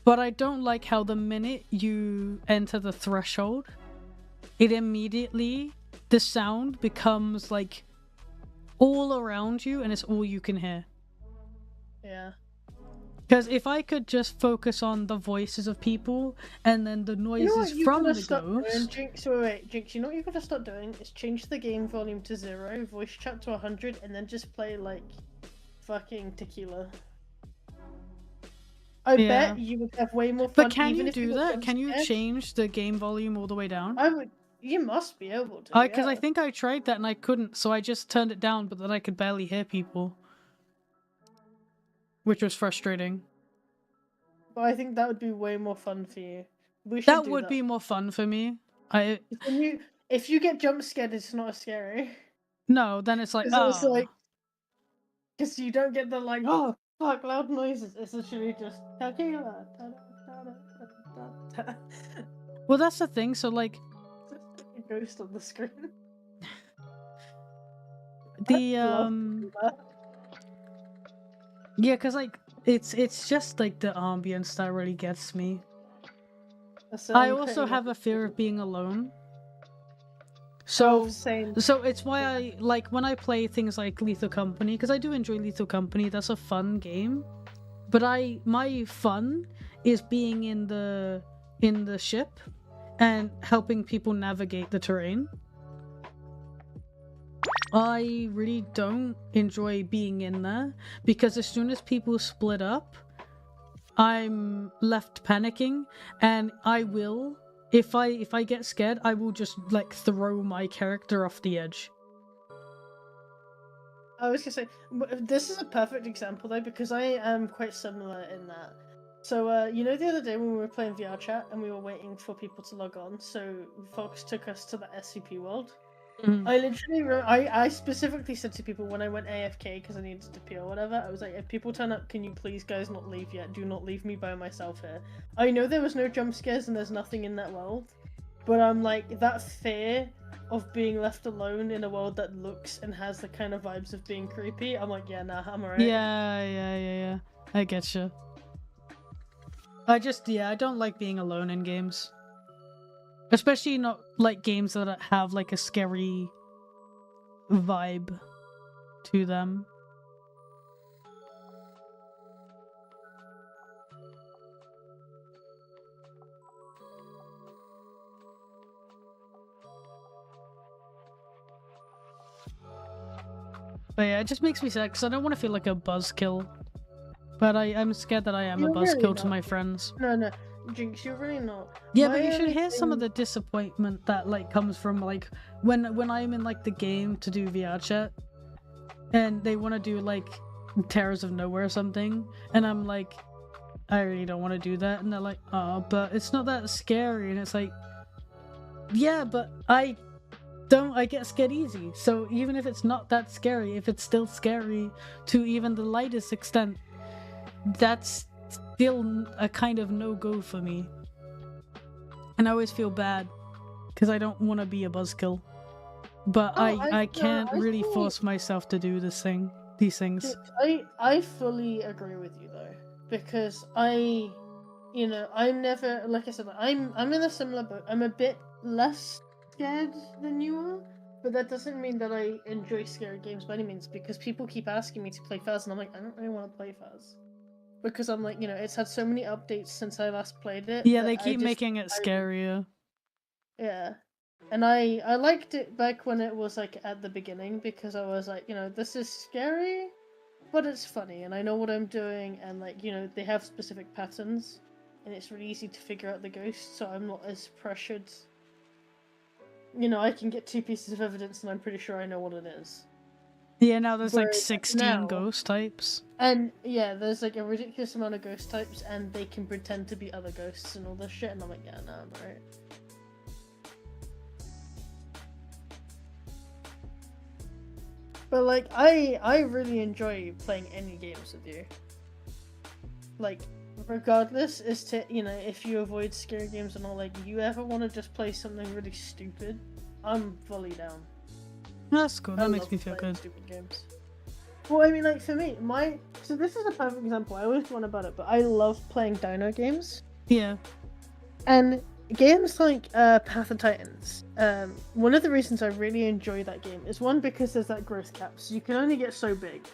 But I don't like how the minute you enter the threshold, it immediately, the sound becomes, like, all around you, and it's all you can hear. Yeah. Because if I could just focus on the voices of people, and then the noises from the ghosts... Jinx, Jinx, you know what you've got to start doing? Is change the game volume to 0, voice chat to 100, and then just play, like, fucking tequila. I bet you would have way more fun. But can you do that? Can you change the game volume all the way down? You must be able to. Because I think I tried that and I couldn't, so I just turned it down, but then I could barely hear people. Which was frustrating. But I think that would be way more fun for you. That would be more fun for me. If you get jump scared, it's not as scary. No, then it's like, oh. Because you don't get the, like, oh, fuck, loud noises. It's literally just... Well, that's the thing, so, like... Just like a ghost on the screen. Yeah, because, like, it's just, like, the ambience that really gets me. I also have a fear of being alone. So it's why I, like, when I play things like Lethal Company, because I do enjoy Lethal Company, that's a fun game. But my fun is being in the ship and helping people navigate the terrain. I really don't enjoy being in there, because as soon as people split up, I'm left panicking, and I will, if I get scared, I will just, like, throw my character off the edge. I was gonna say, this is a perfect example though, because I am quite similar in that. So, you know the other day when we were playing VR chat and we were waiting for people to log on, so Fox took us to the SCP world? Mm. I literally, I specifically said to people when I went AFK because I needed to pee or whatever, I was like, if people turn up, can you please guys not leave yet? Do not leave me by myself here. I know there was no jump scares and there's nothing in that world, but I'm like, that fear of being left alone in a world that looks and has the kind of vibes of being creepy, I'm like, yeah, nah, I'm alright. Yeah. I get you. I don't like being alone in games. Especially not, like, games that have, like, a scary vibe to them. But yeah, it just makes me sad, because I don't want to feel like a buzzkill. But I'm scared that I am a buzzkill to my friends. No. Jinx, you're really not. Yeah, but you should hear some of the disappointment that, like, comes from, like, when I'm in, like, the game to do VR chat, and they want to do, like, Terrors of Nowhere or something, and I'm like, I really don't want to do that, and they're like, oh, but it's not that scary, and it's like, yeah, but I get scared easy, so even if it's not that scary, if it's still scary to even the lightest extent, that's still a kind of no-go for me. And I always feel bad because I don't want to be a buzzkill, but I can't really force myself to do these things. I fully agree with you though, because I'm never, like I said, I'm in a similar boat. I'm a bit less scared than you are, but that doesn't mean that I enjoy scary games by any means, because people keep asking me to play Faz and I'm like, I don't really want to play Faz. Because I'm like, it's had so many updates since I last played it. Yeah, they keep making it scarier. Yeah. And I liked it back when it was, like, at the beginning, because I was like, this is scary, but it's funny, and I know what I'm doing, and, like, they have specific patterns, and it's really easy to figure out the ghost, so I'm not as pressured. I can get 2 pieces of evidence, and I'm pretty sure I know what it is. Yeah, now there's like Whereas 16 now- ghost types. And yeah, there's like a ridiculous amount of ghost types, and they can pretend to be other ghosts and all this shit. And I'm like, yeah, no, I'm alright. But like, I really enjoy playing any games with you. Like, regardless as to, you know, if you avoid scary games or not, like, you ever want to just play something really stupid, I'm fully down. That's cool. That I makes love me feel playing good. Stupid games. Well, I mean, like, for me, so this is a perfect example. I always go on about it, but I love playing dino games. Yeah. And games like Path of Titans, one of the reasons I really enjoy that game is one, because there's that growth cap, so you can only get so big,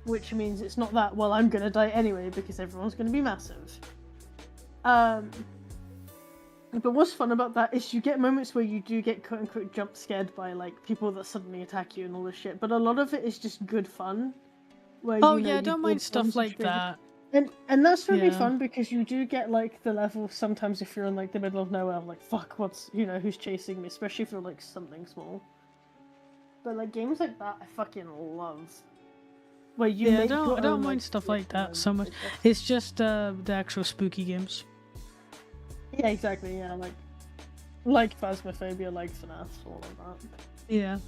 which means it's not that, well, I'm gonna die anyway because everyone's gonna be massive. But what's fun about that is you get moments where you do get quote unquote jump scared by like people that suddenly attack you and all this shit, but a lot of it is just good fun. Where, Oh you know, yeah, I you don't build mind stuff bonds like with strangers. that. And that's really Yeah. fun because you do get like the level sometimes if you're in like the middle of nowhere, like fuck, what's, you know, who's chasing me, especially if you're like something small. But like games like that I fucking love. Where you Yeah, I make your don't own, mind stuff like that so much. moments, I guess. It's just the actual spooky games. Yeah, exactly, yeah, like Phasmophobia, like FNAF, all of that. Yeah.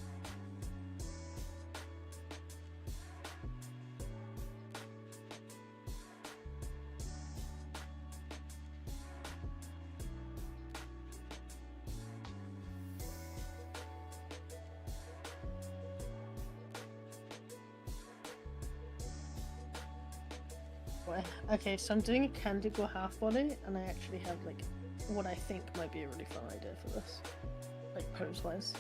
Okay, so I'm doing a Candigo half body, and I actually have like what I think might be a really fun idea for this, like pose wise.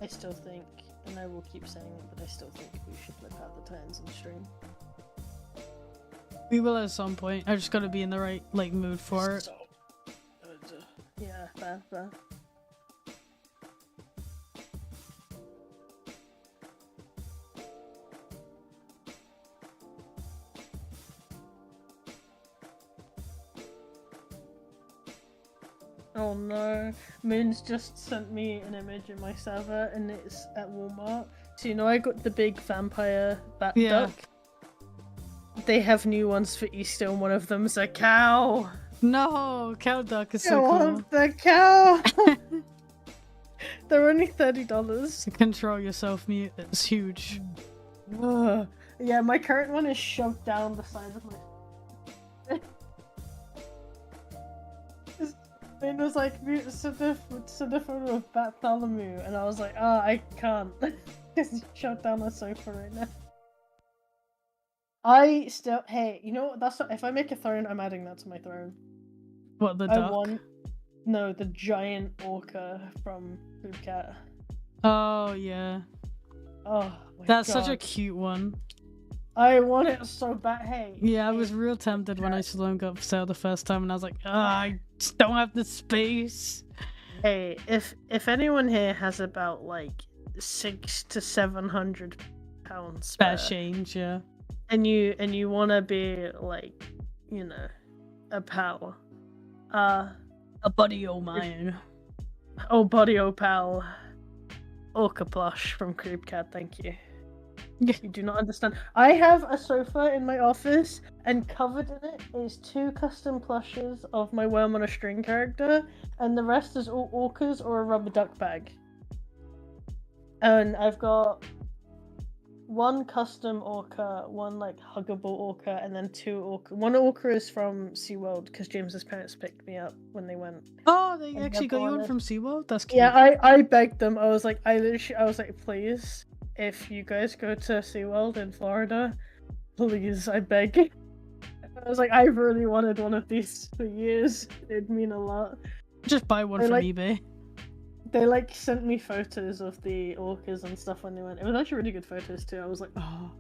I still think, and I will keep saying it, but I still think we should flip out the Titans in stream. We will at some point. I just gotta be in the right like mood for it. So good. Yeah, fair. Oh no, Moon's just sent me an image in my server and it's at Walmart. So you know I got the big vampire bat Yeah. duck? They have new ones for Easter and one of them's a cow! No, cow duck is I so cool. want the cow! They're only $30. Control yourself, mute. It's huge. Ugh. Yeah, my current one is shoved down the side of my... It was like, send a photo of Bartholomew, and I was like, oh, I can't. It's shoved down the sofa right now. I still, hey, you know what, that's not, if I make a throne, I'm adding that to my throne. What, the I duck? want, no, the giant orca from Poop Cat. Oh, yeah. Oh my That's God. such a cute one. I want it so bad, hey. Yeah, I hey, was real tempted when I saw them go for sale the first time, and I was like, I just don't have the space. Hey, if anyone here has about like £600 to £700 Spare spare, change, yeah. and you wanna be like, you know, a pal, A buddy o' mine. oh buddy, oh pal, Orca plush from Creepcat, thank you. Yeah. You do not understand. I have a sofa in my office, and covered in it is 2 custom plushes of my Worm on a String character, and the rest is all orcas or a rubber duck bag. And I've got 1 custom orca, 1 like huggable orca, and then 2 orca. 1 orca is from SeaWorld because James's parents picked me up when they went. Oh, they And actually got you one wanted- from SeaWorld? That's cute. Yeah, I begged them. I was like, please, if you guys go to SeaWorld in Florida, please, I beg. I was like, I really wanted one of these for years. It'd mean a lot. Just buy one I from like- eBay. They like sent me photos of the orcas and stuff when they went. It was actually really good photos too. I was like, oh,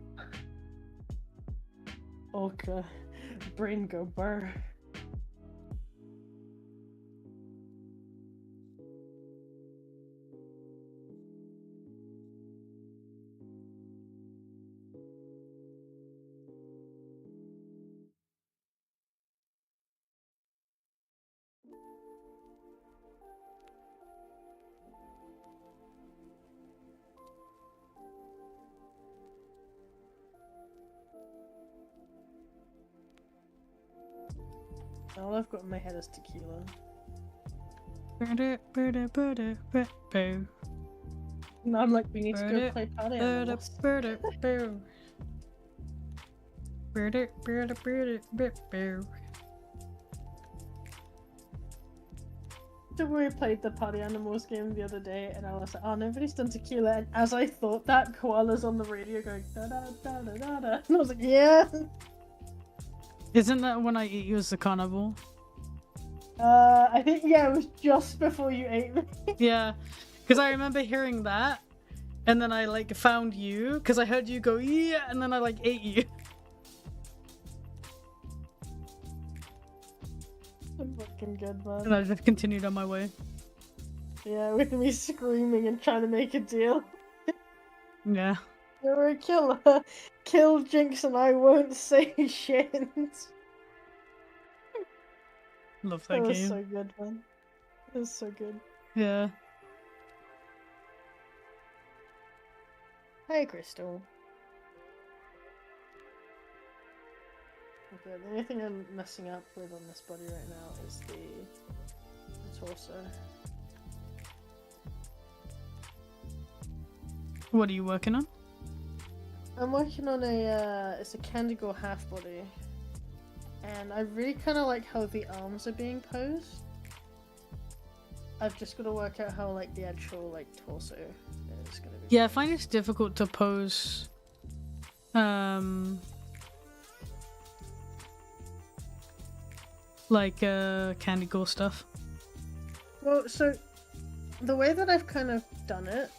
orca, brain go burr. All I've got in my head is tequila. And I'm like, we need to go play party animals. So we played the party animals game the other day, and I was like, oh, nobody's done tequila. And as I thought that, koala's on the radio going da da da da da da. And I was like, yeah. Isn't that when I eat you as the carnival? I think, yeah, it was just before you ate me. Yeah, because I remember hearing that, and then I like found you because I heard you go yeah, and then I like ate you. Fucking good, man. And I just continued on my way. Yeah, with me screaming and trying to make a deal. Yeah. You're a killer. Kill Jinx and I won't say shit. Love That that was game. so good, man. It was so good. Yeah. Hey, Crystal. Okay, the only thing I'm messing up with on this body right now is the torso. What are you working on? I'm working on it's a Candy Girl half body. And I really kind of like how the arms are being posed. I've just got to work out how like the actual like torso is gonna be. Yeah, I find it's difficult to pose. Like Candy Girl stuff. Well, so the way that I've kind of done it,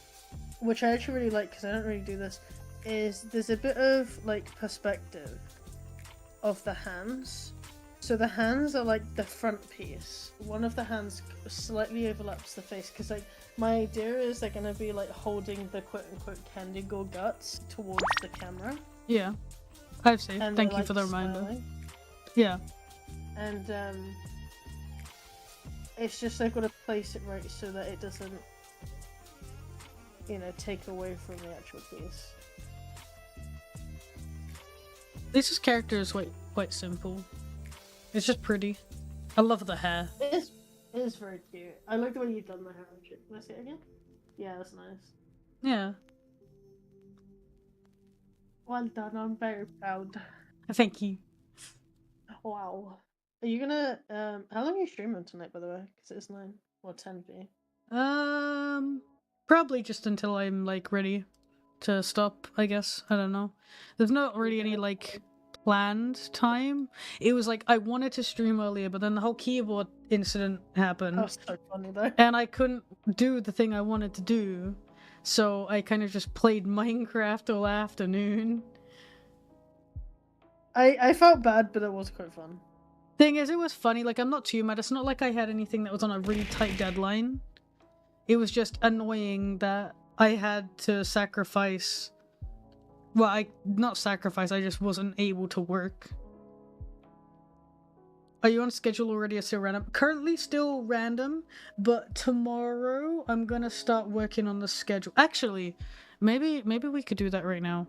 which I actually really like because I don't really do this, is there's a bit of like perspective of the hands. So the hands are like the front piece. One of the hands slightly overlaps the face because like my idea is they're gonna be like holding the quote unquote Candy Girl guts towards the camera. Yeah. I've saved. And Thank they're, you for the like, reminder. smiling. Yeah. And it's just I've got to place it right so that it doesn't, you know, take away from the actual piece. Lisa's character is quite simple. It's just pretty. I love the hair. It is very cute. I like the way you've done the hair. Can I see it again? Yeah, that's nice. Yeah. Well done. I'm very proud. Thank you. Wow. Are you gonna how long are you streaming tonight, by the way? Because it's 9 or 10 p. Probably just until I'm like ready to stop, I guess. I don't know. There's not really any like planned time. It was like I wanted to stream earlier, but then the whole keyboard incident happened. That was so funny though. And I couldn't do the thing I wanted to do. So I kind of just played Minecraft all afternoon. I felt bad, but it was quite fun. Thing is, it was funny. Like, I'm not too mad. It's not like I had anything that was on a really tight deadline. It was just annoying that I had to sacrifice. Well, not sacrifice. I just wasn't able to work. Are you on schedule already or still random? Currently still random, but tomorrow I'm gonna start working on the schedule. Actually, maybe we could do that right now.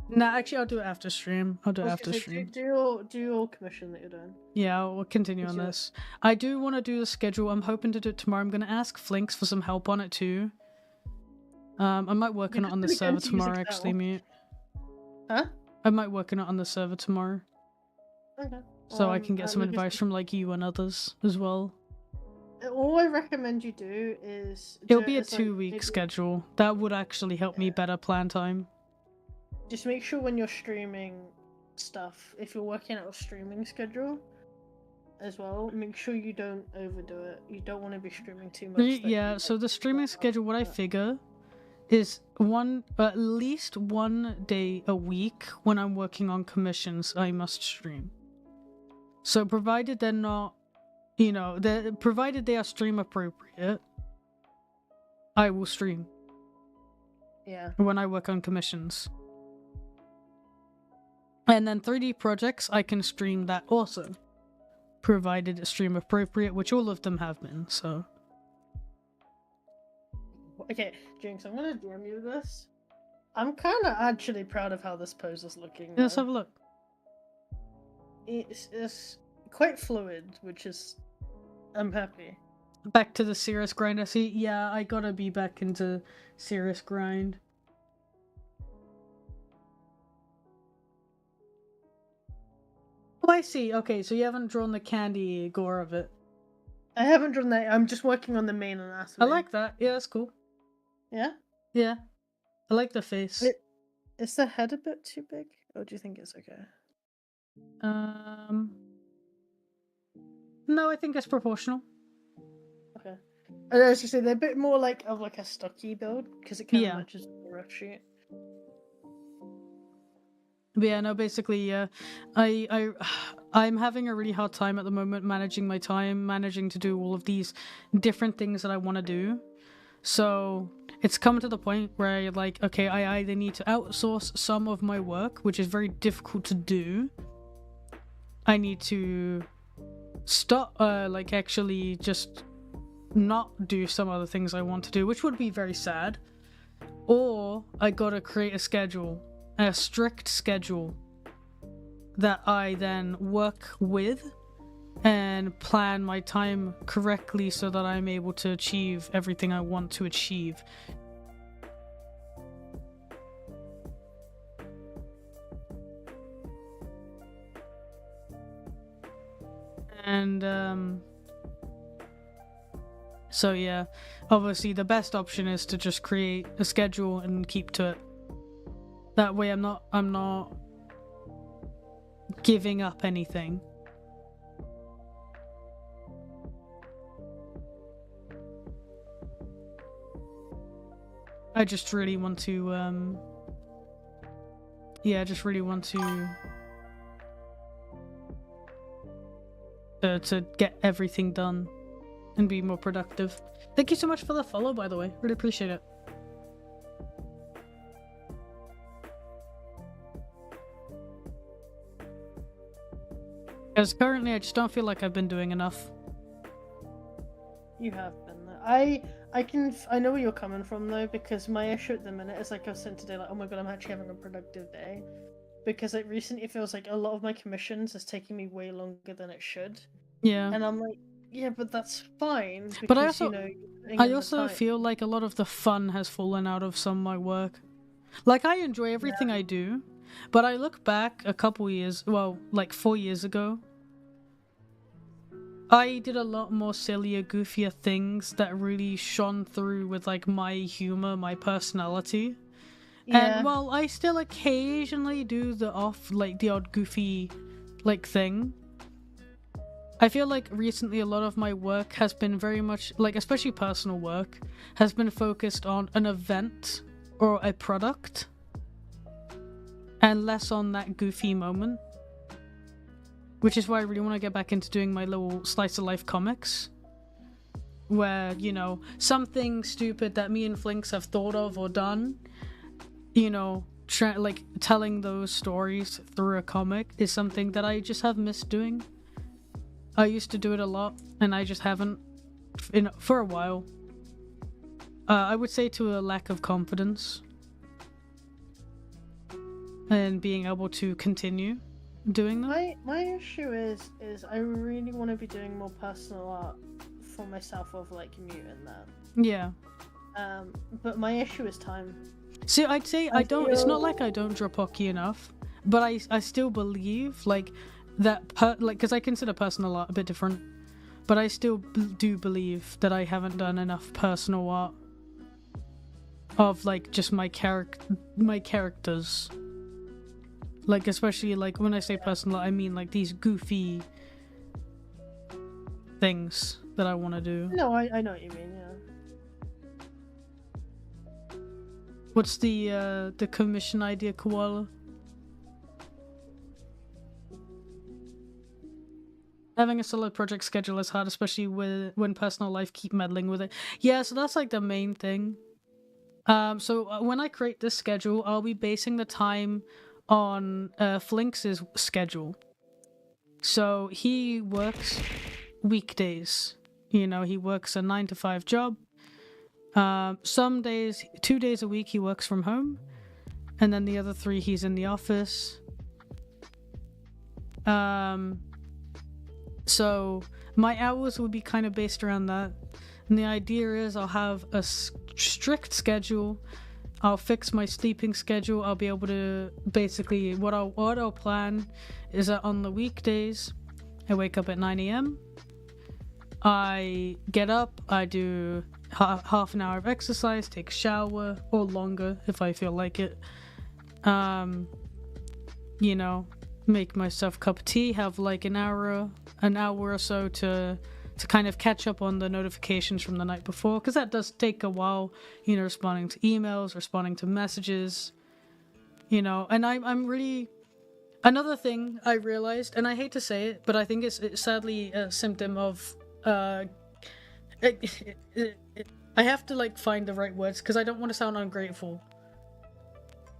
Nah, actually I'll do it after stream. I'll do it after stream. Do your commission that you're doing. Yeah, we'll continue on this. I do want to do the schedule. I'm hoping to do it tomorrow. I'm gonna ask Flinks for some help on it too. I might work on it on the server tomorrow, actually, mate. Huh? I might work on it on the server tomorrow. Okay. So I can get some advice from like you and others as well. All I recommend you do is... It'll be a 2-week schedule. That would actually help me better plan time. Just make sure when you're streaming stuff, if you're working out a streaming schedule as well, make sure you don't overdo it. You don't want to be streaming too much. Yeah, so the streaming schedule, what I figure is at least 1 day a week when I'm working on commissions, I must stream. So provided they're not, you know, provided they are stream appropriate, I will stream. Yeah. When I work on commissions. And then 3D projects, I can stream that also. Provided it's stream appropriate, which all of them have been, so. Okay, Jinx, I'm gonna DM you this. I'm kind of actually proud of how this pose is looking. Yeah, let's have a look. It's quite fluid, which is... I'm happy. Back to the serious grind, I see. Yeah, I gotta be back into serious grind. Oh, I see. Okay, so you haven't drawn the candy gore of it. I haven't drawn that. I'm just working on the main anatomy. I like that. Yeah, that's cool. Yeah? Yeah. I like the face. Is the head a bit too big? Or do you think it's okay? No, I think it's proportional. Okay. As you say, they're a bit more like of like a stocky build because it kind of matches the rough sheet. But yeah, no, basically, yeah, I'm having a really hard time at the moment managing my time, managing to do all of these different things that I want to do. So it's come to the point where you're like, okay, I either need to outsource some of my work, which is very difficult to do. I need to stop, like actually just not do some other things I want to do, which would be very sad. Or I gotta create a schedule. A strict schedule that I then work with and plan my time correctly so that I'm able to achieve everything I want to achieve. And so yeah, obviously the best option is to just create a schedule and keep to it. That way I'm not giving up anything. I just really want to just really want to get everything done and be more productive. Thank you so much for the follow, by the way. Really appreciate it. Because currently I just don't feel like I've been doing enough. You have been. I know where you're coming from though, because my issue at the minute is like I was saying today, like, oh my god, I'm actually having a productive day. Because like recently it feels like a lot of my commissions is taking me way longer than it should. Yeah. And I'm like, yeah, but that's fine. Because, but I also, you know, I also feel like a lot of the fun has fallen out of some of my work. Like I enjoy everything I do. But I look back a couple years, well, like 4 years ago, I did a lot more sillier, goofier things that really shone through with like my humor, my personality. Yeah. And while I still occasionally do the odd goofy like thing, I feel like recently a lot of my work has been very much, like especially personal work, has been focused on an event or a product. And less on that goofy moment. Which is why I really want to get back into doing my little slice of life comics. Where, you know, something stupid that me and Flinks have thought of or done, you know, telling those stories through a comic is something that I just have missed doing. I used to do it a lot, and I just haven't for a while. I would say to a lack of confidence and being able to continue doing that. My issue is I really want to be doing more personal art for myself of like muting that. Yeah. But my issue is time. See, I'd say I don't. It's not like I don't draw Pocky enough, but I still believe like that. Because I consider personal art a bit different, but I still do believe that I haven't done enough personal art of like just my characters. Like especially like when I say personal art, I mean like these goofy things that I want to do. No, I know what you mean. Yeah. What's the commission idea, Koala? Having a solid project schedule is hard, especially when personal life keep meddling with it. Yeah, so that's like the main thing. So when I create this schedule, I'll be basing the time on Flinx's schedule. So he works weekdays. You know, he works a 9-to-5 job. Some days, 2 days a week, he works from home, and then the other 3 he's in the office. So my hours would be kind of based around that, and the idea is I'll have a strict schedule. I'll fix my sleeping schedule. I'll be able to basically what I'll plan is that on the weekdays, I wake up at 9 a.m. I get up, I do half an hour of exercise, take a shower, or longer if I feel like it. You know, make myself a cup of tea, have like an hour or so to kind of catch up on the notifications from the night before, because that does take a while, you know, responding to emails, responding to messages, you know. And I'm really... Another thing I realized, and I hate to say it, but I think it's sadly a symptom of I have to like find the right words because I don't want to sound ungrateful,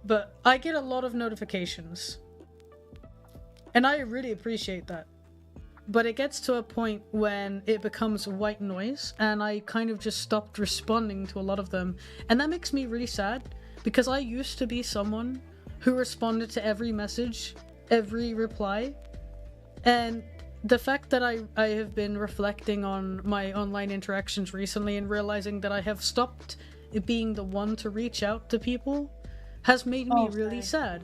but I get a lot of notifications and I really appreciate that, but it gets to a point when it becomes white noise and I kind of just stopped responding to a lot of them, and that makes me really sad because I used to be someone who responded to every message, every reply. And the fact that I have been reflecting on my online interactions recently and realizing that I have stopped being the one to reach out to people has made me really sad.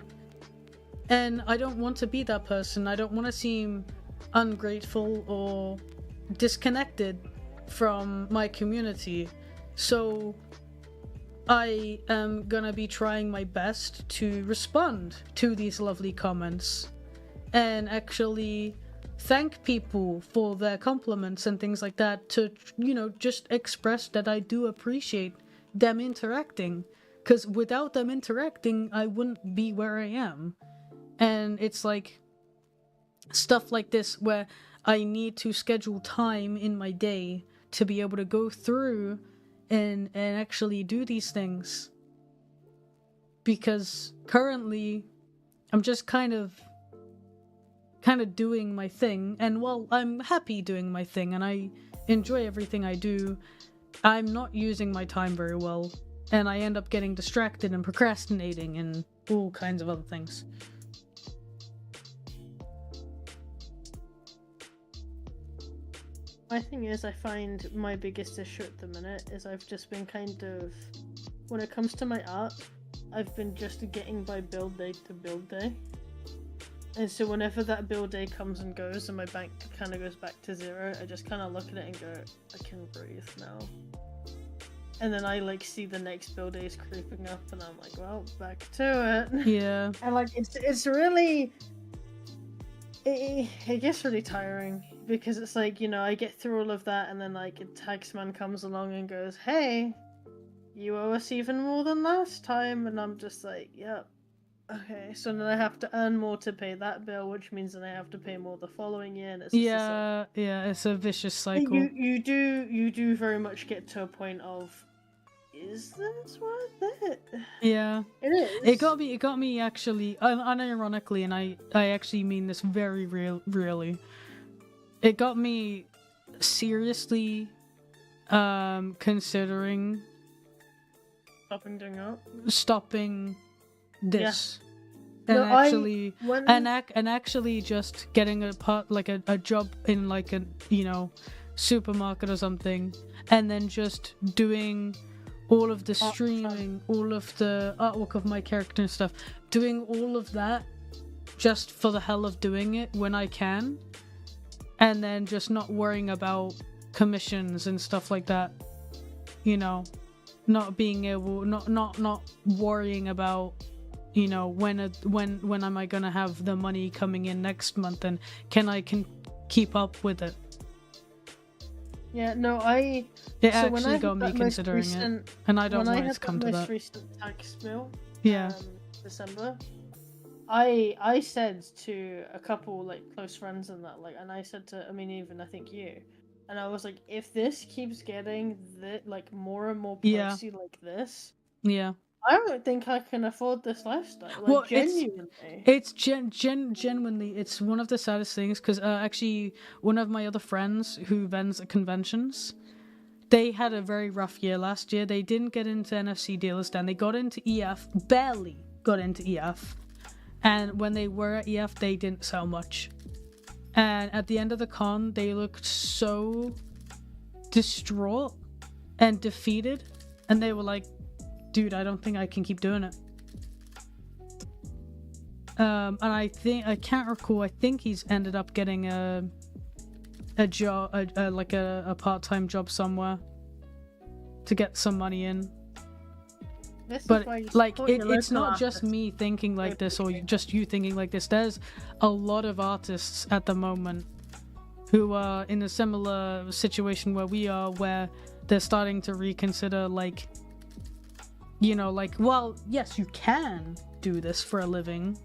And I don't want to be that person. I don't want to seem ungrateful or disconnected from my community. So I am gonna be trying my best to respond to these lovely comments and actually thank people for their compliments and things like that, to, you know, just express that I do appreciate them interacting, because without them interacting I wouldn't be where I am. And it's like stuff like this where I need to schedule time in my day to be able to go through and actually do these things, because currently I'm just kind of doing my thing, and while I'm happy doing my thing and I enjoy everything I do, I'm not using my time very well, and I end up getting distracted and procrastinating and all kinds of other things. My thing is, I find my biggest issue at the minute is I've just been kind of, when it comes to my art, I've been just getting by build day to build day. And so whenever that build day comes and goes and my bank kind of goes back to 0, I just kind of look at it and go, I can breathe now. And then I like see the next build days creeping up and I'm like, well, back to it. Yeah. And like, it's really, it gets really tiring, because it's like, you know, I get through all of that and then like a taxman comes along and goes, hey, you owe us even more than last time. And I'm just like, yep. Okay, so then I have to earn more to pay that bill, which means then I have to pay more the following year, and it's just yeah, it's a vicious cycle. You do very much get to a point of is this worth it? Yeah. It is. It got me actually, unironically, and I actually mean this very really. It got me seriously considering stopping this. And No, actually and actually just getting a job in like a, you know, supermarket or something, and then just doing all of the streaming, all of the artwork of my character and stuff, doing all of that just for the hell of doing it when I can, and then just not worrying about commissions and stuff like that, you know, not being able, not worrying about, you know, when am I gonna have the money coming in next month, and can keep up with it. Yeah, no, it actually got me considering it, and I don't want it to come to that. When I had that most recent tax bill, yeah, December, I said to a couple like close friends and that, like, and I said to, I mean, even I think you, and I was like, if this keeps getting like more and more pricey like this, yeah, I don't think I can afford this lifestyle. Like, well, genuinely. It's genuinely, it's one of the saddest things, because actually one of my other friends who vends at conventions, they had a very rough year last year. They didn't get into NFC Dealer Stand. They got into EF, barely got into EF. And when they were at EF, they didn't sell much. And at the end of the con, they looked so distraught and defeated. And they were like, dude, I don't think I can keep doing it. And I can't recall, I think he's ended up getting a job, like a part-time job somewhere to get some money in. But like, it's not just me thinking like this, or just you thinking like this. There's a lot of artists at the moment who are in a similar situation where we are, where they're starting to reconsider, like, you know, like, well, yes, you can do this for a living.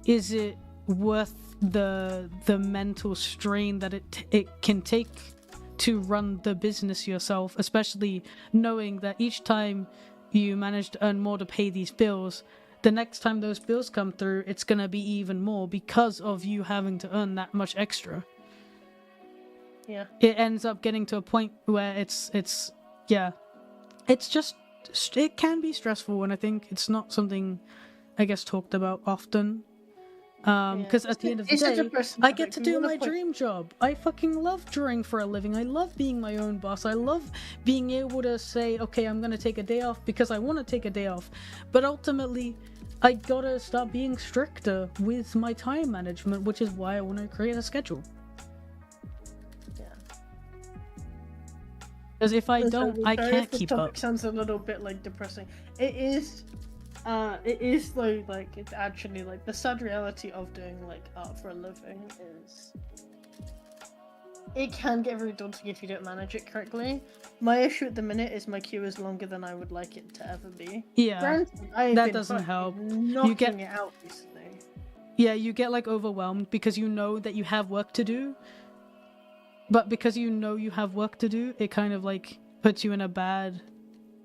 Is it worth the mental strain that it can take to run the business yourself, especially knowing that each time you manage to earn more to pay these bills, the next time those bills come through, it's going to be even more because of you having to earn that much extra. Yeah. It ends up getting to a point where it's just, it can be stressful, and I think it's not something, I guess, talked about often. Because at the end of the day, I get to do my dream job. I fucking love drawing for a living. I love being my own boss. I love being able to say, okay, I'm gonna take a day off because I want to take a day off. But ultimately, I gotta start being stricter with my time management, which is why I want to create a schedule. Because if I don't, I can't keep up. Sounds a little bit like depressing. It is though, like, it's actually like the sad reality of doing like art for a living is it can get very daunting if you don't manage it correctly. My issue at the minute is my queue is longer than I would like it to ever be. Yeah, granted, that doesn't help. You get it out recently. Yeah, you get like overwhelmed because you know that you have work to do. But because you know you have work to do, it kind of like puts you in a bad.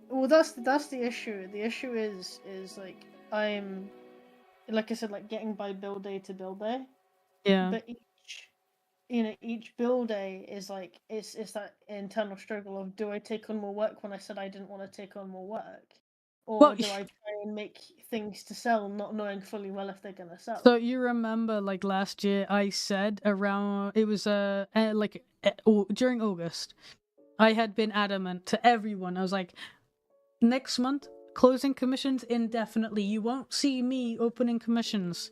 Well, that's the issue. The issue is like, I'm, like I said, like getting by bill day to bill day. Yeah. But each bill day is like it's that internal struggle of, do I take on more work when I said I didn't want to take on more work, or do I try and make things to sell, not knowing fully well if they're gonna sell? So you remember, like last year, I said around it was during August, I had been adamant to everyone. I was like, next month, closing commissions indefinitely. You won't see me opening commissions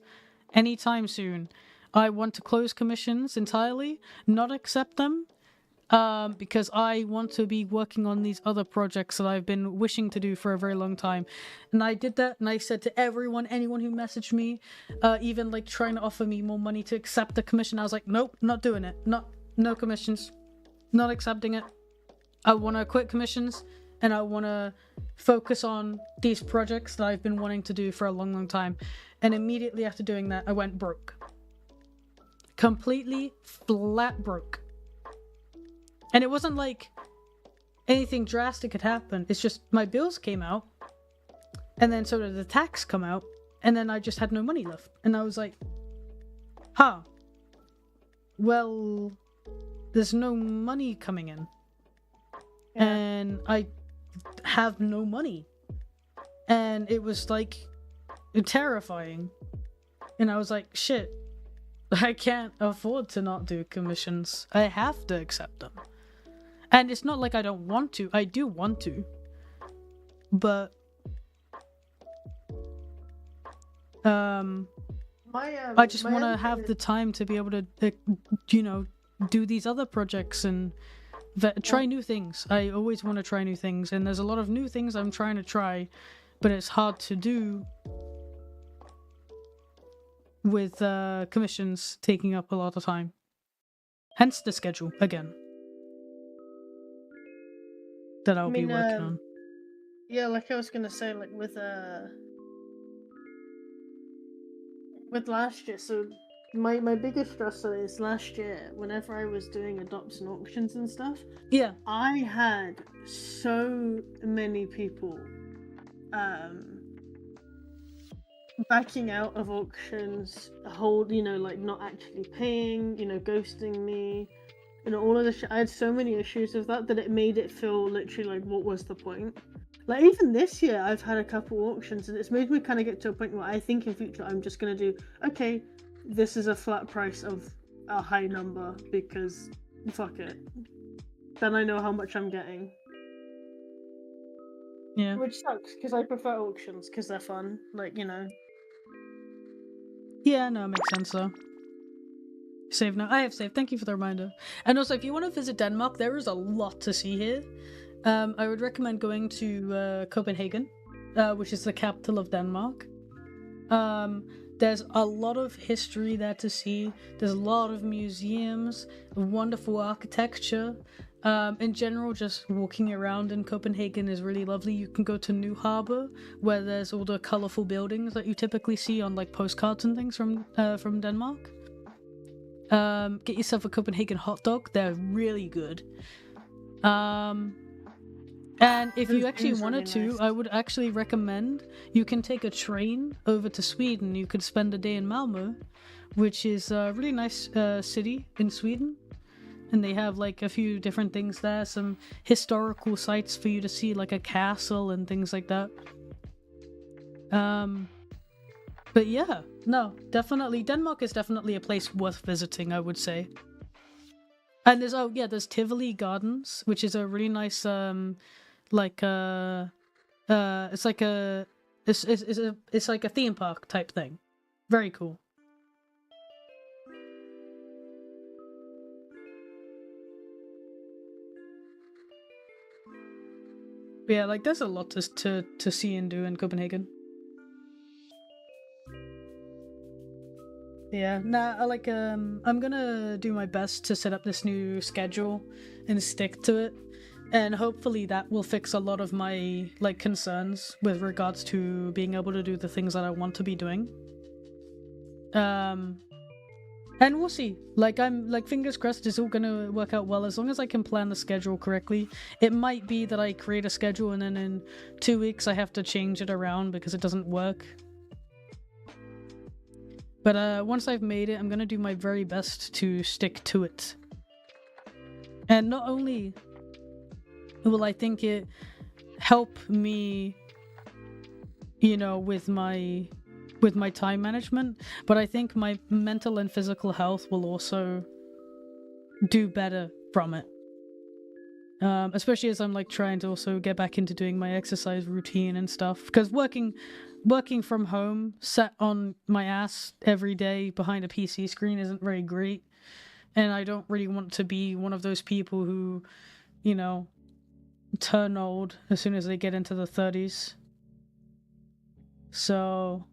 anytime soon. I want to close commissions entirely, not accept them, because I want to be working on these other projects that I've been wishing to do for a very long time. And I did that, and I said to anyone who messaged me, even like trying to offer me more money to accept the commission, I was like, nope, not doing it. No commissions. Not accepting it. I want to quit commissions, and I want to focus on these projects that I've been wanting to do for a long, long time. And immediately after doing that, I went broke. Completely flat broke. And it wasn't like anything drastic could happen. It's just my bills came out, and then so did the tax come out, and then I just had no money left. And I was like, huh. Well, there's no money coming in. Yeah. And I have no money. And it was like terrifying. And I was like, shit, I can't afford to not do commissions. I have to accept them. And it's not like I don't want to. I do want to. But I just want to have the time to be able to, do these other projects and try new things. I always want to try new things, and there's a lot of new things I'm trying to try, but it's hard to do with commissions taking up a lot of time. Hence the schedule, again, that I'll be working on. Yeah, like I was gonna say, like with last year, so my biggest stressor is last year, whenever I was doing adopts and auctions and stuff, Yeah. I had so many people backing out of auctions, like not actually paying, ghosting me, all of the I had so many issues with that it made it feel literally like, what was the point? Like, even this year, I've had a couple auctions, and it's made me kind of get to a point where I think in future I'm just going to do, okay, this is a flat price of a high number, because fuck it. Then I know how much I'm getting. Yeah. Which sucks, because I prefer auctions, because they're fun. Like, Yeah, no, it makes sense, though. Save now. I have saved. Thank you for the reminder. And also, if you want to visit Denmark, there is a lot to see here. I would recommend going to Copenhagen, which is the capital of Denmark. There's a lot of history there to see. There's a lot of museums, wonderful architecture. In general, just walking around in Copenhagen is really lovely. You can go to New Harbor, where there's all the colorful buildings that you typically see on like postcards and things from Denmark. Get yourself a Copenhagen hot dog. They're really good. And if you actually wanted to, I would actually recommend you can take a train over to Sweden. You could spend a day in Malmö, which is a really nice city in Sweden. And they have like a few different things there, some historical sites for you to see, like a castle and things like that. But yeah, no, definitely. Denmark is definitely a place worth visiting, I would say. And there's Tivoli Gardens, which is a really nice, it's like a theme park type thing. Very cool. But yeah, like there's a lot to see and do in Copenhagen. Yeah, I'm gonna do my best to set up this new schedule and stick to it. And hopefully that will fix a lot of my like concerns with regards to being able to do the things that I want to be doing. And we'll see. I'm fingers crossed it's all gonna work out well as long as I can plan the schedule correctly. It might be that I create a schedule and then in 2 weeks I have to change it around because it doesn't work. But once I've made it, I'm gonna do my very best to stick to it. And not only will I think it help me, with my time management, but I think my mental and physical health will also do better from it. Especially as I'm trying to also get back into doing my exercise routine and stuff, because working from home, sat on my ass every day behind a PC screen isn't very great, and I don't really want to be one of those people who, turn old as soon as they get into the 30s. So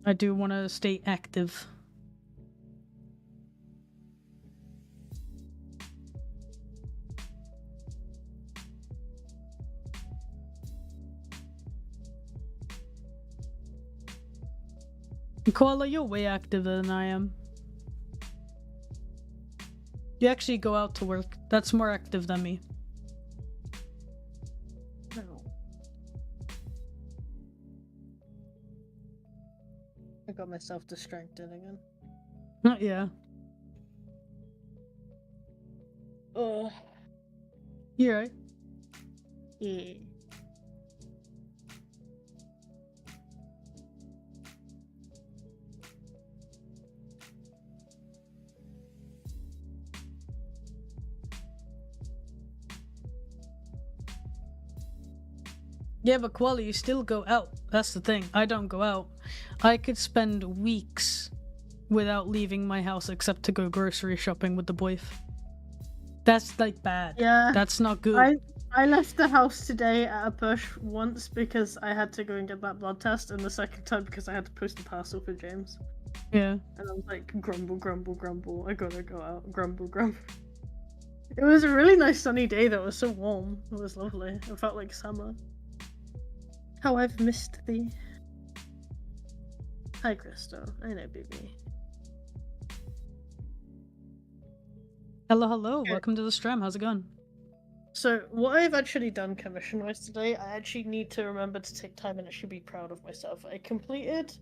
I do want to stay active. Koala, you're way activer than I am. You actually go out to work. That's more active than me. No. I got myself distracted again. Yeah. Ugh. You're right. Yeah. Yeah, but Koala, you still go out. That's the thing. I don't go out. I could spend weeks without leaving my house except to go grocery shopping with the boys. That's like bad. Yeah. That's not good. I left the house today at a push once because I had to go and get that blood test, and the second time because I had to post a parcel for James. Yeah. And I was like, grumble, grumble, grumble. I gotta go out. Grumble, grumble. It was a really nice sunny day though. It was so warm. It was lovely. It felt like summer. How I've missed thee. Hi, Crystal. I know, baby. Hello, hello. Okay. Welcome to the stream. How's it going? So, what I've actually done commission-wise today, I actually need to remember to take time and actually be proud of myself. I completed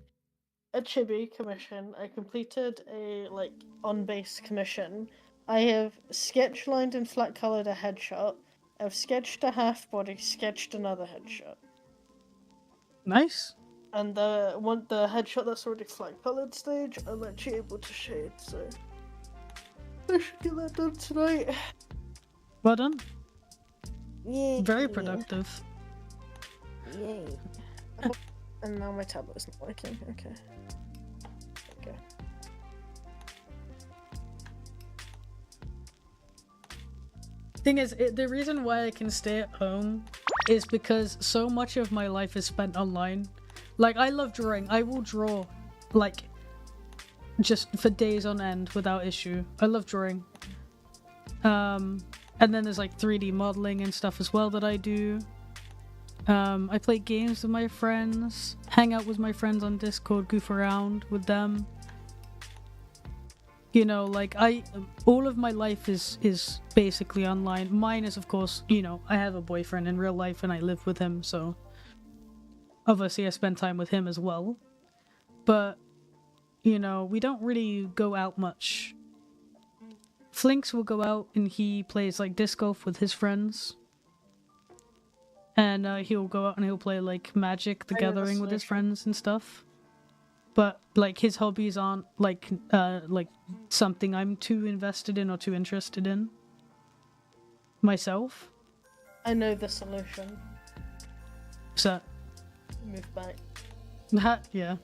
a chibi commission. I completed a, like, on-base commission. I have sketch lined and flat colored a headshot. I've sketched a half body, sketched another headshot. Nice. And the headshot that's already flat colored stage, I'm actually able to shade, so I should get that done tonight. Well done. Yay. Very productive. Yay. And now my tablet isn't working. Okay. Okay. Thing is, the reason why I can stay at home is because so much of my life is spent online. Like, I love drawing. I will draw, like, just for days on end without issue. I love drawing. And then there's, like, 3D modeling and stuff as well that I do. I play games with my friends, hang out with my friends on Discord, goof around with them. You know, like, all of my life is basically online. Mine is, of course, you know, I have a boyfriend in real life and I live with him, so obviously I spend time with him as well. But, you know, we don't really go out much. Flinks will go out and he plays, like, disc golf with his friends. And he'll go out and he'll play, like, Magic the Gathering with his friends and stuff. But, like, his hobbies aren't, like something I'm too invested in or too interested in. Myself. I know the solution. So, Move back. yeah.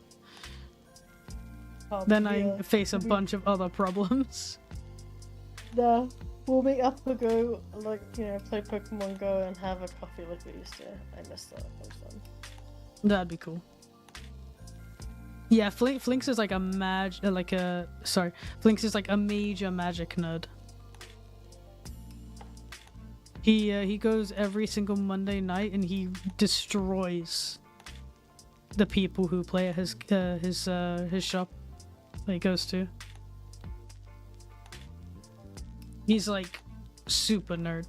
Oh, Then yeah. I face a bunch of other problems. No. We'll meet up and go, like, you know, play Pokemon Go and have a coffee like we used to. I missed that. That was fun. That'd be cool. Yeah, Flinks is like a Flinks is like a major Magic nerd. He goes every single Monday night and he destroys the people who play at his shop that he goes to. He's like super nerd.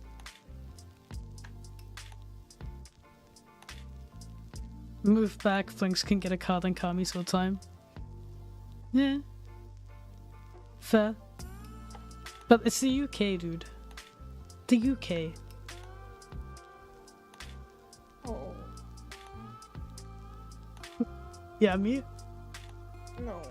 Move back, Flinks can get a card and Kami's full time. Yeah. Fair. But it's the UK, dude. The UK. Oh. Yeah, me? No.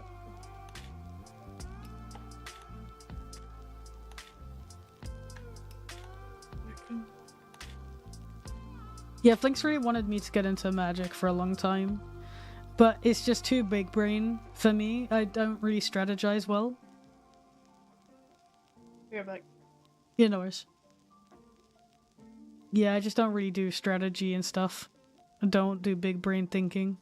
Yeah, Flinks really wanted me to get into Magic for a long time. But it's just too big brain for me. I don't really strategize well. You're back. You know it. Yeah, I just don't really do strategy and stuff. I don't do big brain thinking.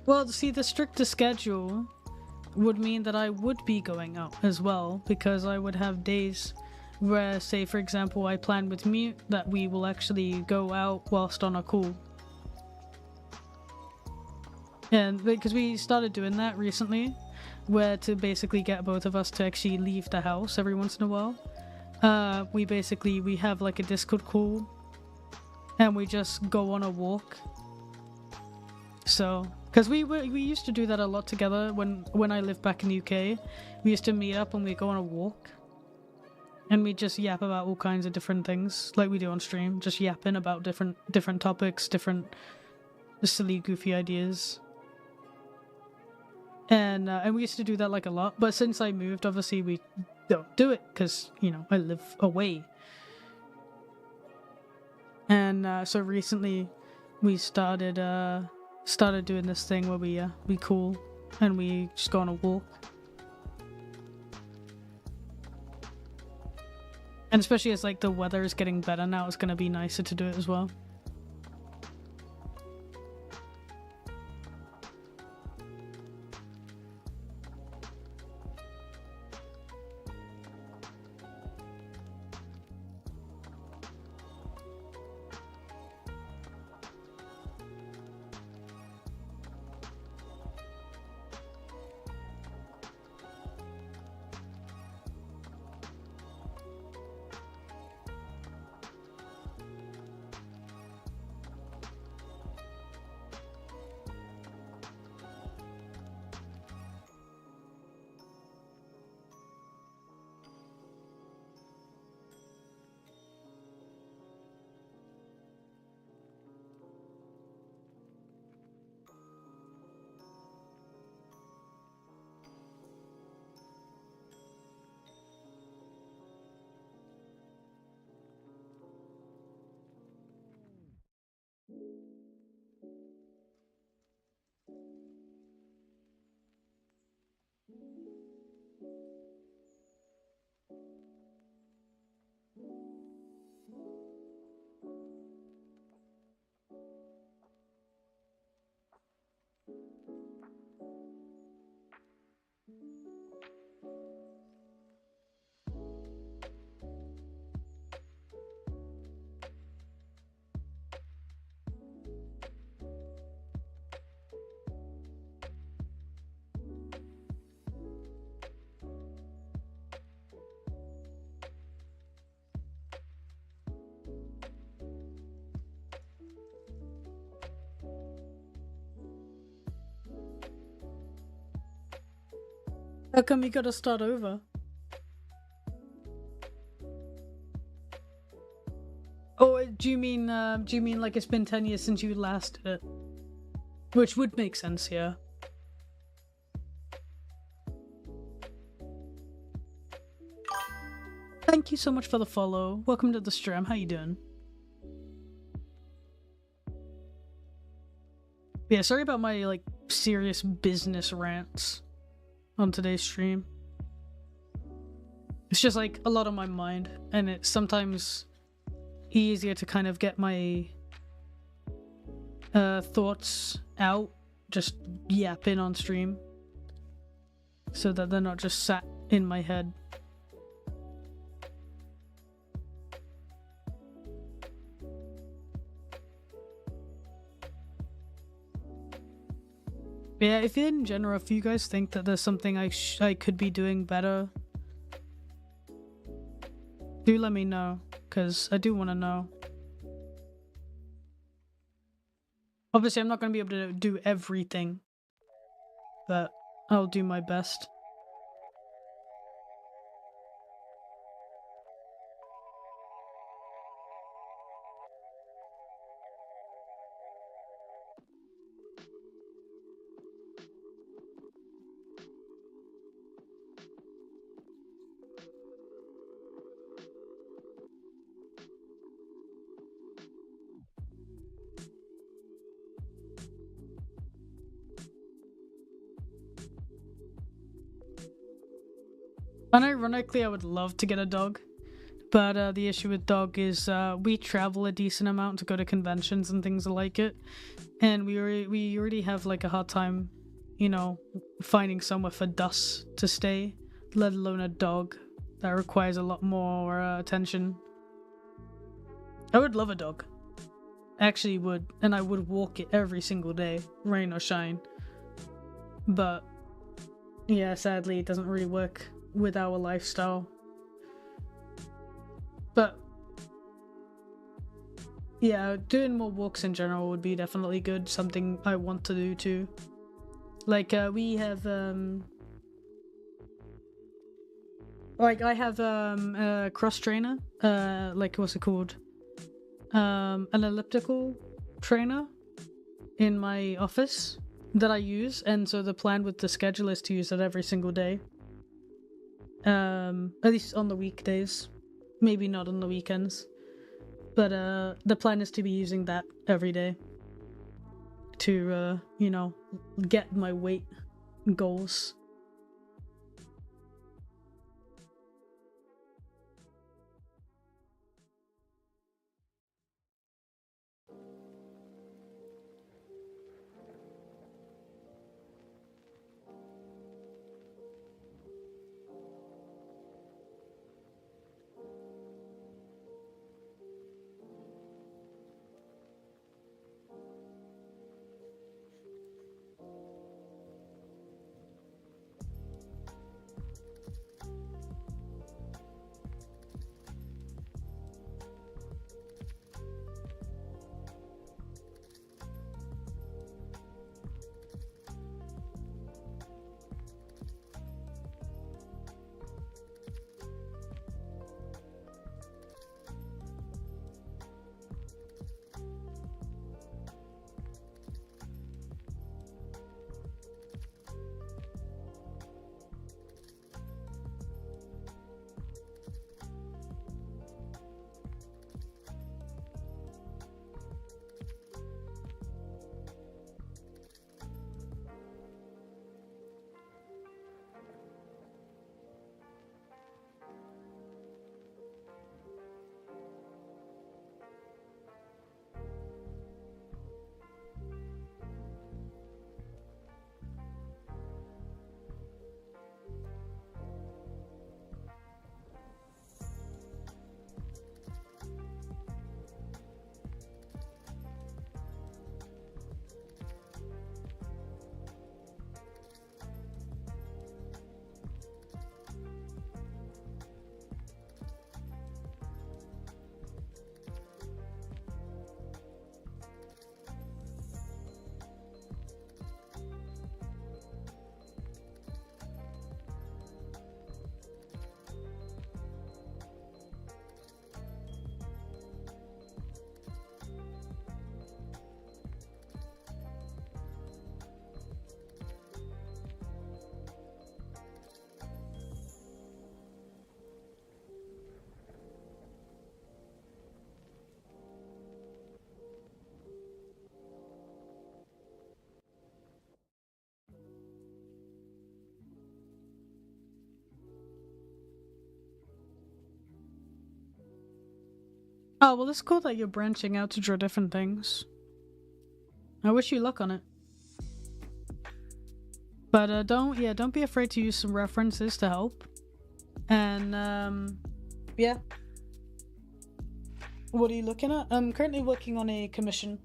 Well, see, the stricter schedule would mean that I would be going out as well, because I would have days where, say, for example, I plan with Mute that we will actually go out whilst on a call. And because we started doing that recently, where to basically get both of us to actually leave the house every once in a while, we have like a Discord call, and we just go on a walk. So, because we used to do that a lot together when I lived back in the UK. We used to meet up and we go on a walk, and we just yap about all kinds of different things, like we do on stream, just yapping about different topics, different silly, goofy ideas. And we used to do that like a lot, but since I moved, obviously we don't do it because, you know, I live away. And so recently we started doing this thing where we call and we just go on a walk. And especially as like the weather is getting better now, it's gonna be nicer to do it as well. How come you gotta start over? Oh, do you mean like it's been 10 years since you last did it? Which would make sense, yeah. Thank you so much for the follow. Welcome to the stream. How you doing? Yeah, sorry about my like serious business rants on today's stream. It's just like a lot on my mind, and it's sometimes easier to kind of get my thoughts out just yapping on stream so that they're not just sat in my head. Yeah, if in general, if you guys think that there's something I could be doing better, do let me know, because I do want to know. Obviously, I'm not going to be able to do everything, but I'll do my best. Unironically, I would love to get a dog, But the issue with dog is we travel a decent amount to go to conventions and things like it, and we already have like a hard time, finding somewhere for Dus to stay, let alone a dog that requires a lot more attention. I would love a dog. Actually would, and I would walk it every single day, rain or shine. But yeah, sadly it doesn't really work with our lifestyle. But yeah, doing more walks in general would be definitely good, something I want to do too. Like we have like I have a cross trainer, like what's it called? An elliptical trainer in my office that I use, and so the plan with the schedule is to use it every single day. At least on the weekdays. Maybe not on the weekends. But the plan is to be using that every day to, get my weight goals. Oh, well, it's cool that you're branching out to draw different things. I wish you luck on it. But don't be afraid to use some references to help. And yeah. What are you looking at? I'm currently working on a commission.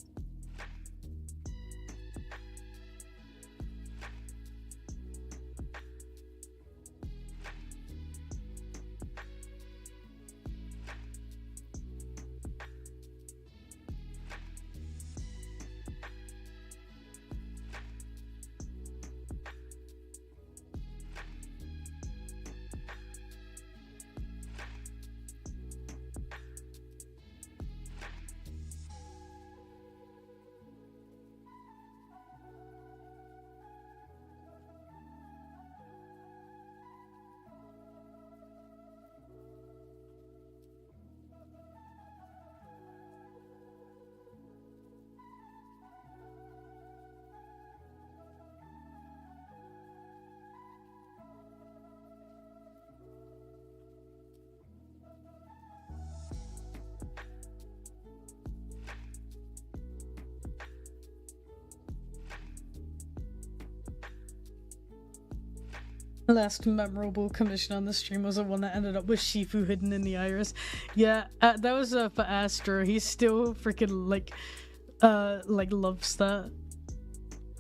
Last memorable commission on the stream was the one that ended up with Shifu hidden in the iris. Yeah, that was for Astro. He still freaking like loves that.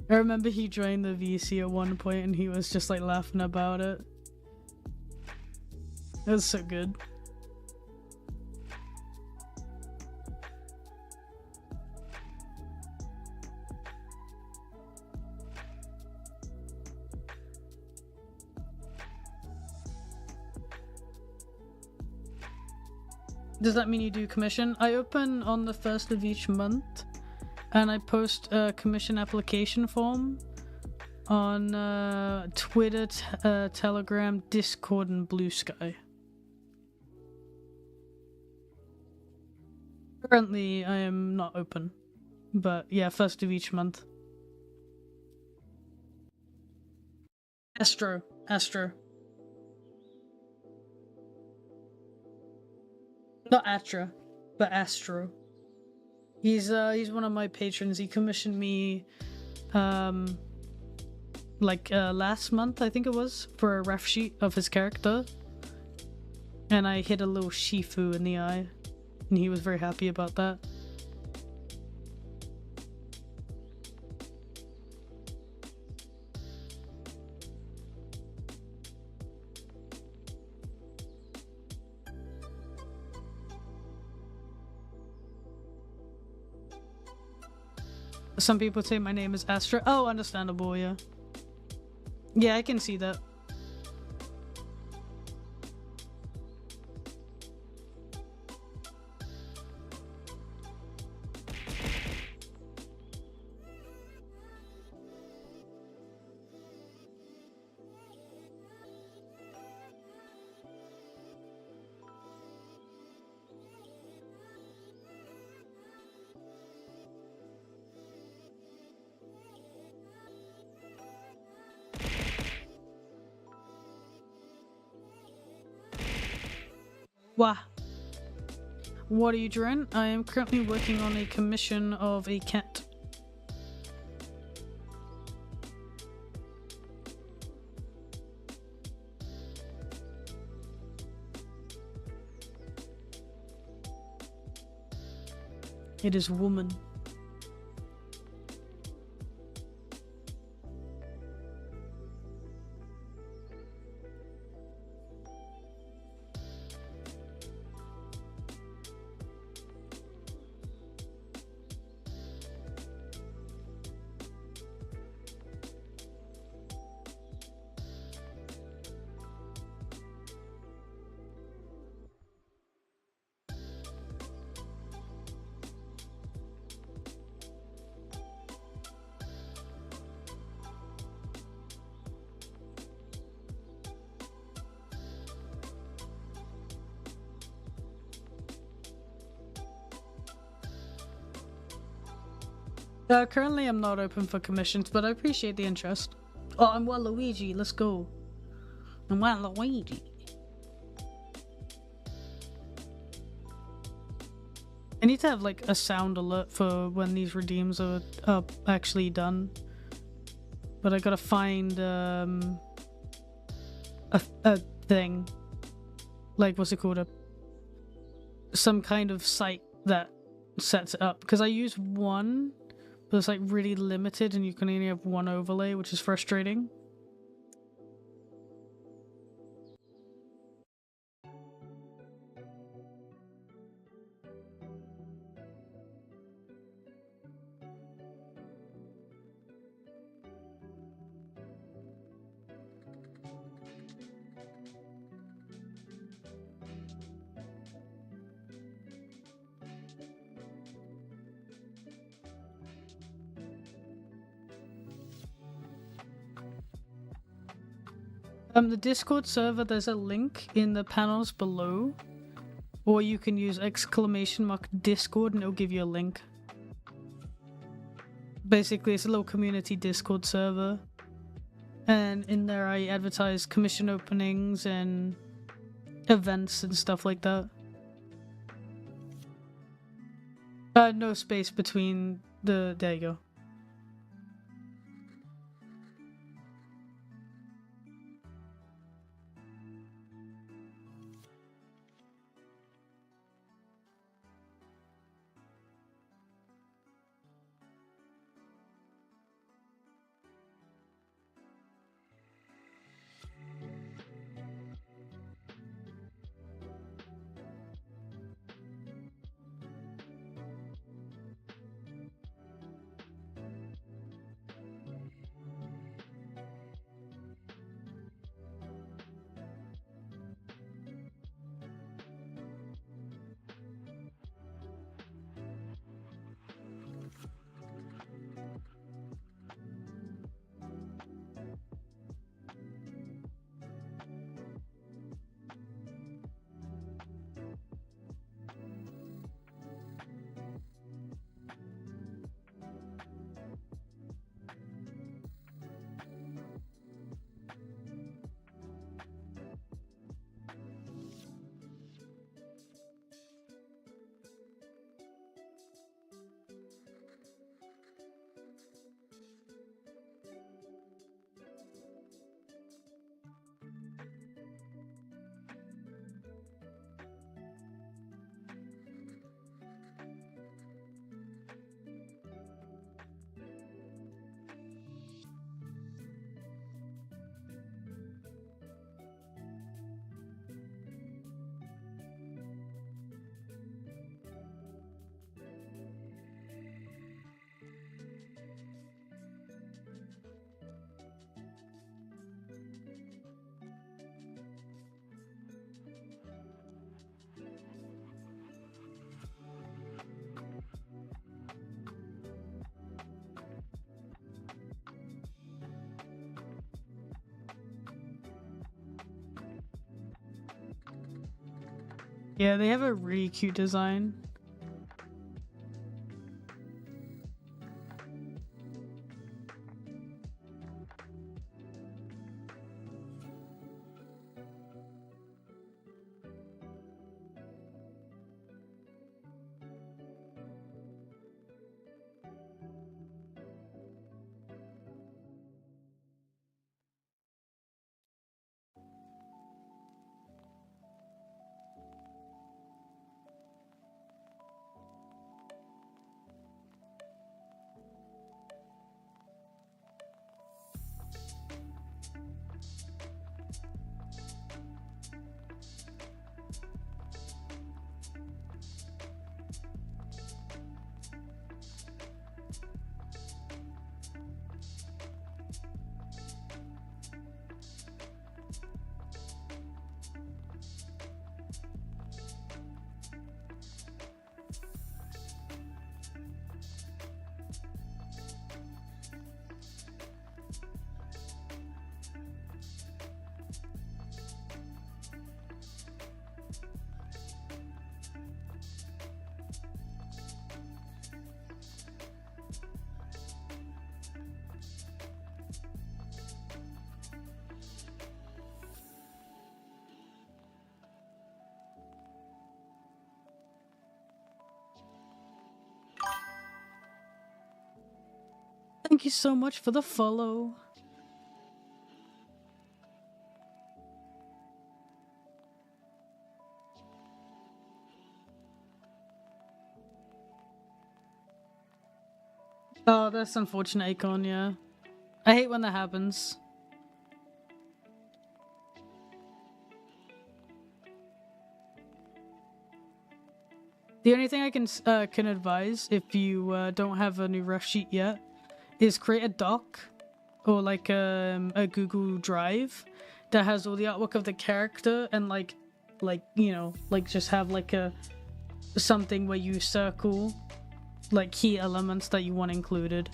I remember he joined the VC at one point and he was just like laughing about it. It was so good. Does that mean you do commission? I open on the 1st of each month and I post a commission application form on Twitter, Telegram, Discord, and Blue Sky. Currently, I am not open, but yeah, 1st of each month. Astro. Not Atra, but Astro. He's one of my patrons. He commissioned me last month, I think it was, for a ref sheet of his character. And I hit a little Shifu in the eye. And he was very happy about that. Some people say my name is Astra. Oh, understandable, yeah. Yeah, I can see that. Wah. What are you doing? I am currently working on a commission of a cat. It is woman. Currently I'm not open for commissions, but I appreciate the interest. Oh, I'm Waluigi, let's go. I'm Waluigi. I need to have like a sound alert for when these redeems are actually done. But I gotta find a thing. Like, what's it called? Some kind of site that sets it up. Because I use one, but it's like really limited and you can only have one overlay, which is frustrating. The Discord server, there's a link in the panels below, or you can use !Discord and it'll give you a link. Basically, it's a little community Discord server, and in there I advertise commission openings and events and stuff like that. No space between the... there you go. Yeah, they have a really cute design. Thank you so much for the follow. Oh, that's unfortunate, Acorn, yeah. I hate when that happens. The only thing I can advise if you don't have a new rough sheet yet is create a doc or like a Google Drive that has all the artwork of the character and like you know, like just have like a something where you circle like key elements that you want included.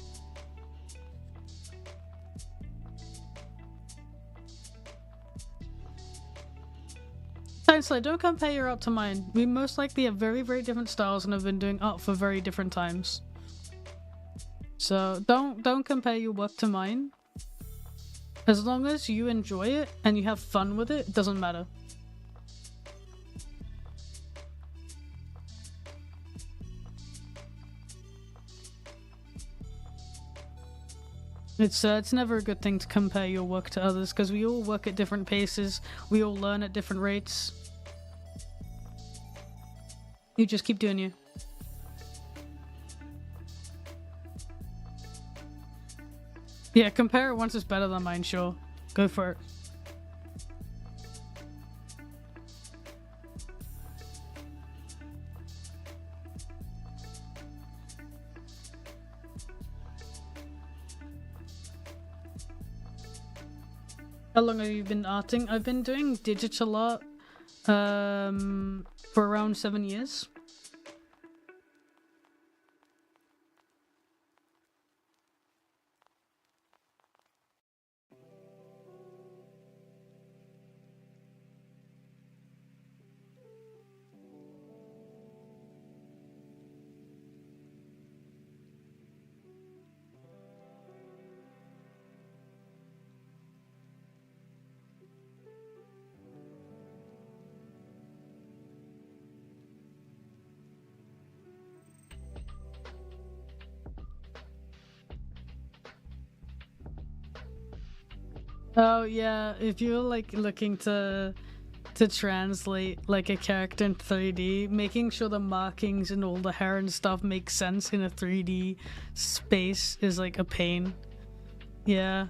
Honestly, don't compare your art to mine. We most likely have very, very different styles and have been doing art for very different times. So don't compare your work to mine. As long as you enjoy it and you have fun with it, it doesn't matter. It's never a good thing to compare your work to others because we all work at different paces, we all learn at different rates. You just keep doing you. Yeah, compare it once it's better than mine, sure. Go for it. How long have you been arting? I've been doing digital art for around 7 years. Oh yeah, if you're like looking to translate like a character in 3D, making sure the markings and all the hair and stuff make sense in a 3D space is like a pain. Yeah.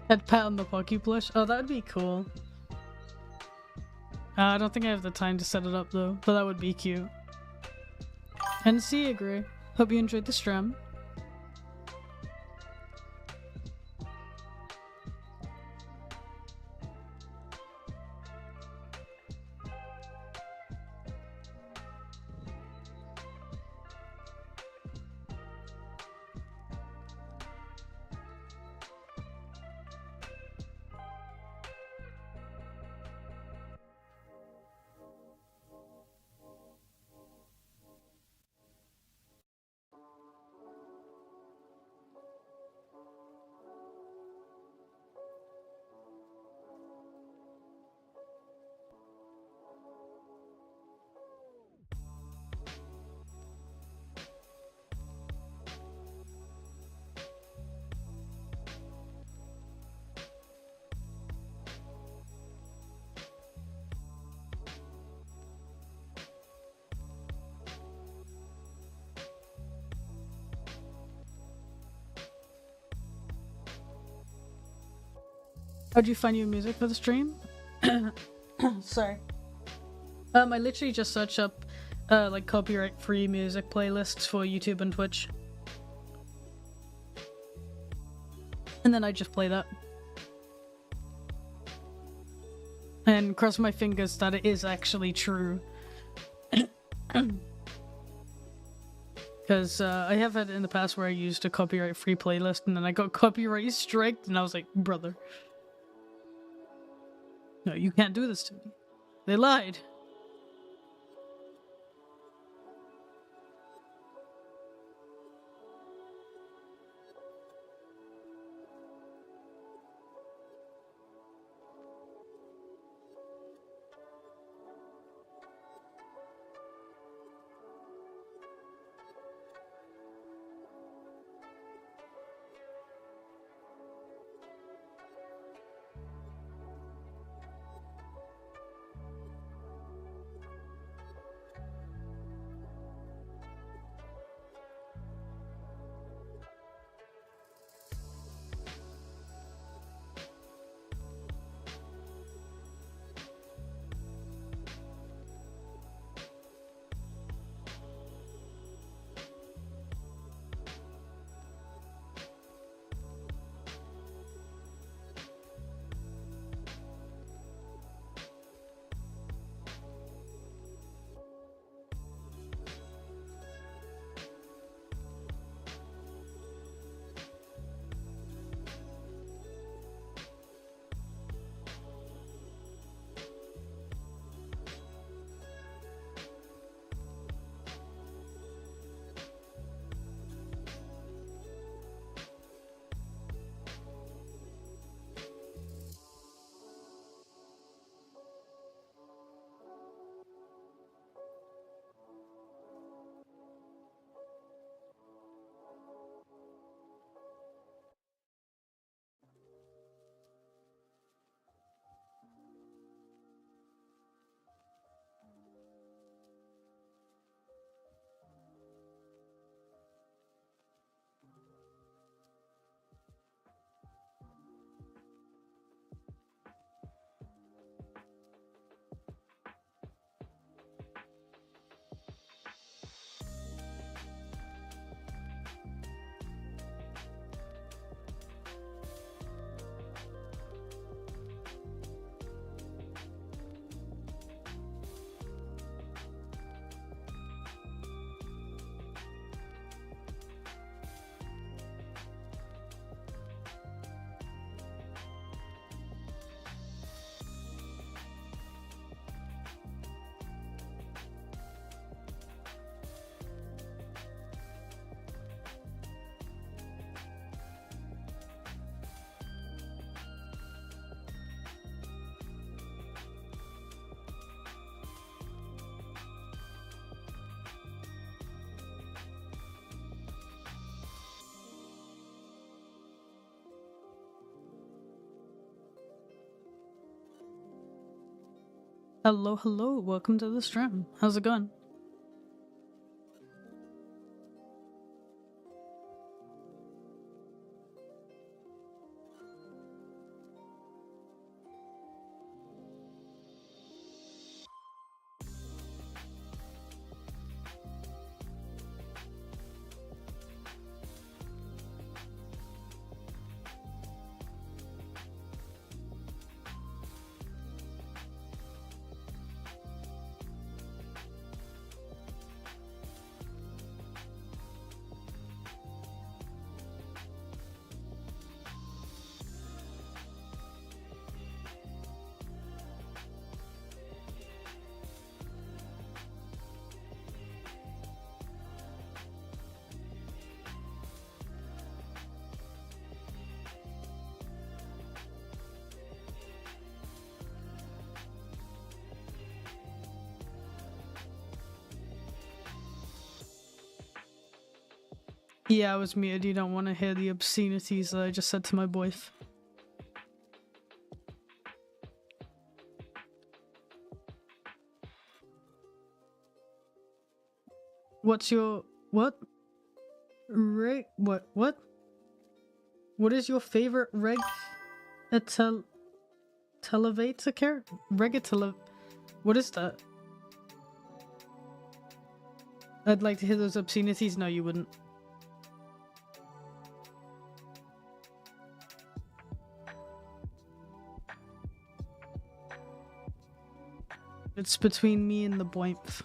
Head pat on the Pocky plush. Oh, that would be cool. I don't think I have the time to set it up though, but that would be cute. And see, agree. Hope you enjoyed the stream. How'd you find your music for the stream? Sorry. I literally just search up like copyright-free music playlists for YouTube and Twitch. And then I just play that. And cross my fingers that it is actually true. Because I have had it in the past where I used a copyright-free playlist and then I got copyright striked and I was like, brother. No, you can't do this to me. They lied. Hello, hello, welcome to the stream. How's it going? Yeah, I was muted. You don't want to hear the obscenities that I just said to my boyf. What's your... what? What? What is your favorite elevator character? What is that? I'd like to hear those obscenities. No, you wouldn't. It's between me and the boimp.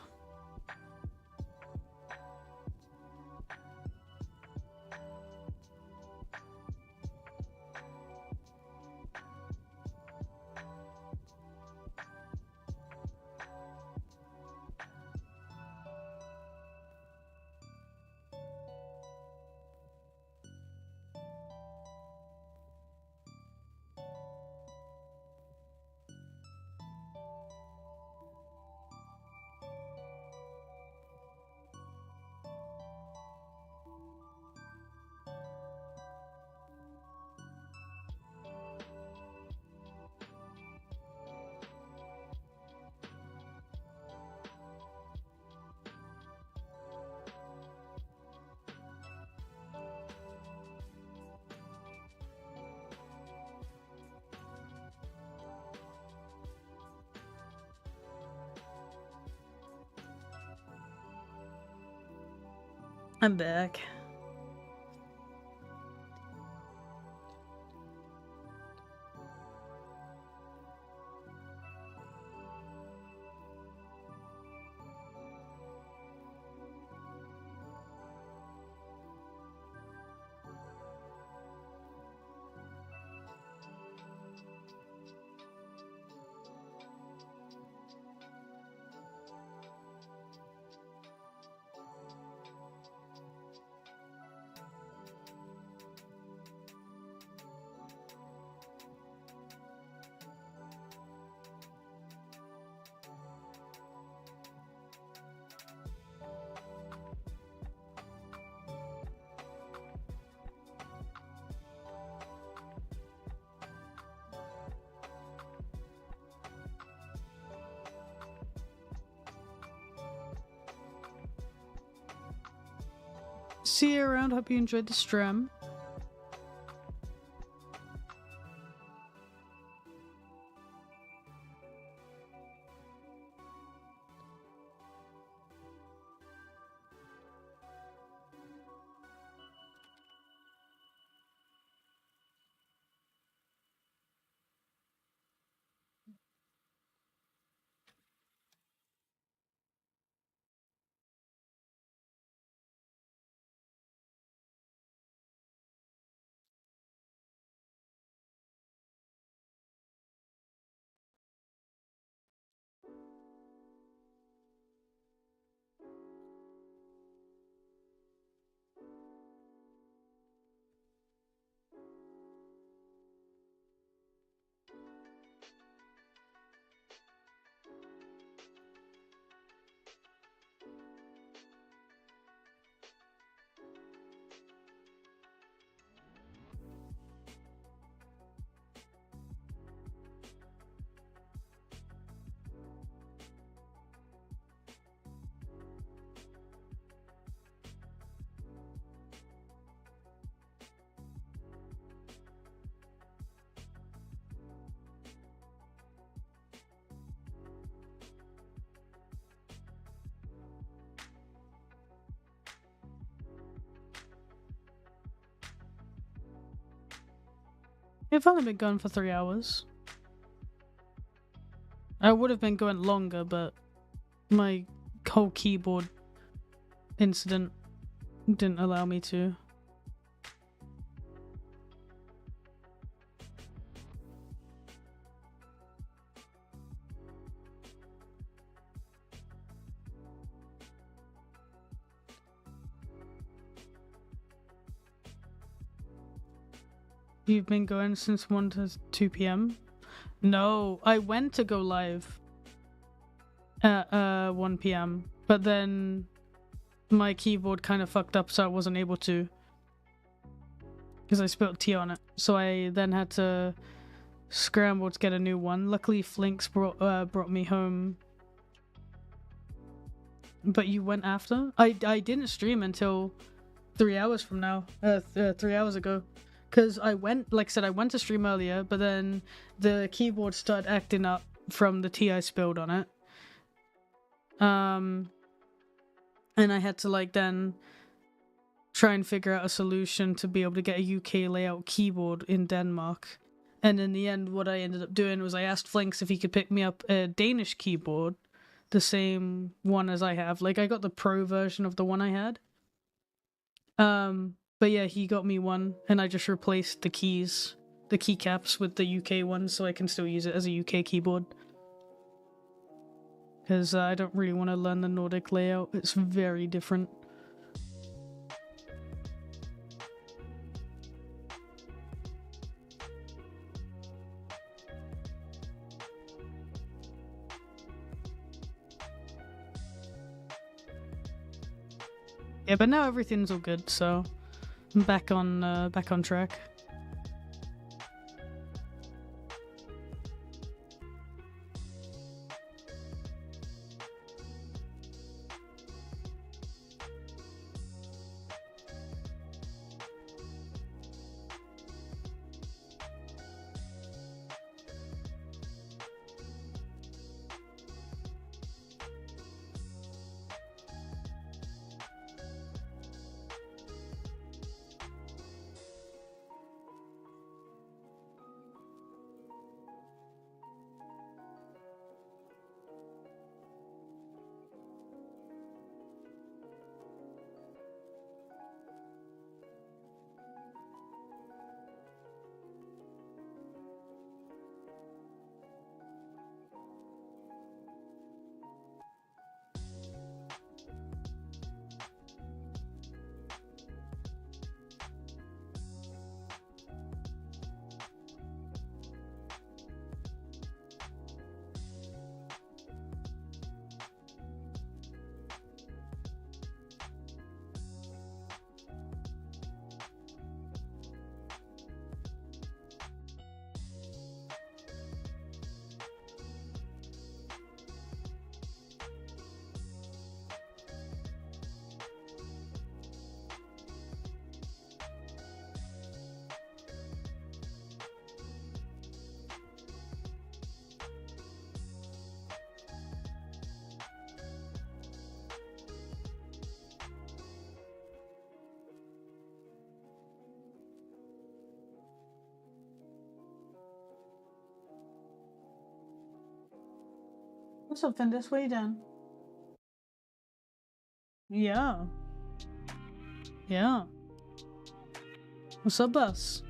I'm back. See you around. Hope you enjoyed the stream. I've only been going for 3 hours. I would have been going longer, but my whole keyboard incident didn't allow me to. You've been going since 1 to 2 p.m? No, I went to go live at 1 p.m, but then my keyboard kind of fucked up, so I wasn't able to. because I spilled tea on it. So I then had to scramble to get a new one. Luckily, Flinks brought me home. But you went after? I didn't stream until 3 hours from now. 3 hours ago. Because I went, like I said, I went to stream earlier, but then the keyboard started acting up from the tea I spilled on it. And I had to, like, then try and figure out a solution to be able to get a UK layout keyboard in Denmark. And in the end, what I ended up doing was I asked Flinks if he could pick me up a Danish keyboard, the same one as I have. Like, I got the pro version of the one I had. But yeah, he got me one, and I just replaced the keys, the keycaps with the UK ones, so I can still use it as a UK keyboard. Because I don't really want to learn the Nordic layout. It's very different. Yeah, but now everything's all good, so I'm back on track. What's up, Findus? What are you doing? Yeah. Yeah. What's up, Bus?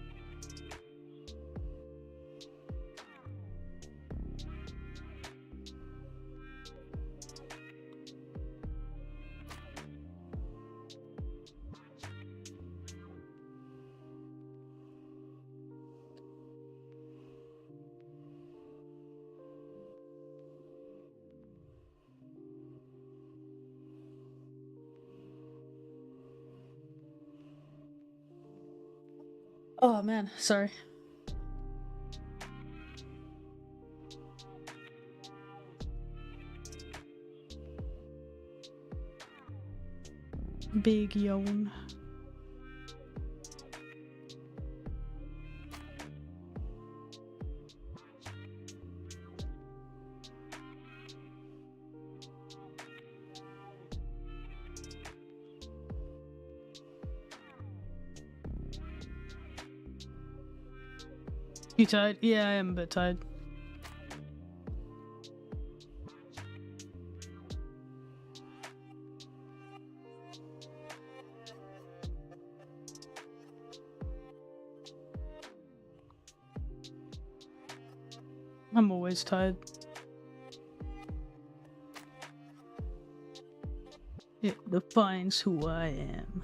Oh man, sorry. Big yawn. You tired? Yeah, I am a bit tired. I'm always tired. It defines who I am.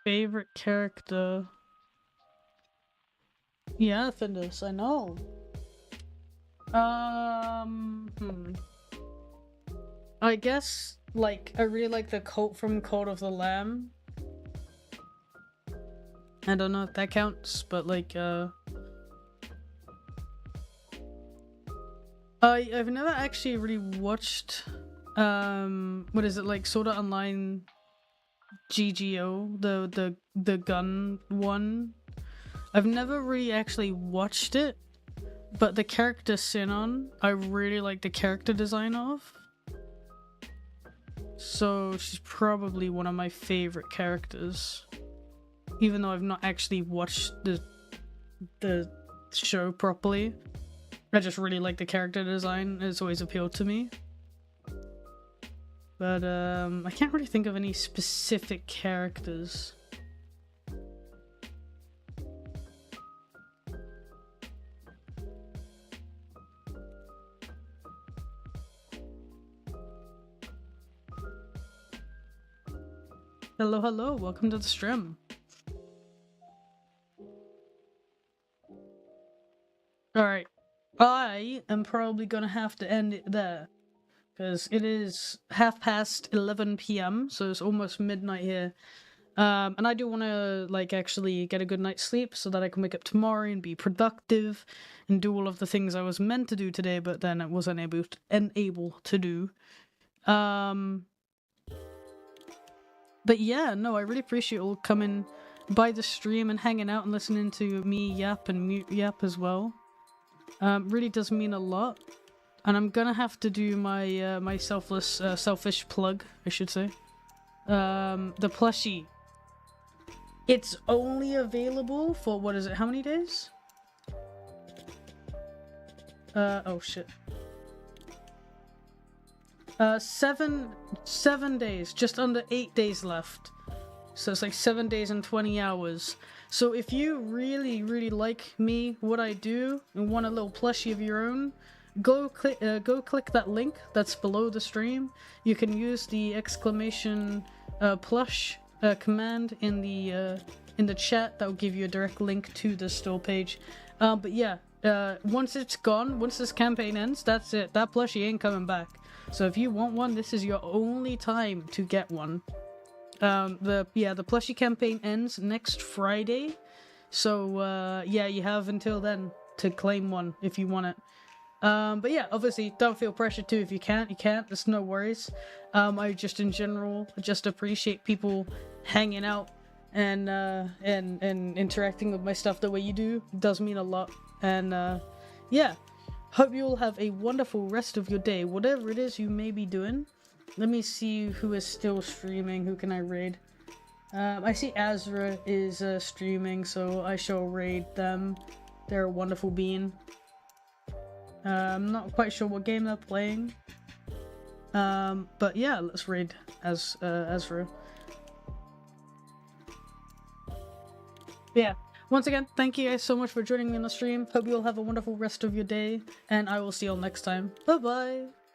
favorite character. Yeah, Findus, I know. I guess, like, I really like the coat from Cult of the Lamb. I don't know if that counts, but like, I've never actually really watched, what is it, like, Sword Art Online GGO, the gun one. I've never really actually watched it, but the character Sinon, I really like the character design of. So she's probably one of my favorite characters. Even though I've not actually watched the show properly. I just really like the character design. It's always appealed to me. But I can't really think of any specific characters. Hello, hello, welcome to the stream. Alright, I am probably gonna have to end it there. Because it is 11:30 p.m, so it's almost midnight here. And I do want to, like, actually get a good night's sleep so that I can wake up tomorrow and be productive and do all of the things I was meant to do today, but then I was unable to do. But yeah, no, I really appreciate all coming by the stream and hanging out and listening to me yap and mute yap as well. Really does mean a lot. And I'm gonna have to do my my selfish plug, I should say. The plushie. It's only available for, what is it, how many days? Oh shit. 7 days, just under 8 days left. So it's like 7 days and 20 hours. So if you really, really like me, what I do, and want a little plushie of your own, go click that link that's below the stream. You can use the exclamation plush command in the chat. That will give you a direct link to the store page. But yeah, once it's gone, once this campaign ends, that's it. That plushie ain't coming back. So if you want one, this is your only time to get one. The plushie campaign ends next Friday. So yeah, you have until then to claim one if you want it. But yeah, obviously don't feel pressured to. If you can't, you can't. There's no worries. I just in general just appreciate people hanging out and interacting with my stuff the way you do. It does mean a lot. And yeah, hope you all have a wonderful rest of your day, whatever it is you may be doing. Let me see who is still streaming. Who can I raid? I see Azra is streaming, so I shall raid them. They're a wonderful being. I'm not quite sure what game they're playing. But yeah, let's raid Azra. Yeah, once again, thank you guys so much for joining me on the stream. Hope you all have a wonderful rest of your day, and I will see you all next time. Bye bye!